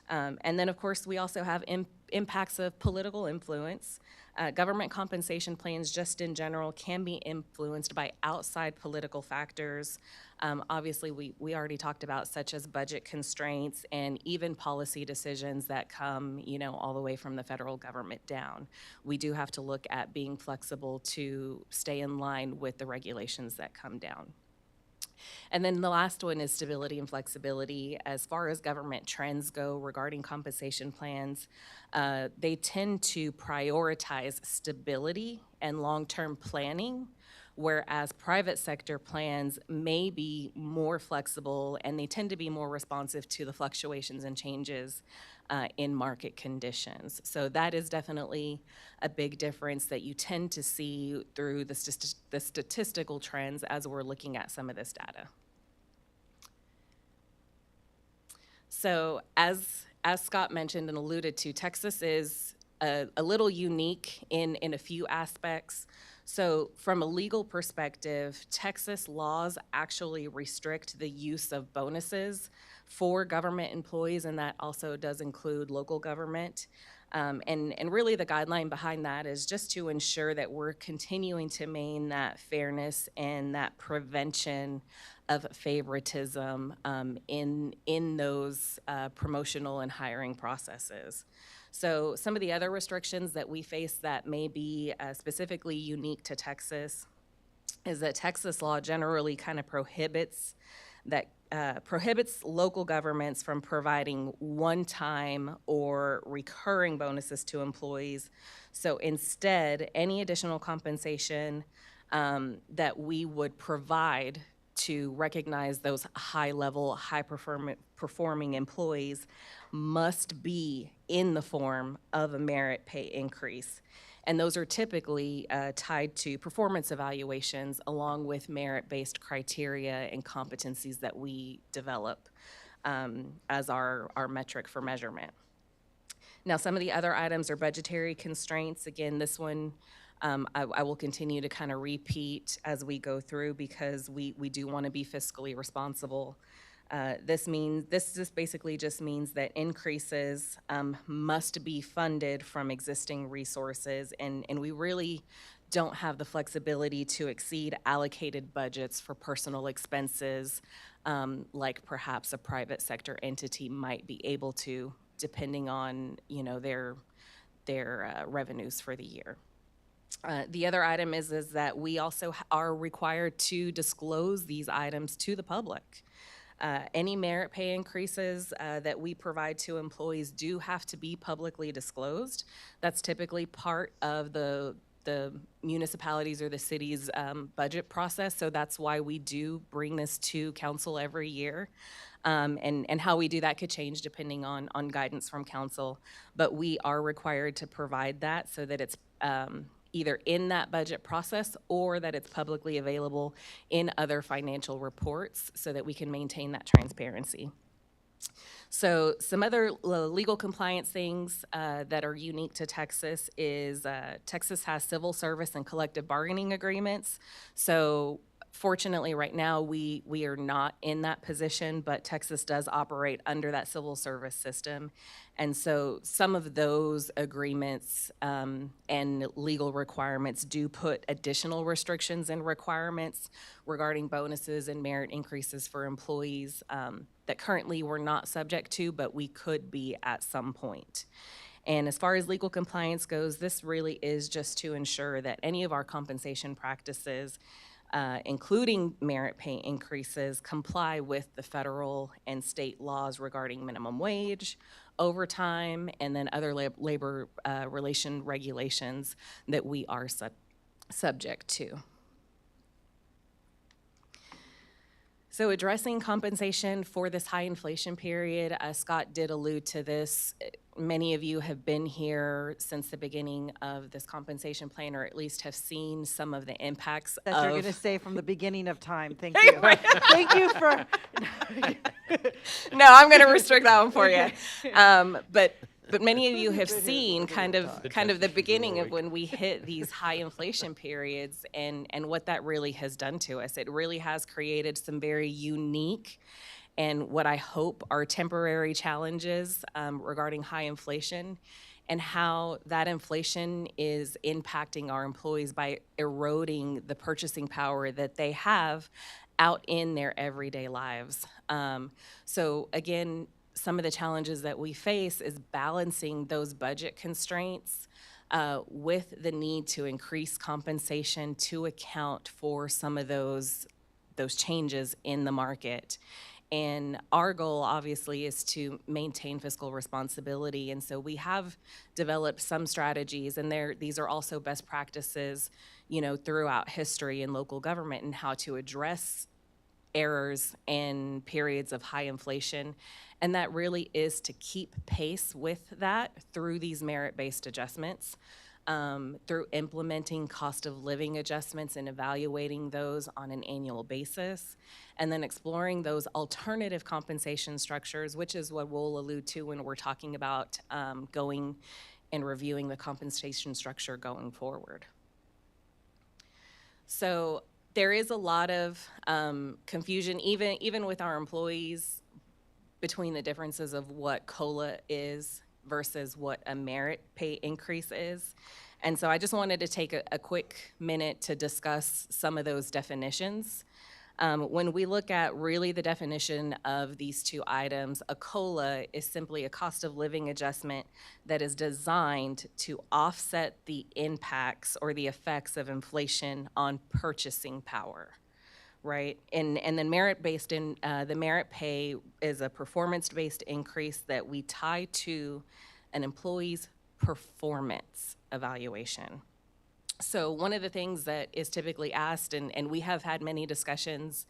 And then, of course, we also have impacts of political influence. Government compensation plans, just in general, can be influenced by outside political factors. Obviously, we already talked about, such as budget constraints and even policy decisions that come, all the way from the federal government down. We do have to look at being flexible to stay in line with the regulations that come down. And then the last one is stability and flexibility. As far as government trends go regarding compensation plans, they tend to prioritize stability and long-term planning, whereas private sector plans may be more flexible and they tend to be more responsive to the fluctuations and changes in market conditions. So that is definitely a big difference that you tend to see through the statistical trends as we're looking at some of this data. So as Scott mentioned and alluded to, Texas is a little unique in a few aspects. So from a legal perspective, Texas laws actually restrict the use of bonuses for government employees, and that also does include local government. And really the guideline behind that is just to ensure that we're continuing to maintain that fairness and that prevention of favoritism in those promotional and hiring processes. So some of the other restrictions that we face that may be specifically unique to Texas is that Texas law generally kind of prohibits local governments from providing one-time or recurring bonuses to employees. So instead, any additional compensation that we would provide to recognize those high-level, high-performing employees must be in the form of a merit pay increase. And those are typically tied to performance evaluations along with merit-based criteria and competencies that we develop. as our metric for measurement. Now, some of the other items are budgetary constraints. Again, this one I will continue to kind of repeat as we go through because we do want to be fiscally responsible. This just basically just means that increases must be funded from existing resources, and we really don't have the flexibility to exceed allocated budgets for personal expenses like perhaps a private sector entity might be able to, depending on, you know, their revenues for the year. The other item is that we also are required to disclose these items to the public. Any merit pay increases that we provide to employees do have to be publicly disclosed. That's typically part of the municipalities or the city's budget process, so that's why we do bring this to council every year. And how we do that could change depending on guidance from council, but we are required to provide that so that it's either in that budget process or that it's publicly available in other financial reports so that we can maintain that transparency. So some other legal compliance things that are unique to Texas is Texas has civil service and collective bargaining agreements. So fortunately, right now, we are not in that position, but Texas does operate under that civil service system. And so some of those agreements and legal requirements do put additional restrictions and requirements regarding bonuses and merit increases for employees that currently we're not subject to, but we could be at some point. And as far as legal compliance goes, this really is just to ensure that any of our compensation practices including merit pay increases, comply with the federal and state laws regarding minimum wage, overtime, and then other labor relation regulations that we are subject to. So addressing compensation for this high inflation period, Scott did allude to this. Many of you have been here since the beginning of this compensation plan, or at least have seen some of the impacts That of... you're going to say from the beginning of time. Thank you. Thank you for. No, I'm going to restrict that one for you. But many of you have seen kind of the beginning of when we hit these high inflation periods and what that really has done to us. It really has created some very unique and what I hope are temporary challenges regarding high inflation and how that inflation is impacting our employees by eroding the purchasing power that they have out in their everyday lives. So again, some of the challenges that we face is balancing those budget constraints with the need to increase compensation to account for some of those changes in the market. And our goal, obviously, is to maintain fiscal responsibility. And so we have developed some strategies, and these are also best practices, you know, throughout history in local government and how to address errors in periods of high inflation. And that really is to keep pace with that through these merit-based adjustments, through implementing cost of living adjustments and evaluating those on an annual basis, and then exploring those alternative compensation structures, which is what we'll allude to when we're talking about going and reviewing the compensation structure going forward. So there is a lot of confusion, even with our employees, between the differences of what COLA is versus what a merit pay increase is. And so I just wanted to take a quick minute to discuss some of those definitions. When we look at really the definition of these two items, a COLA is simply a cost of living adjustment that is designed to offset the impacts or the effects of inflation on purchasing power, right? And then merit-based the merit pay is a performance-based increase that we tie to an employee's performance evaluation. So one of the things that is typically asked, and we have had many discussions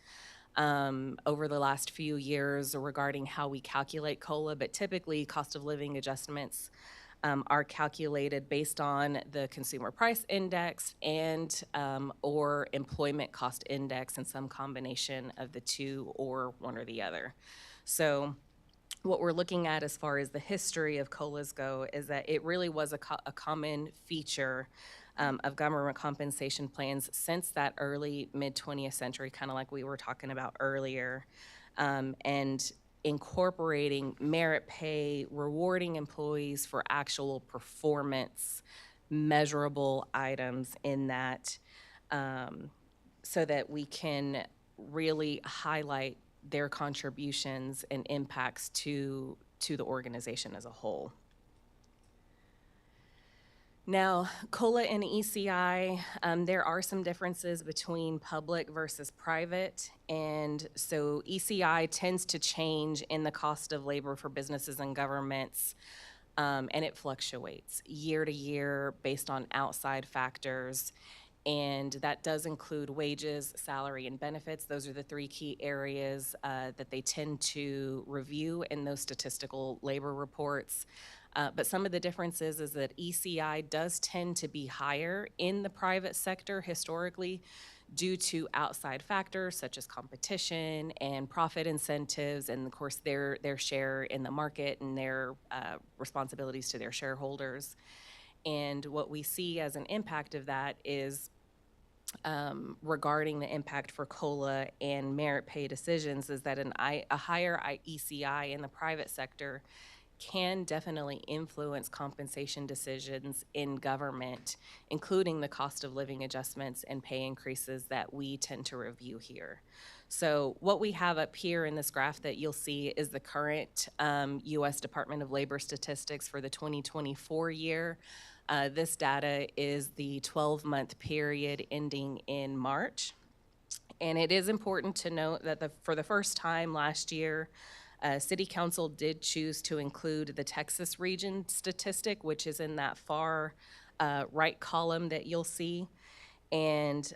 over the last few years regarding how we calculate COLA, but typically cost of living adjustments are calculated based on the consumer price index and or employment cost index, and some combination of the two or one or the other. So what we're looking at as far as the history of COLAs go is that it really was a common feature of government compensation plans since that early mid-20th century, kind of like we were talking about earlier, and incorporating merit pay, rewarding employees for actual performance, measurable items in that, so that we can really highlight their contributions and impacts to the organization as a whole. Now, COLA and ECI, there are some differences between public versus private. And so ECI tends to change in the cost of labor for businesses and governments, and it fluctuates year to year based on outside factors. And that does include wages, salary, and benefits. Those are the three key areas that they tend to review in those statistical labor reports. But some of the differences is that ECI does tend to be higher in the private sector historically due to outside factors such as competition and profit incentives, and of course their share in the market and their responsibilities to their shareholders. And what we see as an impact of that is regarding the impact for COLA and merit pay decisions is that a higher ECI in the private sector can definitely influence compensation decisions in government, including the cost of living adjustments and pay increases that we tend to review here. So what we have up here in this graph that you'll see is the current U.S. Department of Labor statistics for the 2024 year. This data is the 12-month period ending in March. And it is important to note that for the first time last year, City Council did choose to include the Texas region statistic, which is in that far right column that you'll see. And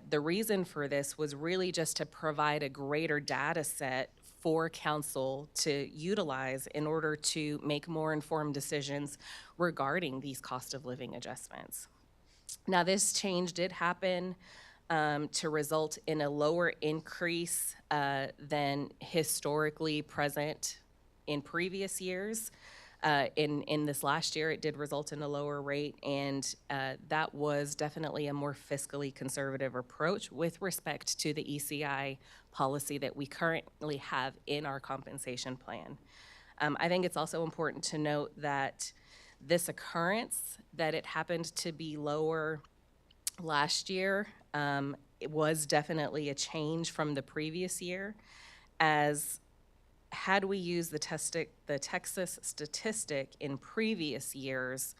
the reason for this was really just to provide a greater data set for council to utilize in order to make more informed decisions regarding these cost of living adjustments. Now, this change did happen to result in a lower increase than historically present in previous years. In this last year, it did result in a lower rate, and that was definitely a more fiscally conservative approach with respect to the ECI policy that we currently have in our compensation plan. I think it's also important to note that this occurrence, that it happened to be lower last year, it was definitely a change from the previous year, as had we used the Texas statistic in previous years,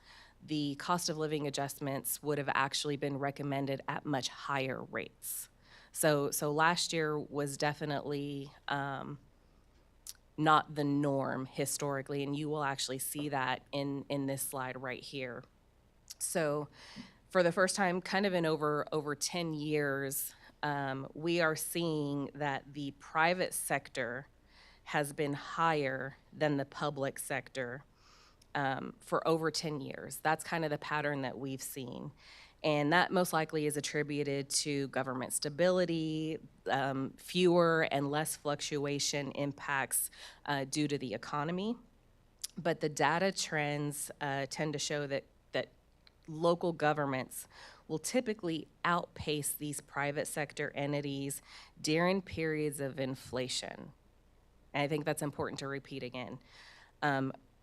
the cost of living adjustments would have actually been recommended at much higher rates. So last year was definitely not the norm historically, and you will actually see that in this slide right here. So for the first time, kind of in over 10 years, we are seeing that the private sector has been higher than the public sector for over 10 years. That's kind of the pattern that we've seen. And that most likely is attributed to government stability, fewer and less fluctuation impacts due to the economy. But the data trends tend to show that local governments will typically outpace these private sector entities during periods of inflation. And I think that's important to repeat again.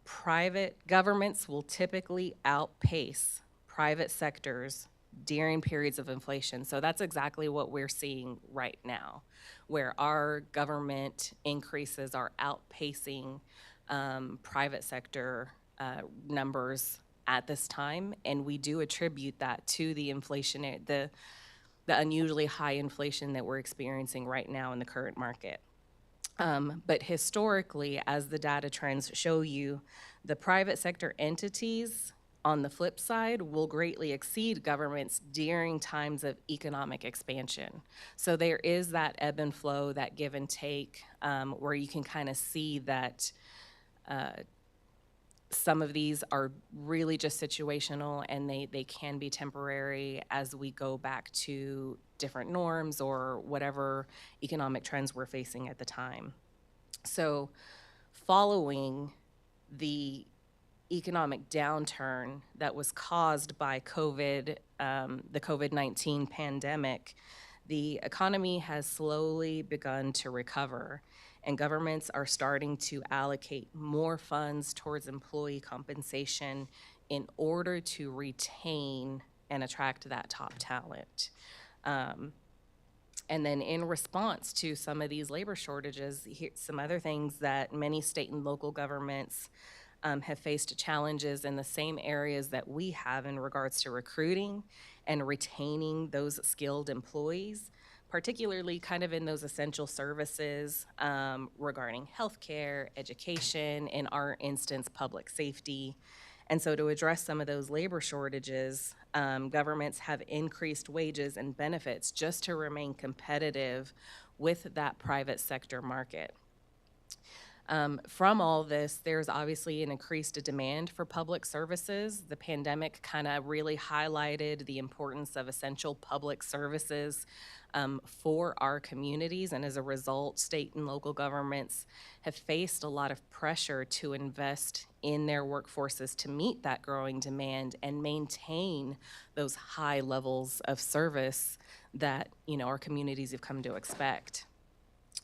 Private governments will typically outpace private sectors during periods of inflation. So that's exactly what we're seeing right now, where our government increases are outpacing private sector numbers at this time, and we do attribute that to the inflation, the unusually high inflation that we're experiencing right now in the current market. But historically, as the data trends show you, the private sector entities, on the flip side, will greatly exceed governments during times of economic expansion. So there is that ebb and flow, that give and take, where you can kind of see that some of these are really just situational, and they can be temporary as we go back to different norms or whatever economic trends we're facing at the time. So following the economic downturn that was caused by the COVID-19 pandemic, the economy has slowly begun to recover, and governments are starting to allocate more funds towards employee compensation in order to retain and attract that top talent. And then in response to some of these labor shortages, some other things that many state and local governments have faced challenges in the same areas that we have in regards to recruiting and retaining those skilled employees, particularly kind of in those essential services regarding healthcare, education, in our instance, public safety. And so to address some of those labor shortages, governments have increased wages and benefits just to remain competitive with that private sector market. From all this, there's obviously an increased demand for public services. The pandemic kind of really highlighted the importance of essential public services for our communities, and as a result, state and local governments have faced a lot of pressure to invest in their workforces to meet that growing demand and maintain those high levels of service that, you know, our communities have come to expect.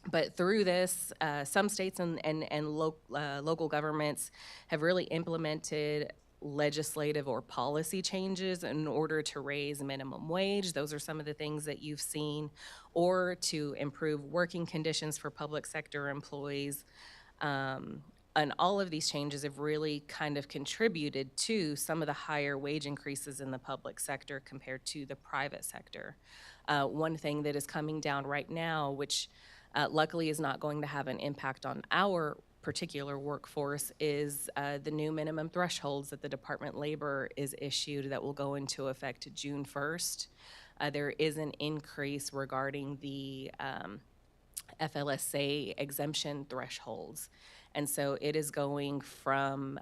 But through this, some states and local governments have really implemented legislative or policy changes in order to raise minimum wage. Those are some of the things that you've seen, or to improve working conditions for public sector employees. And all of these changes have really kind of contributed to some of the higher wage increases in the public sector compared to the private sector. One thing that is coming down right now, which luckily is not going to have an impact on our particular workforce, is the new minimum thresholds that the Department of Labor is issued that will go into effect June 1st. There is an increase regarding the FLSA exemption thresholds. And so it is going from,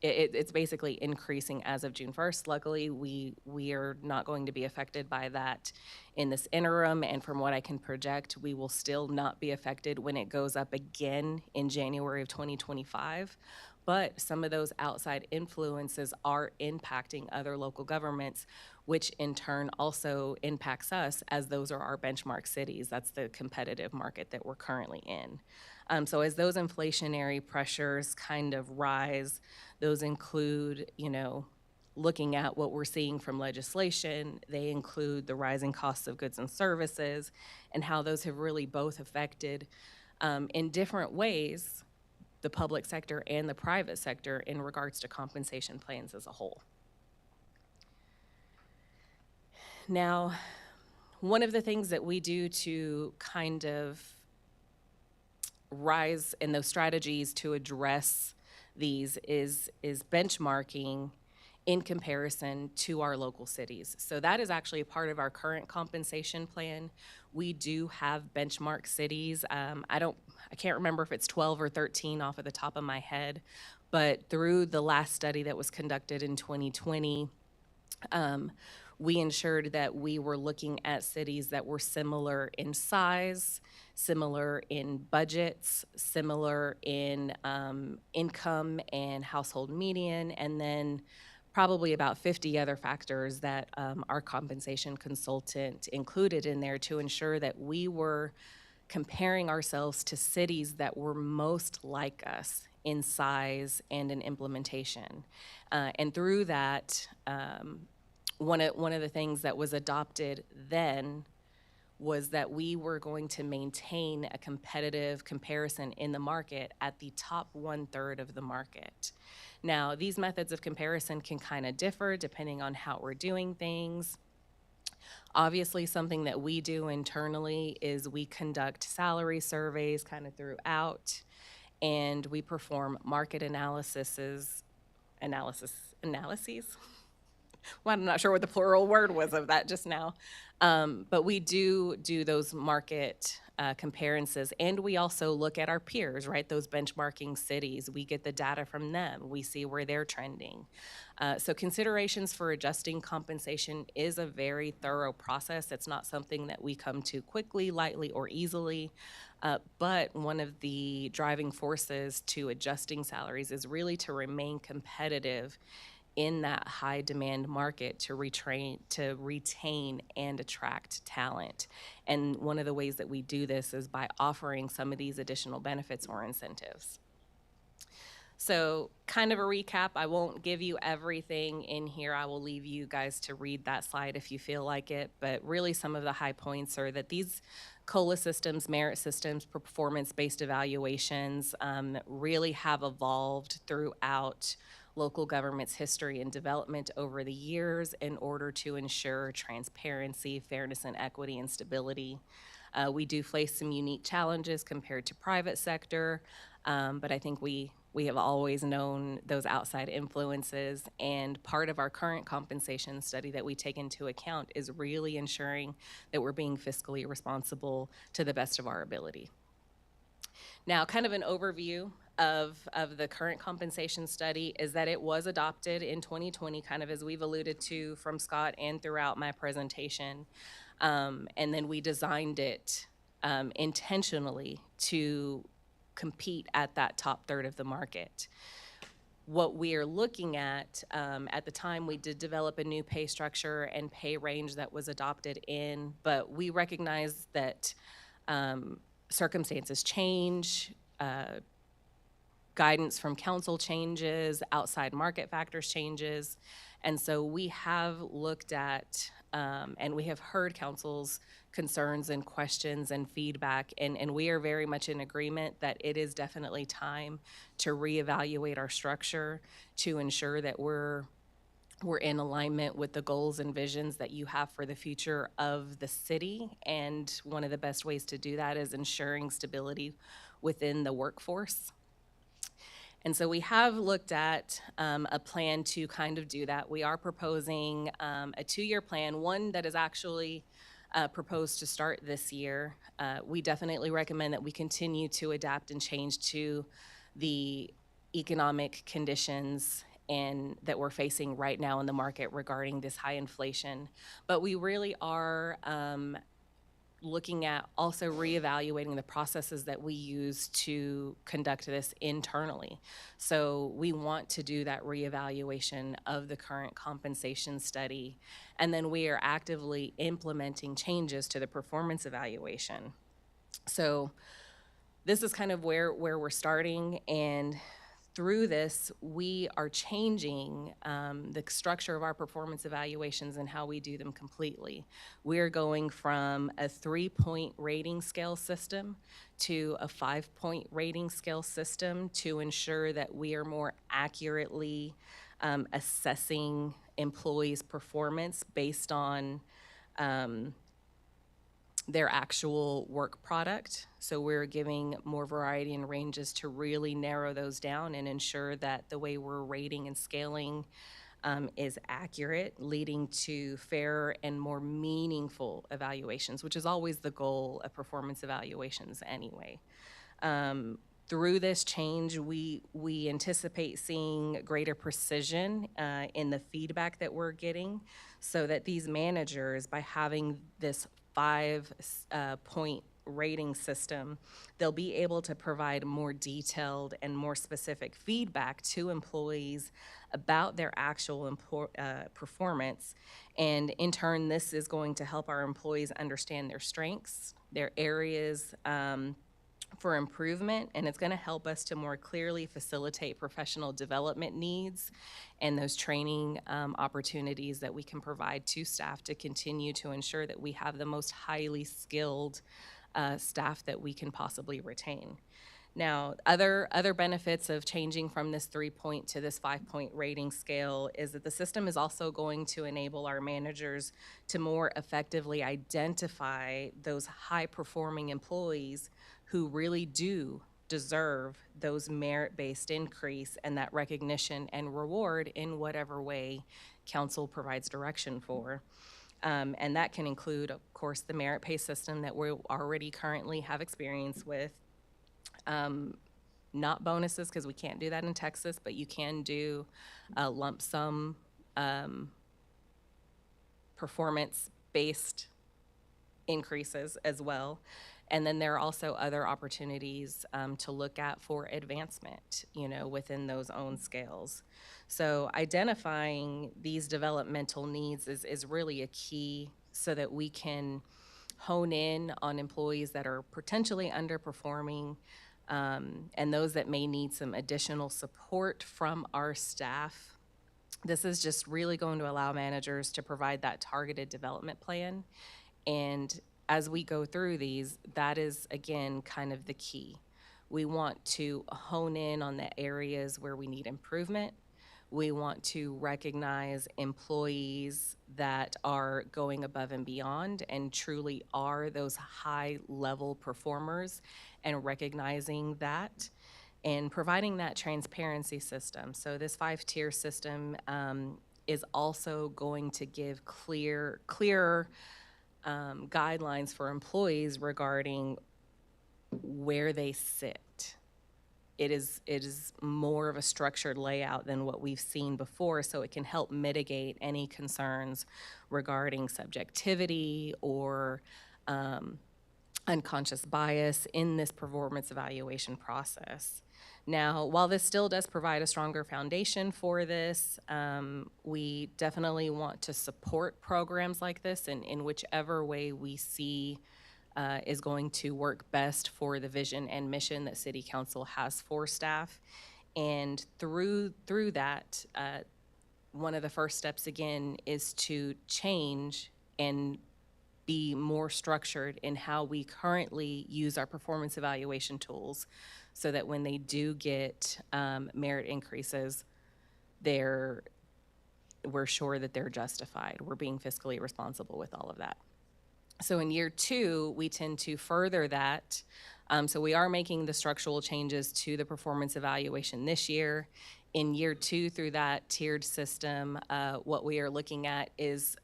it's basically increasing as of June 1st. Luckily, we are not going to be affected by that in this interim, and from what I can project, we will still not be affected when it goes up again in January of 2025. But some of those outside influences are impacting other local governments, which in turn also impacts us, as those are our benchmark cities. That's the competitive market that we're currently in. So as those inflationary pressures kind of rise, those include, you know, looking at what we're seeing from legislation. They include the rising costs of goods and services, and how those have really both affected in different ways the public sector and the private sector in regards to compensation plans as a whole. Now, one of the things that we do to kind of rise in those strategies to address these is benchmarking in comparison to our local cities. So that is actually a part of our current compensation plan. We do have benchmark cities. I can't remember if it's 12 or 13 off of the top of my head, but through the last study that was conducted in 2020, we ensured that we were looking at cities that were similar in size, similar in budgets, similar in income and household median, and then probably about 50 other factors that our compensation consultant included in there to ensure that we were comparing ourselves to cities that were most like us in size and in implementation. And through that, one of the things that was adopted then was that we were going to maintain a competitive comparison in the market at the top 1/3 of the market. Now, these methods of comparison can kind of differ depending on how we're doing things. Obviously, something that we do internally is we conduct salary surveys kind of throughout, and we perform market analyses. Well, I'm not sure what the plural word was of that just now. But we do those market comparisons, and we also look at our peers, right? Those benchmarking cities. We get the data from them. We see where they're trending. So considerations for adjusting compensation is a very thorough process. It's not something that we come to quickly, lightly, or easily. But one of the driving forces to adjusting salaries is really to remain competitive in that high demand market to retain and attract talent. And one of the ways that we do this is by offering some of these additional benefits or incentives. So kind of a recap, I won't give you everything in here. I will leave you guys to read that slide if you feel like it. But really some of the high points are that these COLA systems, merit systems, performance-based evaluations really have evolved throughout local government's history and development over the years in order to ensure transparency, fairness, and equity and stability. We do face some unique challenges compared to private sector, but I think we have always known those outside influences, and part of our current compensation study that we take into account is really ensuring that we're being fiscally responsible to the best of our ability. Now, kind of an overview of the current compensation study is that it was adopted in 2020, kind of as we've alluded to from Scott and throughout my presentation. And then we designed it intentionally to compete at that top third of the market. What we are looking at the time, we did develop a new pay structure and pay range that was adopted in, but we recognize that circumstances change, guidance from council changes, outside market factors changes. And so we have looked at and we have heard council's concerns and questions and feedback, and we are very much in agreement that it is definitely time to reevaluate our structure to ensure that we're in alignment with the goals and visions that you have for the future of the city. And one of the best ways to do that is ensuring stability within the workforce. And so we have looked at a plan to kind of do that. We are proposing a 2-year plan, one that is actually proposed to start this year. We definitely recommend that we continue to adapt and change to the economic conditions and that we're facing right now in the market regarding this high inflation. But we really are looking at also reevaluating the processes that we use to conduct this internally. So we want to do that reevaluation of the current compensation study, and then we are actively implementing changes to the performance evaluation. So this is kind of where we're starting, and through this, we are changing the structure of our performance evaluations and how we do them completely. We're going from a 3-point rating scale system to a 5-point rating scale system to ensure that we are more accurately assessing employees' performance based on their actual work product. So we're giving more variety and ranges to really narrow those down and ensure that the way we're rating and scaling is accurate, leading to fairer and more meaningful evaluations, which is always the goal of performance evaluations anyway. Through this change, we anticipate seeing greater precision in the feedback that we're getting, so that these managers, by having this 5-point rating system, they'll be able to provide more detailed and more specific feedback to employees about their actual performance. And in turn, this is going to help our employees understand their strengths, their areas for improvement, and it's going to help us to more clearly facilitate professional development needs and those training opportunities that we can provide to staff to continue to ensure that we have the most highly skilled staff that we can possibly retain. Now, other benefits of changing from this 3-point to this 5-point rating scale is that the system is also going to enable our managers to more effectively identify those high-performing employees who really do deserve those merit-based increase and that recognition and reward in whatever way council provides direction for. And that can include, of course, the merit pay system that we already currently have experience with. Not bonuses, because we can't do that in Texas, but you can do lump sum performance-based increases as well. And then there are also other opportunities to look at for advancement, within those own scales. So identifying these developmental needs is really a key so that we can hone in on employees that are potentially underperforming, and those that may need some additional support from our staff. This is just really going to allow managers to provide that targeted development plan. And as we go through these, that is, again, kind of the key. We want to hone in on the areas where we need improvement. We want to recognize employees that are going above and beyond and truly are those high-level performers, and recognizing that and providing that transparency system. So this 5-tier system is also going to give clearer guidelines for employees regarding where they sit. It is more of a structured layout than what we've seen before, so it can help mitigate any concerns regarding subjectivity or unconscious bias in this performance evaluation process. Now, while this still does provide a stronger foundation for this, we definitely want to support programs like this in whichever way we see is going to work best for the vision and mission that City Council has for staff. And through that, one of the first steps, again, is to change and be more structured in how we currently use our performance evaluation tools, so that when they do get merit increases, we're sure that they're justified. We're being fiscally responsible with all of that. So in year 2, we tend to further that. So we are making the structural changes to the performance evaluation this year. In year 2, through that tiered system, what we are looking at is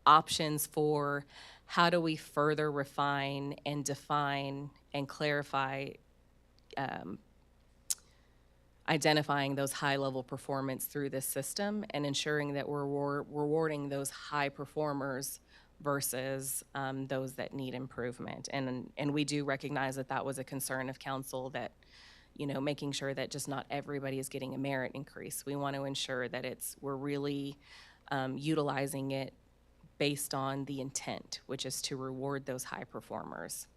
options for how do we further refine and define and clarify identifying those high-level performance through this system and ensuring that we're rewarding those high performers versus those that need improvement. And we do recognize that that was a concern of council, that, making sure that just not everybody is getting a merit increase. We want to ensure that we're really utilizing it based on the intent, which is to reward those high performers.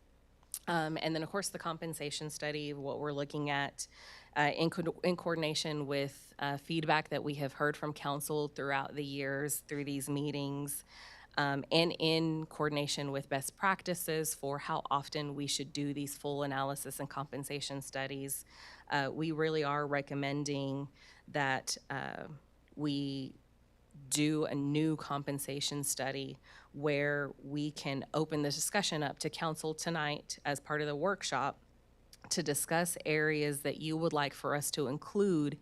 And then, of course, the compensation study, what we're looking at in coordination with feedback that we have heard from council throughout the years through these meetings, and in coordination with best practices for how often we should do these full analysis and compensation studies. We really are recommending that we do a new compensation study where we can open the discussion up to council tonight as part of the workshop to discuss areas that you would like for us to include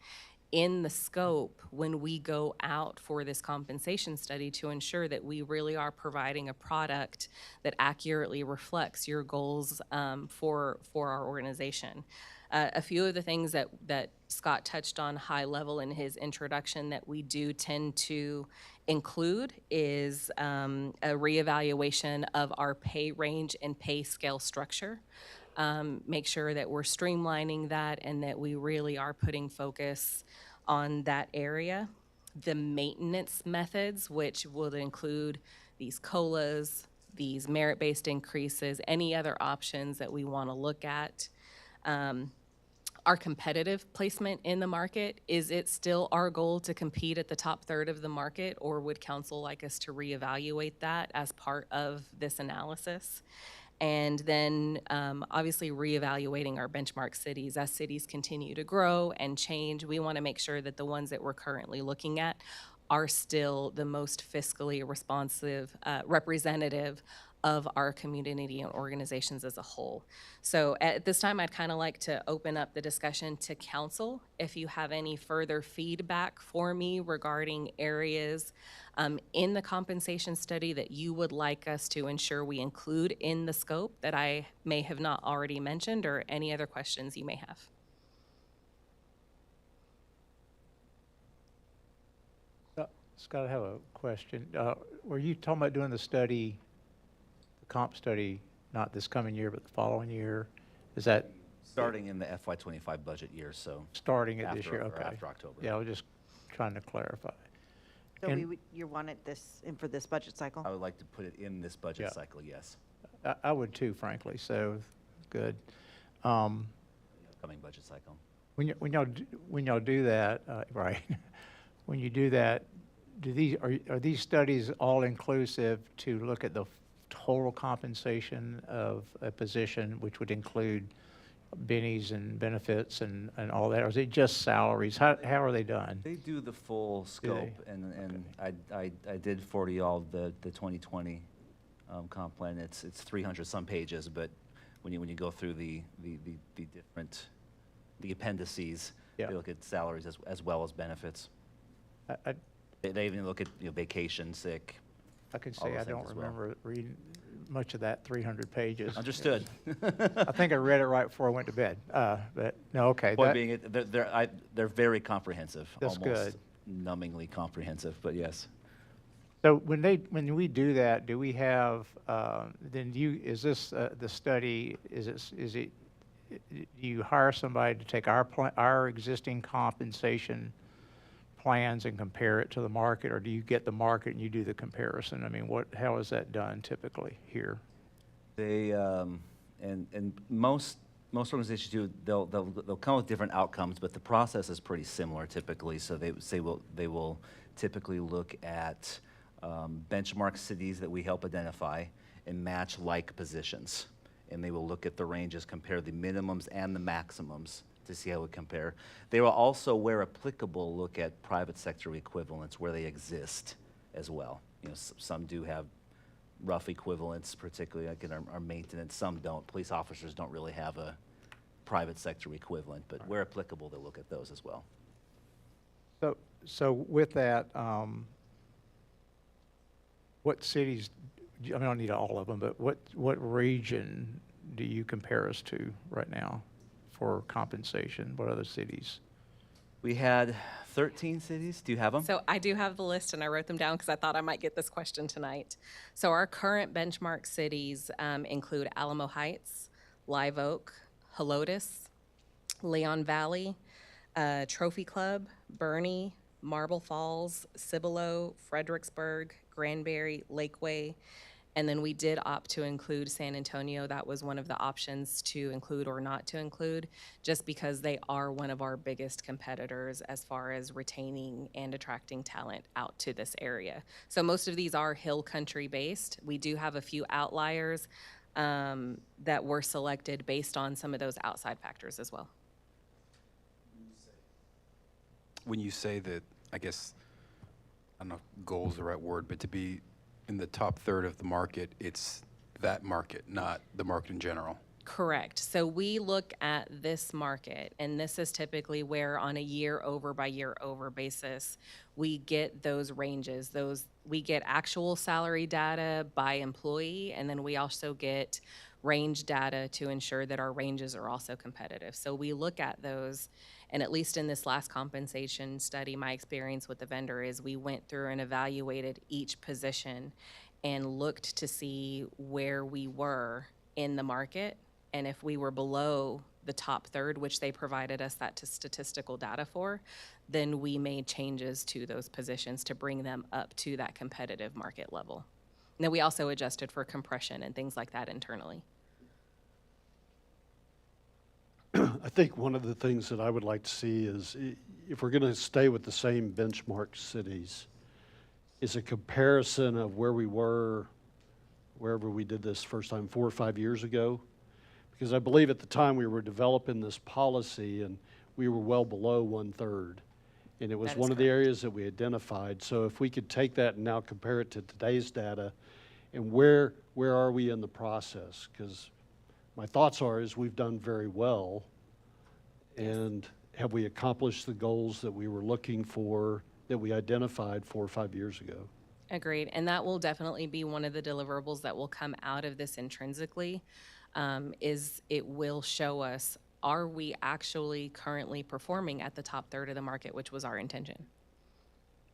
in the scope when we go out for this compensation study, to ensure that we really are providing a product that accurately reflects your goals for our organization. A few of the things that Scott touched on high level in his introduction that we do tend to include is a reevaluation of our pay range and pay scale structure. Make sure that we're streamlining that and that we really are putting focus on that area. The maintenance methods, which will include these COLAs, these merit-based increases, any other options that we want to look at. Our competitive placement in the market, is it still our goal to compete at the top third of the market, or would council like us to reevaluate that as part of this analysis? And then obviously reevaluating our benchmark cities. As cities continue to grow and change, we want to make sure that the ones that we're currently looking at are still the most fiscally responsive, representative of our community and organizations as a whole. So at this time, I'd kind of like to open up the discussion to council. If you have any further feedback for me regarding areas in the compensation study that you would like us to ensure we include in the scope that I may have not already mentioned, or any other questions you may have. Scott, I have a question. Were you talking about doing the study, the comp study, not this coming year, but the following year? Is that Starting in the FY '25 budget year, so. starting it this after- year? or Okay. After October. Yeah, I was just trying to clarify. So And- you wanted this in for this budget cycle? I would like to put it in this budget Yeah. cycle, yes, I would too, frankly, so, good. upcoming budget cycle. When y'all do that, right, when you do that, are these studies all inclusive to look at the total compensation of a position, which would include bennies and benefits and all that, or is it just salaries? How are they done? They do the full they? scope, and I did forward y'all the 2020 comp plan. It's 300-some pages, but when you go through the different, the appendices, Yeah. they look at salaries as well as benefits. I They even look at, vacation, sick. I can all say those I things don't as well. remember reading much of that 300 pages. Understood. I think I read it right before I went to bed, but, no, okay. Point that- being, they're very comprehensive. That's almost numbingly comprehensive, but yes. So when we do that, do we have, is this, the study, do you hire somebody to take our existing compensation plans and compare it to the market, or do you get the market and you do the comparison? I mean, how is that done typically here? They, and most organizations do, they'll come with different outcomes, but the process is pretty similar typically. So they will typically look at benchmark cities that we help identify and match like positions. And they will look at the ranges, compare the minimums and the maximums to see how we compare. They will also, where applicable, look at private sector equivalents where they exist as well. Some do have rough equivalents, particularly like in our maintenance. Some don't. Police officers don't really have a private sector equivalent, but where applicable, they'll look at those as well. So with that, what cities, I mean, I don't need all of them, but what region do you compare us to right now for compensation? What other cities? We had 13 cities. Do you have them? So I do have the list, and I wrote them down because I thought I might get this question tonight. So our current benchmark cities include Alamo Heights, Live Oak, Helotes, Leon Valley, Trophy Club, Bernie, Marble Falls, Cibolo, Fredericksburg, Granbury, Lakeway, and then we did opt to include San Antonio. That was one of the options to include or not to include, just because they are one of our biggest competitors as far as retaining and attracting talent out to this area. So most of these are hill country based. We do have a few outliers that were selected based on some of those outside factors as well. When you say that, I guess, I don't know if goal is the right word, but to be in the top third of the market, it's that market, not the market in general. Correct. So we look at this market, and this is typically where on a year over by year over basis, we get those ranges. We get actual salary data by employee, and then we also get range data to ensure that our ranges are also competitive. So we look at those, and at least in this last compensation study, my experience with the vendor is we went through and evaluated each position and looked to see where we were in the market. And if we were below the top third, which they provided us that statistical data for, then we made changes to those positions to bring them up to that competitive market level. And then we also adjusted for compression and things like that internally. I think one of the things that I would like to see is, if we're going to stay with the same benchmark cities, is a comparison of where we were, wherever we did this first time, 4 or 5 years ago. Because I believe at the time we were developing this policy and we were well below 1/3. And it was That is one of the correct. areas that we identified. So if we could take that and now compare it to today's data And where are we in the process? Because my thoughts are is we've done very well. And have we accomplished the goals that we were looking for, that we identified 4 or 5 years ago? Agreed, and that will definitely be one of the deliverables that will come out of this intrinsically, is it will show us, are we actually currently performing at the top third of the market, which was our intention?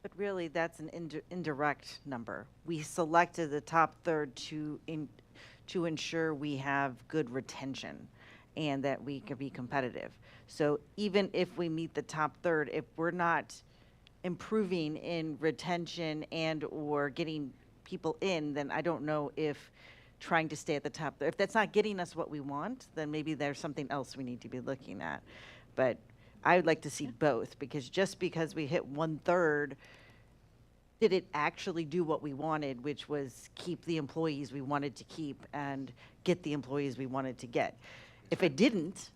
But really, that's an indirect number. We selected the top third to ensure we have good retention and that we can be competitive. So even if we meet the top third, if we're not improving in retention and or getting people in, then I don't know if trying to stay at the top, if that's not getting us what we want, then maybe there's something else we need to be looking at. But I would like to see both, because just because we hit 1/3, did it actually do what we wanted, which was keep the employees we wanted to keep and get the employees we wanted to get? If it didn't,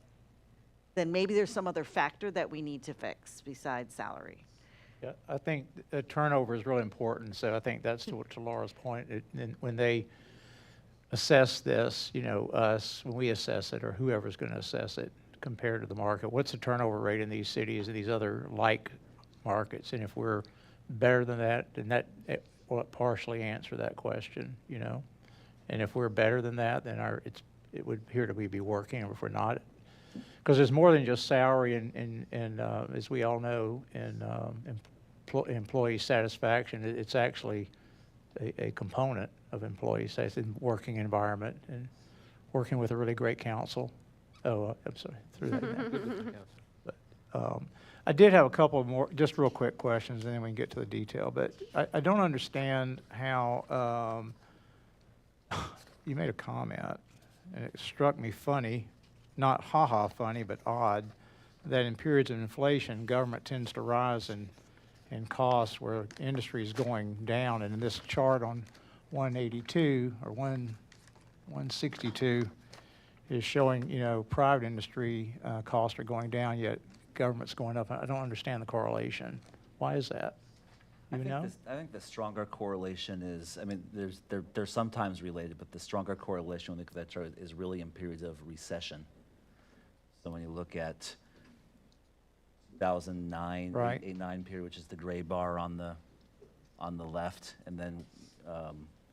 then maybe there's some other factor that we need to fix besides salary. Yeah, I think turnover is really important, so I think that's to Laura's point. And when they assess this, you know, us, when we assess it, or whoever's going to assess it compared to the market, what's the turnover rate in these cities and these other like markets? And if we're better than that, then that will partially answer that question, you know? And if we're better than that, then it would appear to be working, or if we're not, because there's more than just salary and as we all know, in employee satisfaction, it's actually a component of employee satisfaction, working environment, and working with a really great council. Oh, I'm sorry, threw that in there. But, I did have a couple more, just real quick questions, and then we can get to the detail. But I don't understand how you made a comment, and it struck me funny, not ha-ha funny, but odd, that in periods of inflation, government tends to rise in costs where industry is going down. And in this chart on 182 or 162 is showing, you know, private industry costs are going down, yet government's going up. I don't understand the correlation. Why is that? You know? I think the stronger correlation is, I mean, they're sometimes related, but the stronger correlation when we look at that chart is really in periods of recession. So when you look at 2009, Right. 8-9 period, which is the gray bar on the left, and then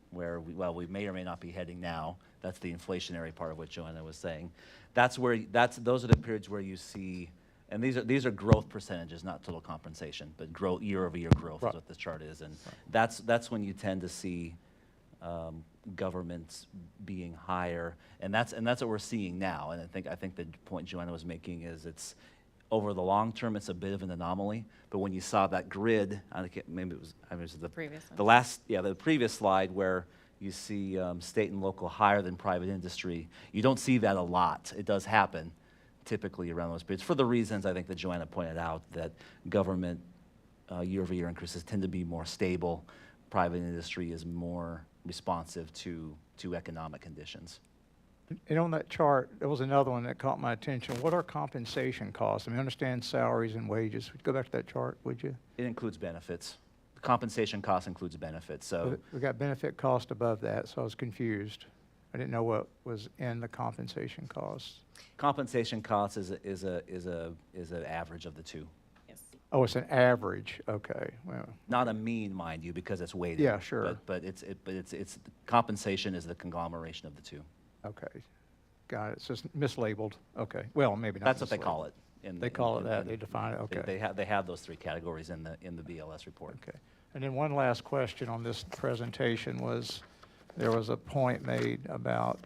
where we may or may not be heading now. That's the inflationary part of what Joanna was saying. Those are the periods where you see, and these are growth percentages, not total compensation, but year-over-year growth is what this chart is, and that's when you tend to see governments being higher, and that's what we're seeing now. And I think the point Joanna was making is it's over the long term, it's a bit of an anomaly. But when you saw that grid, maybe it was the Previous one. the previous slide where you see state and local higher than private industry. You don't see that a lot. It does happen typically around those periods for the reasons I think that Joanna pointed out, that government year-over-year increases tend to be more stable. Private industry is more responsive to economic conditions. And on that chart, there was another one that caught my attention. What are compensation costs? I mean, I understand salaries and wages. Go back to that chart, would you? It includes benefits. The compensation cost includes benefits, so. We got benefit cost above that, so I was confused. I didn't know what was in the compensation costs. Compensation cost is an average of the two. Yes. Oh, it's an average, okay, well, Not a mean, mind you, because it's weighted. Yeah, sure. But it's compensation is the conglomeration of the two. okay, got it. It's just mislabeled, okay. Well, maybe not. That's what they mislabeled. call it. They call it that, they define it, okay. They have those three categories in the BLS report. Okay. And then one last question on this presentation was, there was a point made about,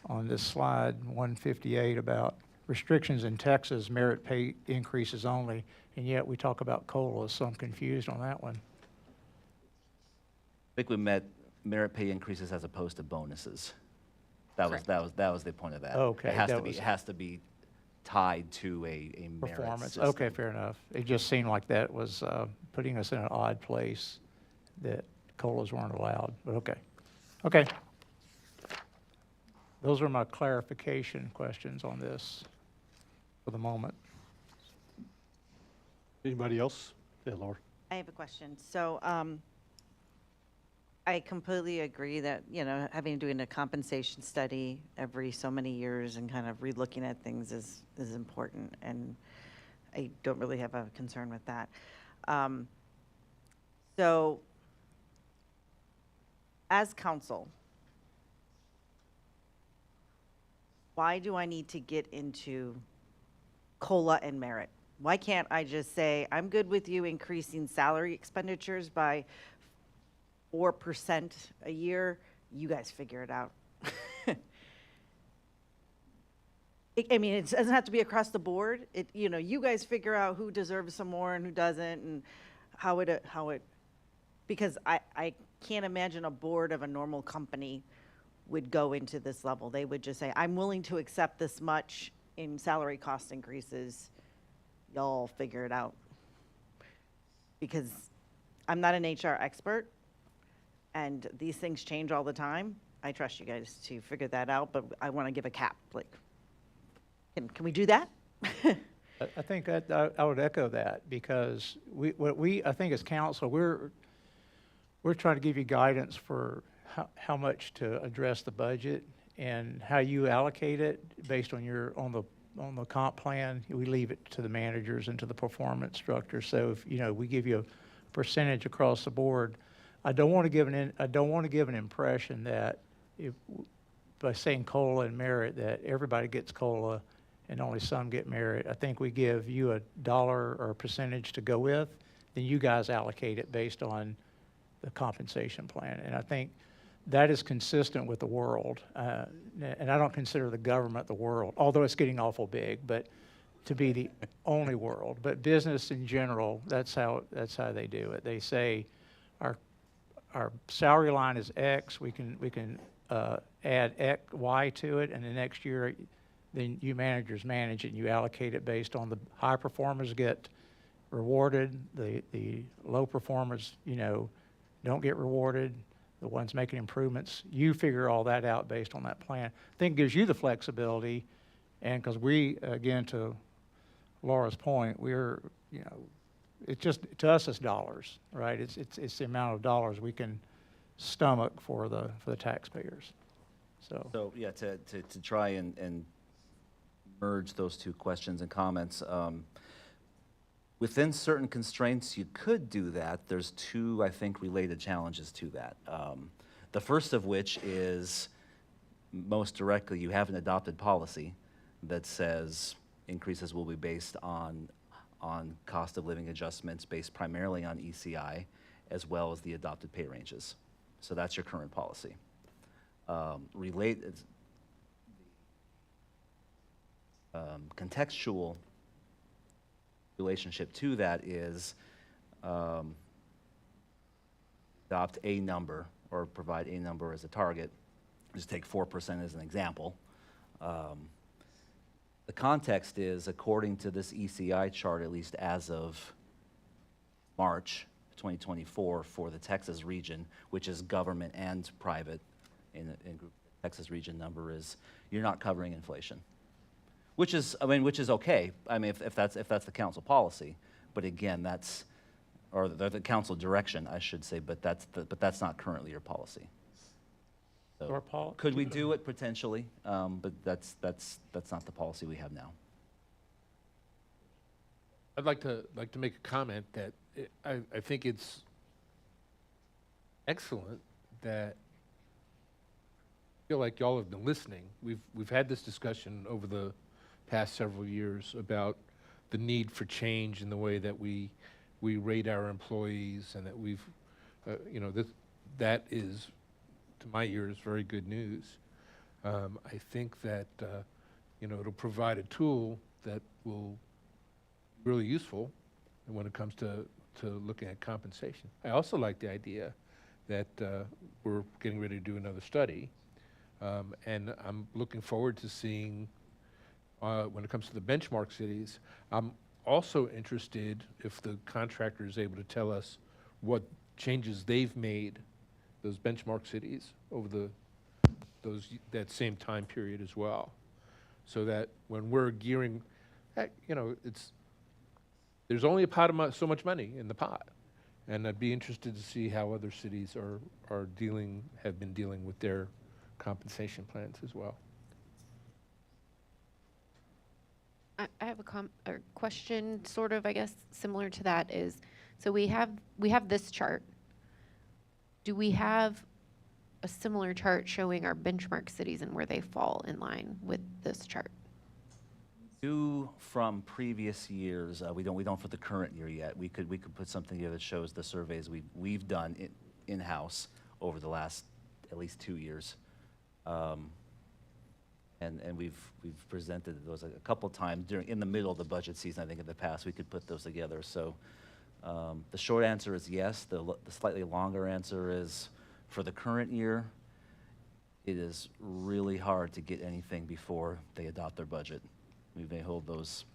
on this slide 158, about restrictions in Texas, merit pay increases only, and yet we talk about COLAs, so I'm confused on that one. I think we met merit pay increases as opposed to bonuses. That was the point of that. Okay, It that was- has to be tied to a merit Performance, system. okay, fair enough. It just seemed like that was putting us in an odd place, that COLAs weren't allowed, but okay. Okay. Those are my clarification questions on this for the moment. Anybody else? Yeah, Laura. I have a question. So, I completely agree that, you know, doing a compensation study every so many years and kind of relooking at things is important, and I don't really have a concern with that. So, as council, why do I need to get into COLA and merit? Why can't I just say, I'm good with you increasing salary expenditures by 4% a year, you guys figure it out. I mean, it doesn't have to be across the board. You know, you guys figure out who deserves some more and who doesn't, and how it, because I can't imagine a board of a normal company would go into this level. They would just say, I'm willing to accept this much in salary cost increases. Y'all figure it out. Because I'm not an HR expert, and these things change all the time. I trust you guys to figure that out, but I want to give a cap. Like, can we do that? I think that I would echo that, because I think as council, we're trying to give you guidance for how much to address the budget and how you allocate it based on on the comp plan. We leave it to the managers and to the performance structure. So if, you know, we give you a percentage across the board, I don't want to give an impression that by saying COLA and merit that everybody gets COLA and only some get merit. I think we give you a dollar or a percentage to go with, then you guys allocate it based on the compensation plan. And I think that is consistent with the world. And I don't consider the government the world, although it's getting awful big, but to be the only world. But business in general, that's how they do it. They say our salary line is X, we can add X, Y to it, and the next year, then you managers manage it, and you allocate it based on the high performers get rewarded, the low performers, you know, don't get rewarded, the ones making improvements. You figure all that out based on that plan. I think it gives you the flexibility, and because we, again, to Laura's point, we're, you know, it's just, to us, it's dollars, right? It's the amount of dollars we can stomach for the taxpayers. So yeah, to try and merge those two questions and comments, within certain constraints, you could do that. There's two, I think, related challenges to that. The first of which is, most directly, you have an adopted policy that says increases will be based on cost of living adjustments based primarily on ECI, as well as the adopted pay ranges. So that's your current policy. Contextual relationship to that is adopt a number or provide a number as a target. Just take 4% as an example. The context is, according to this ECI chart, at least as of March 2024 for the Texas region, which is government and private, in Texas region number is, you're not covering inflation. Which is okay. I mean, if that's the council policy, but again, or the council direction, I should say, but that's not currently your policy. So could we do it potentially? But that's not the policy we have now. I'd like to make a comment that I think it's excellent that I feel like y'all have been listening. We've had this discussion over the past several years about the need for change in the way that we rate our employees, and that we've, you know, that is, to my ears, very good news. I think that, you know, it'll provide a tool that will be really useful when it comes to looking at compensation. I also like the idea that we're getting ready to do another study, and I'm looking forward to seeing, when it comes to the benchmark cities, I'm also interested if the contractor is able to tell us what changes they've made, those benchmark cities, over that same time period as well. So that when we're gearing, you know, there's only a pot of so much money in the pot. And I'd be interested to see how other cities have been dealing with their compensation plans as well. I have a question, sort of, I guess, similar to that is, so we have this chart. Do we have a similar chart showing our benchmark cities and where they fall in line with this chart? Do from previous years, we don't for the current year yet. We could put something here that shows the surveys we've done in-house over the last at least 2 years. And we've presented those a couple times in the middle of the budget season. I think in the past we could put those together. So the short answer is yes. The slightly longer answer is for the current year, it is really hard to get anything before they adopt their budget. We may hold those.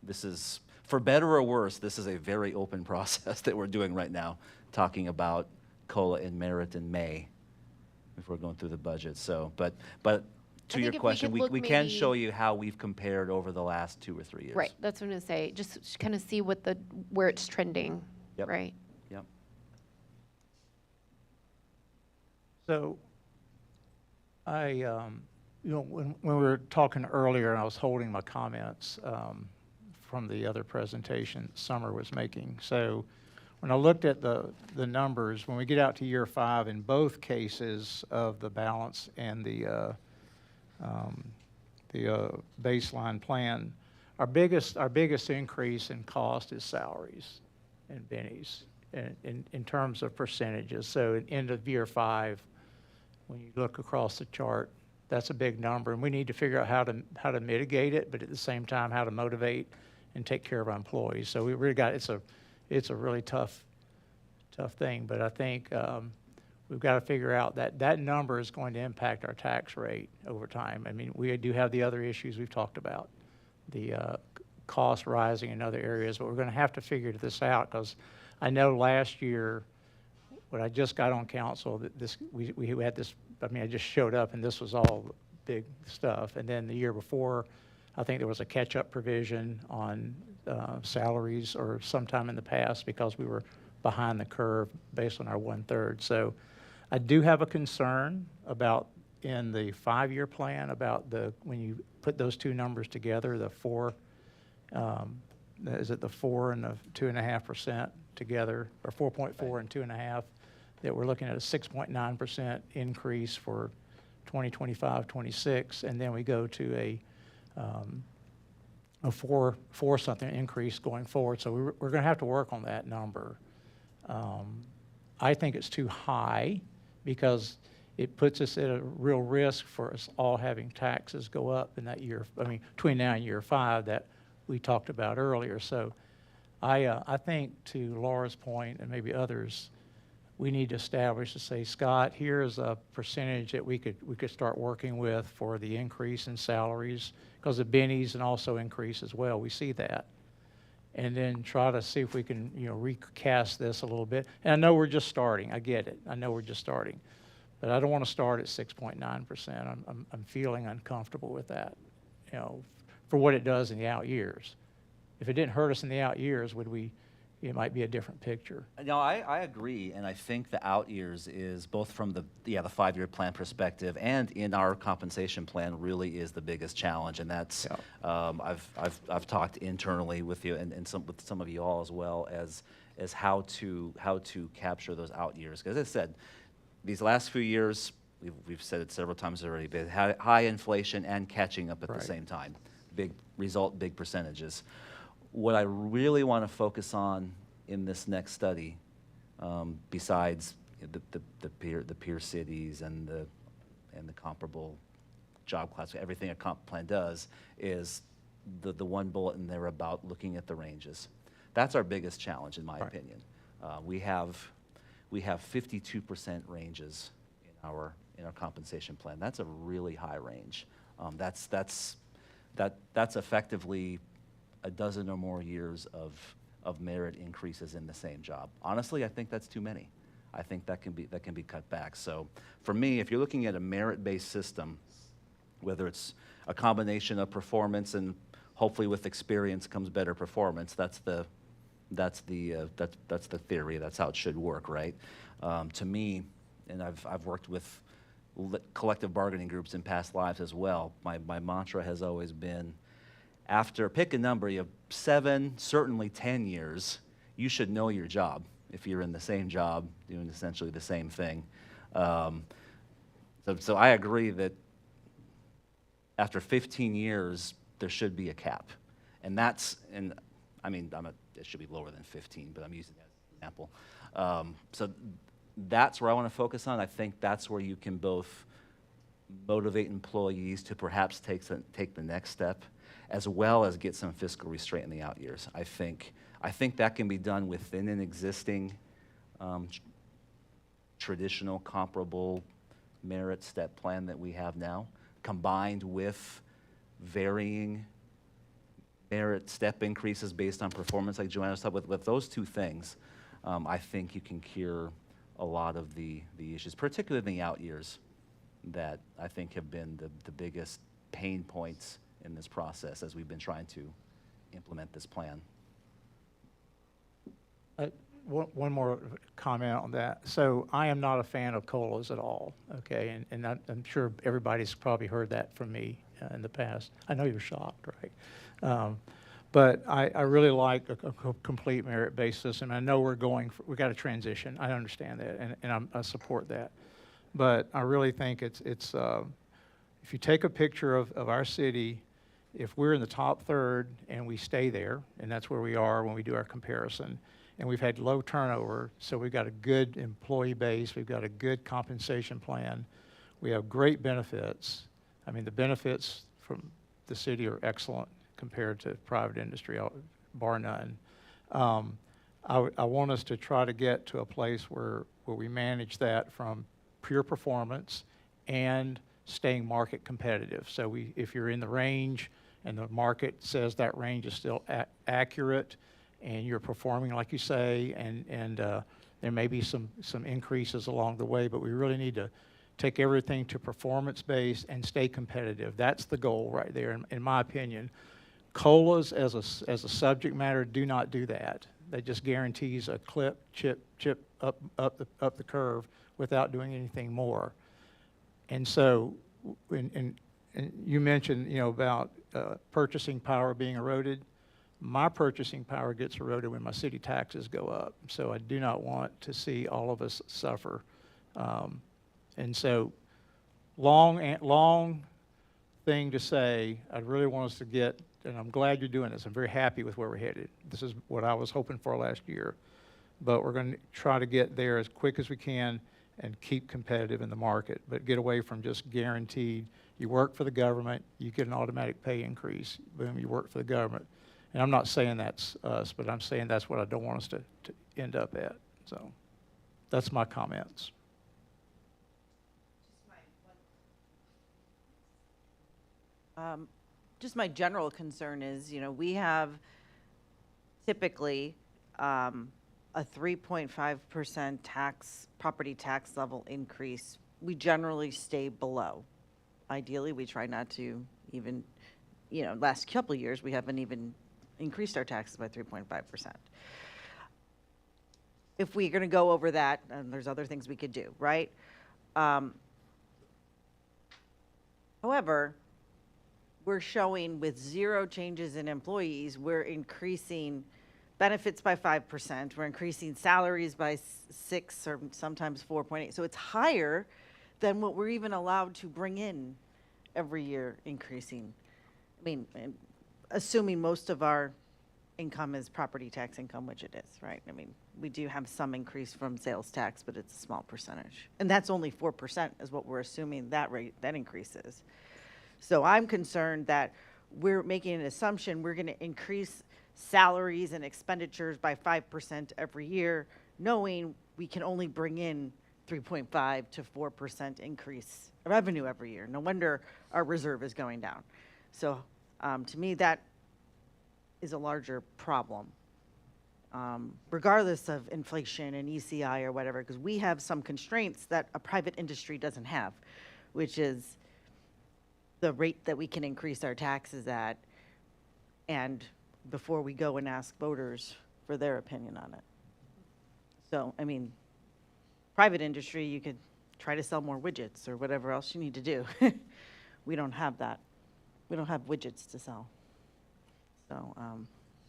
This is, for better or worse, this is a very open process that we're doing right now, talking about COLA and merit in May if we're going through the budget. So, but to your question, we can show you how we've compared over the last 2 or 3 years. Right, that's what I'm gonna say, just kind of see where it's trending, Yep. right? Yep. So when we were talking earlier, and I was holding my comments from the other presentation Summer was making. So when I looked at the numbers, when we get out to year 5, in both cases of the balance and the baseline plan, our biggest increase in cost is salaries and bennies in terms of percentages. So at end of year 5, when you look across the chart, that's a big number, and we need to figure out how to mitigate it, but at the same time, how to motivate and take care of our employees. So we really it's a really tough thing, but I think we've got to figure out that number is going to impact our tax rate over time. I mean, we do have the other issues we've talked about, the cost rising in other areas, but we're going to have to figure this out, because I know last year, when I just got on council, that we had this, I mean, I just showed up and this was all big stuff. And then the year before, I think there was a catch-up provision on salaries or sometime in the past because we were behind the curve based on our 1/3. So I do have a concern about in the 5-year plan about when you put those two numbers together, the 4, is it the 4 and the 2.5% together, or 4.4 and 2.5, that we're looking at a 6.9% increase for 2025-26, and then we go to a 4 something increase going forward. So we're going to have to work on that number. I think it's too high because it puts us at a real risk for us all having taxes go up in that year, I mean, between now and year 5 that we talked about earlier. So I think, to Laura's point and maybe others, we need to establish to say, Scott, here's a percentage that we could start working with for the increase in salaries, because the bennies and also increase as well. We see that. And then try to see if we can, recast this a little bit. And I know we're just starting. I get it. I know we're just starting. But I don't want to start at 6.9%. I'm feeling uncomfortable with that, for what it does in the out years. If it didn't hurt us in the out years, it might be a different picture. No, I agree, and I think the out years is both from the 5-year plan perspective and in our compensation plan really is the biggest challenge, and that's I've talked internally with you and with some of you all as well as how to capture those out years. Because as I said, these last few years, we've said it several times already, but high inflation and catching up at the same time. Big result, big percentages. What I really want to focus on in this next study, besides the peer cities and the comparable job class, everything a comp plan does, is the one bullet in there about looking at the ranges. That's our biggest challenge, in my opinion. We have 52% ranges in our compensation plan. That's a really high range. That's effectively a dozen or more years of merit increases in the same job. Honestly, I think that's too many. I think that can be cut back. So for me, if you're looking at a merit-based system, whether it's a combination of performance and hopefully with experience comes better performance, that's the That's the theory. That's how it should work, right? To me, and I've worked with collective bargaining groups in past lives as well. My mantra has always been, after pick a number, you have 7, certainly 10 years, you should know your job if you're in the same job doing essentially the same thing. So I agree that after 15 years, there should be a cap. And I mean, it should be lower than 15, but I'm using that as an example. So that's where I want to focus on. I think that's where you can both motivate employees to perhaps take the next step, as well as get some fiscal restraint in the out years. I think that can be done within an existing traditional comparable merit step plan that we have now, combined with varying merit step increases based on performance, like Joanna said. With those two things, I think you can cure a lot of the issues, particularly in the out years, that I think have been the biggest pain points in this process as we've been trying to implement this plan. One more comment on that. So I am not a fan of COLAs at all, okay? And I'm sure everybody's probably heard that from me in the past. I know you're shocked, right? But I really like a complete merit-based system. I know we got to transition. I understand that, and I support that. But I really think it's if you take a picture of our city, if we're in the top third and we stay there, and that's where we are when we do our comparison, and we've had low turnover, so we've got a good employee base, we've got a good compensation plan, we have great benefits. I mean, the benefits from the city are excellent compared to private industry, bar none. I want us to try to get to a place where we manage that from pure performance and staying market competitive. So if you're in the range and the market says that range is still accurate, and you're performing like you say, and there may be some increases along the way, but we really need to take everything to performance-based and stay competitive. That's the goal right there, in my opinion. COLAs as a subject matter do not do that. That just guarantees a chip up the curve without doing anything more. And so, and you mentioned, about purchasing power being eroded. My purchasing power gets eroded when my city taxes go up. So I do not want to see all of us suffer. And so, long thing to say, I really want us to get, and I'm glad you're doing this. I'm very happy with where we're headed. This is what I was hoping for last year. But we're going to try to get there as quick as we can and keep competitive in the market, but get away from just guaranteed, you work for the government, you get an automatic pay increase, boom, you work for the government. And I'm not saying that's us, but I'm saying that's what I don't want us to end up at. So that's my comments. Just my general concern is, we have typically a 3.5% property tax level increase. We generally stay below. Ideally, we try not to even, last couple of years, we haven't even increased our taxes by 3.5%. If we're going to go over that, and there's other things we could do, right? However, we're showing with 0 changes in employees, we're increasing benefits by 5%, we're increasing salaries by 6 or sometimes 4.8. So it's higher than what we're even allowed to bring in every year, increasing. I mean, assuming most of our income is property tax income, which it is, right? I mean, we do have some increase from sales tax, but it's a small percentage. And that's only 4% is what we're assuming that rate, that increases. So I'm concerned that we're making an assumption we're going to increase salaries and expenditures by 5% every year, knowing we can only bring in 3.5 to 4% increase revenue every year. No wonder our reserve is going down. So to me, that is a larger problem, regardless of inflation and ECI or whatever, because we have some constraints that a private industry doesn't have, which is the rate that we can increase our taxes at. And before we go and ask voters for their opinion on it. So, I mean, private industry, you could try to sell more widgets or whatever else you need to do. We don't have that. We don't have widgets to sell. So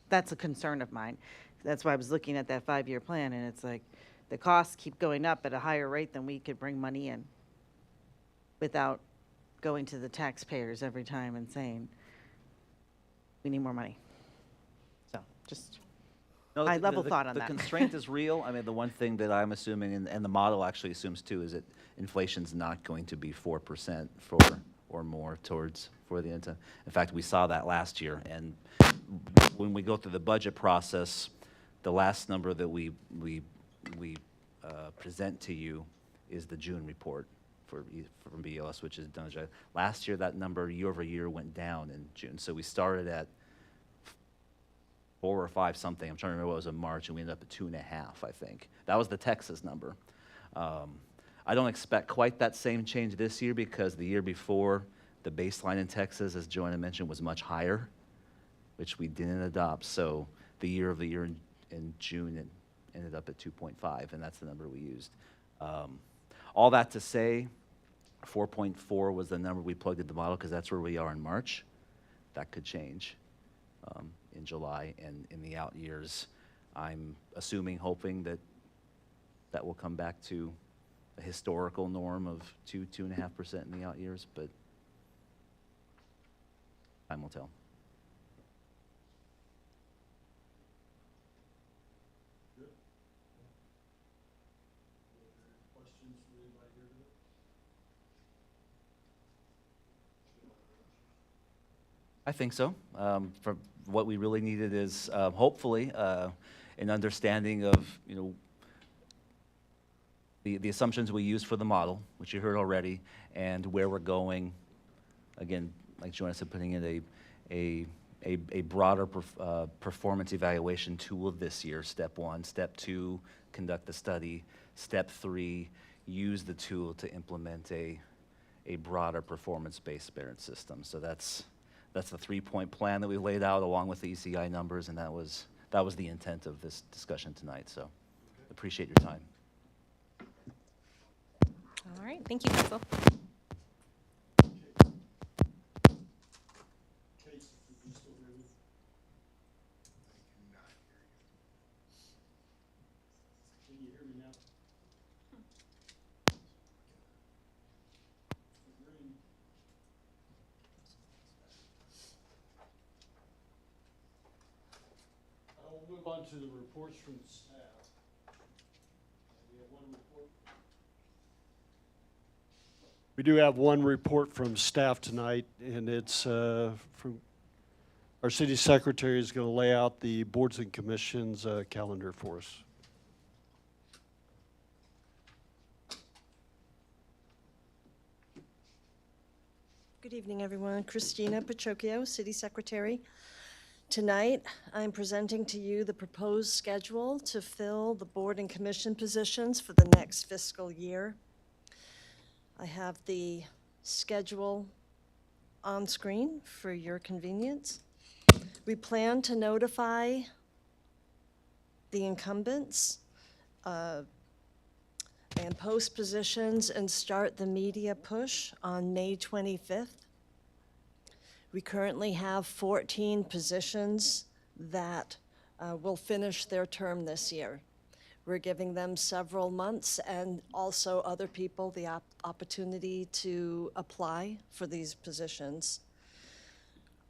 that's a concern of mine. That's why I was looking at that 5-year plan, and it's like, the costs keep going up at a higher rate than we could bring money in without going to the taxpayers every time and saying, we need more money. So just No, high level thought on the that. constraint is real. I mean, the one thing that I'm assuming, and the model actually assumes too, is that inflation's not going to be 4% or more for the intent. In fact, we saw that last year, and when we go through the budget process, the last number that we present to you is the June report from BLS, which is done. Last year, that number year over year went down in June. So we started at 4 or 5 something. I'm trying to remember what it was in March, and we ended up at 2.5, I think. That was the Texas number. I don't expect quite that same change this year because the year before, the baseline in Texas, as Joanna mentioned, was much higher, which we didn't adopt. So the year of the year in June, it ended up at 2.5, and that's the number we used. All that to say, 4.4 was the number we plugged into the model because that's where we are in March. That could change in July and in the out years. I'm assuming, hoping that that will come back to a historical norm of 2.5% in the out years, but time will tell. I think so. For what we really needed is hopefully an understanding of, you know, the assumptions we use for the model, which you heard already, and where we're going. Again, like Joanna said, putting in a broader performance evaluation tool this year, step 1. Step 2, conduct the study. Step 3, use the tool to implement a broader performance-based merit system. So that's the 3-point plan that we laid out along with the ECI numbers, and that was the intent of this discussion tonight. So appreciate your time. All right, thank you, Council. Can you hear me now? We'll move on to the reports from staff. We have one report. We do have one report from staff tonight, and it's from our city secretary is going to lay out the boards and commissions calendar for us. Good evening, everyone. Christina Pachocchio, City Secretary. Tonight, I'm presenting to you the proposed schedule to fill the board and commission positions for the next fiscal year. I have the schedule on screen for your convenience. We plan to notify the incumbents and post positions and start the media push on May 25th. We currently have 14 positions that will finish their term this year. We're giving them several months and also other people the opportunity to apply for these positions.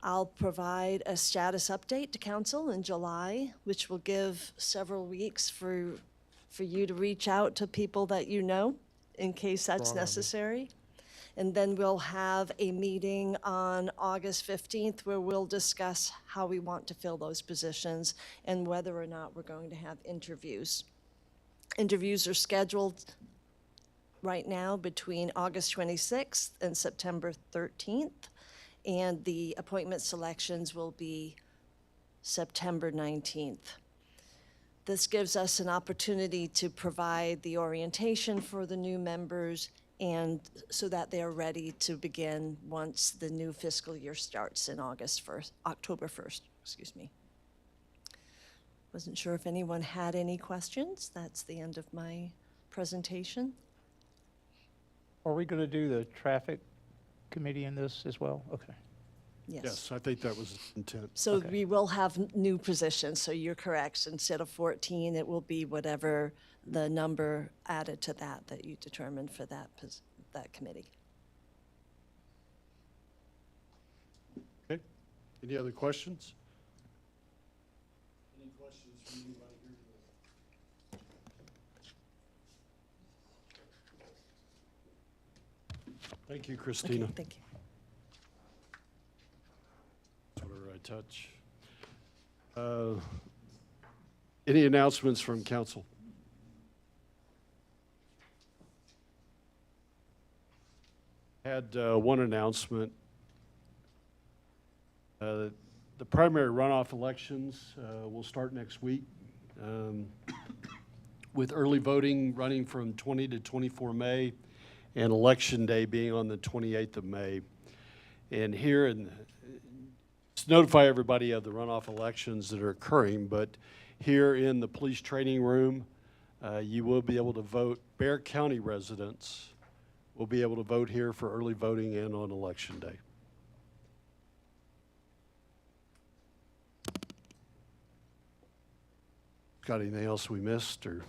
I'll provide a status update to council in July, which will give several weeks for you to reach out to people that you know in case that's necessary. And then we'll have a meeting on August 15th where we'll discuss how we want to fill those positions and whether or not we're going to have interviews. Interviews are scheduled right now between August 26th and September 13th, and the appointment selections will be September 19th. This gives us an opportunity to provide the orientation for the new members and so that they are ready to begin once the new fiscal year starts in October 1st, excuse me. Wasn't sure if anyone had any questions. That's the end of my presentation. Are we going to do the traffic committee in this as well? Okay. Yes, I think that was the intent. So Okay. we will have new positions, so you're correct. Instead of 14, it will be whatever the number added to that you determined for that committee. Okay. Any other questions? Any questions from anybody here today? Thank you, Christina. Okay, thank you. Whatever I touch. Any announcements from council? Had one announcement. The primary runoff elections will start next week, with early voting running from 20 to 24 May, and Election Day being on the 28th of May. And here, to notify everybody of the runoff elections that are occurring, but here in the police training room, you will be able to vote. Bexar County residents will be able to vote here for early voting and on Election Day. Got anything else we missed or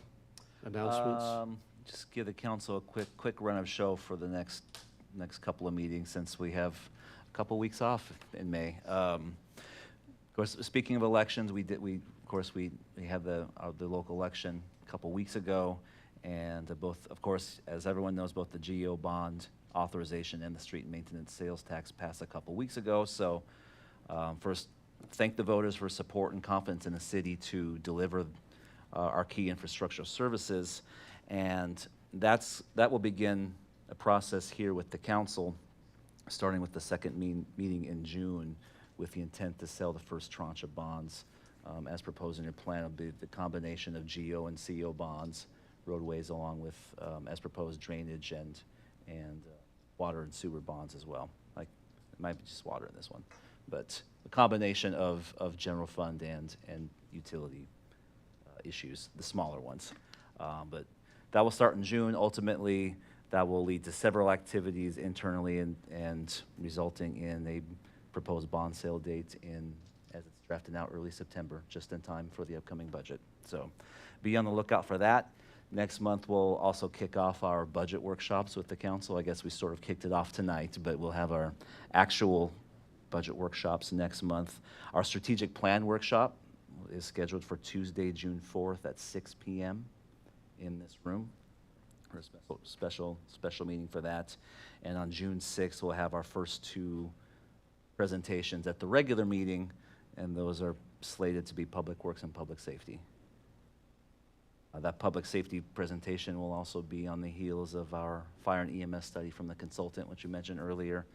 announcements? Just give the council a quick run of show for the next couple of meetings, since we have a couple weeks off in May. Of course, speaking of elections, we had the local election a couple weeks ago, and both, of course, as everyone knows, both the GEO bond authorization and the street maintenance sales tax passed a couple weeks ago. So first, thank the voters for support and confidence in the city to deliver our key infrastructural services, and that will begin a process here with the council, starting with the second meeting in June, with the intent to sell the first tranche of bonds. As proposed in your plan, will be the combination of GEO and CO bonds, roadways, along with, as proposed, drainage and water and sewer bonds as well. Like, it might be just water in this one, but a combination of general fund and utility issues, the smaller ones. But that will start in June. Ultimately, that will lead to several activities internally and resulting in a proposed bond sale date as it's drafted out, early September, just in time for the upcoming budget. So be on the lookout for that. Next month, we'll also kick off our budget workshops with the council. I guess we sort of kicked it off tonight, but we'll have our actual budget workshops next month. Our strategic plan workshop is scheduled for Tuesday, June 4th at 6 p.m. in this room, for a special meeting for that. And on June 6th, we'll have our first two presentations at the regular meeting, and those are slated to be Public Works and Public Safety. That public safety presentation will also be on the heels of our fire and EMS study from the consultant, which you mentioned earlier.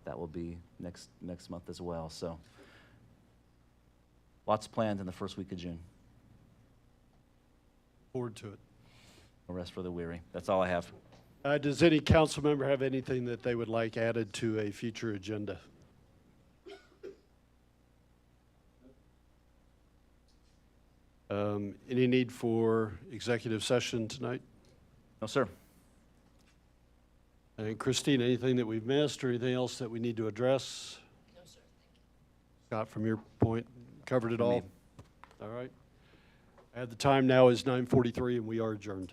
That will be next month as well. So lots planned in the first week of June. Forward to it. No rest for the weary. That's all I have. Does any council member have anything that they would like added to a future agenda? Any need for executive session tonight? No, sir. And Christine, anything that we've missed or anything else that we need to address? No, sir. Scott, from your point, covered it all? All right. The time now is 9:43 and we are adjourned.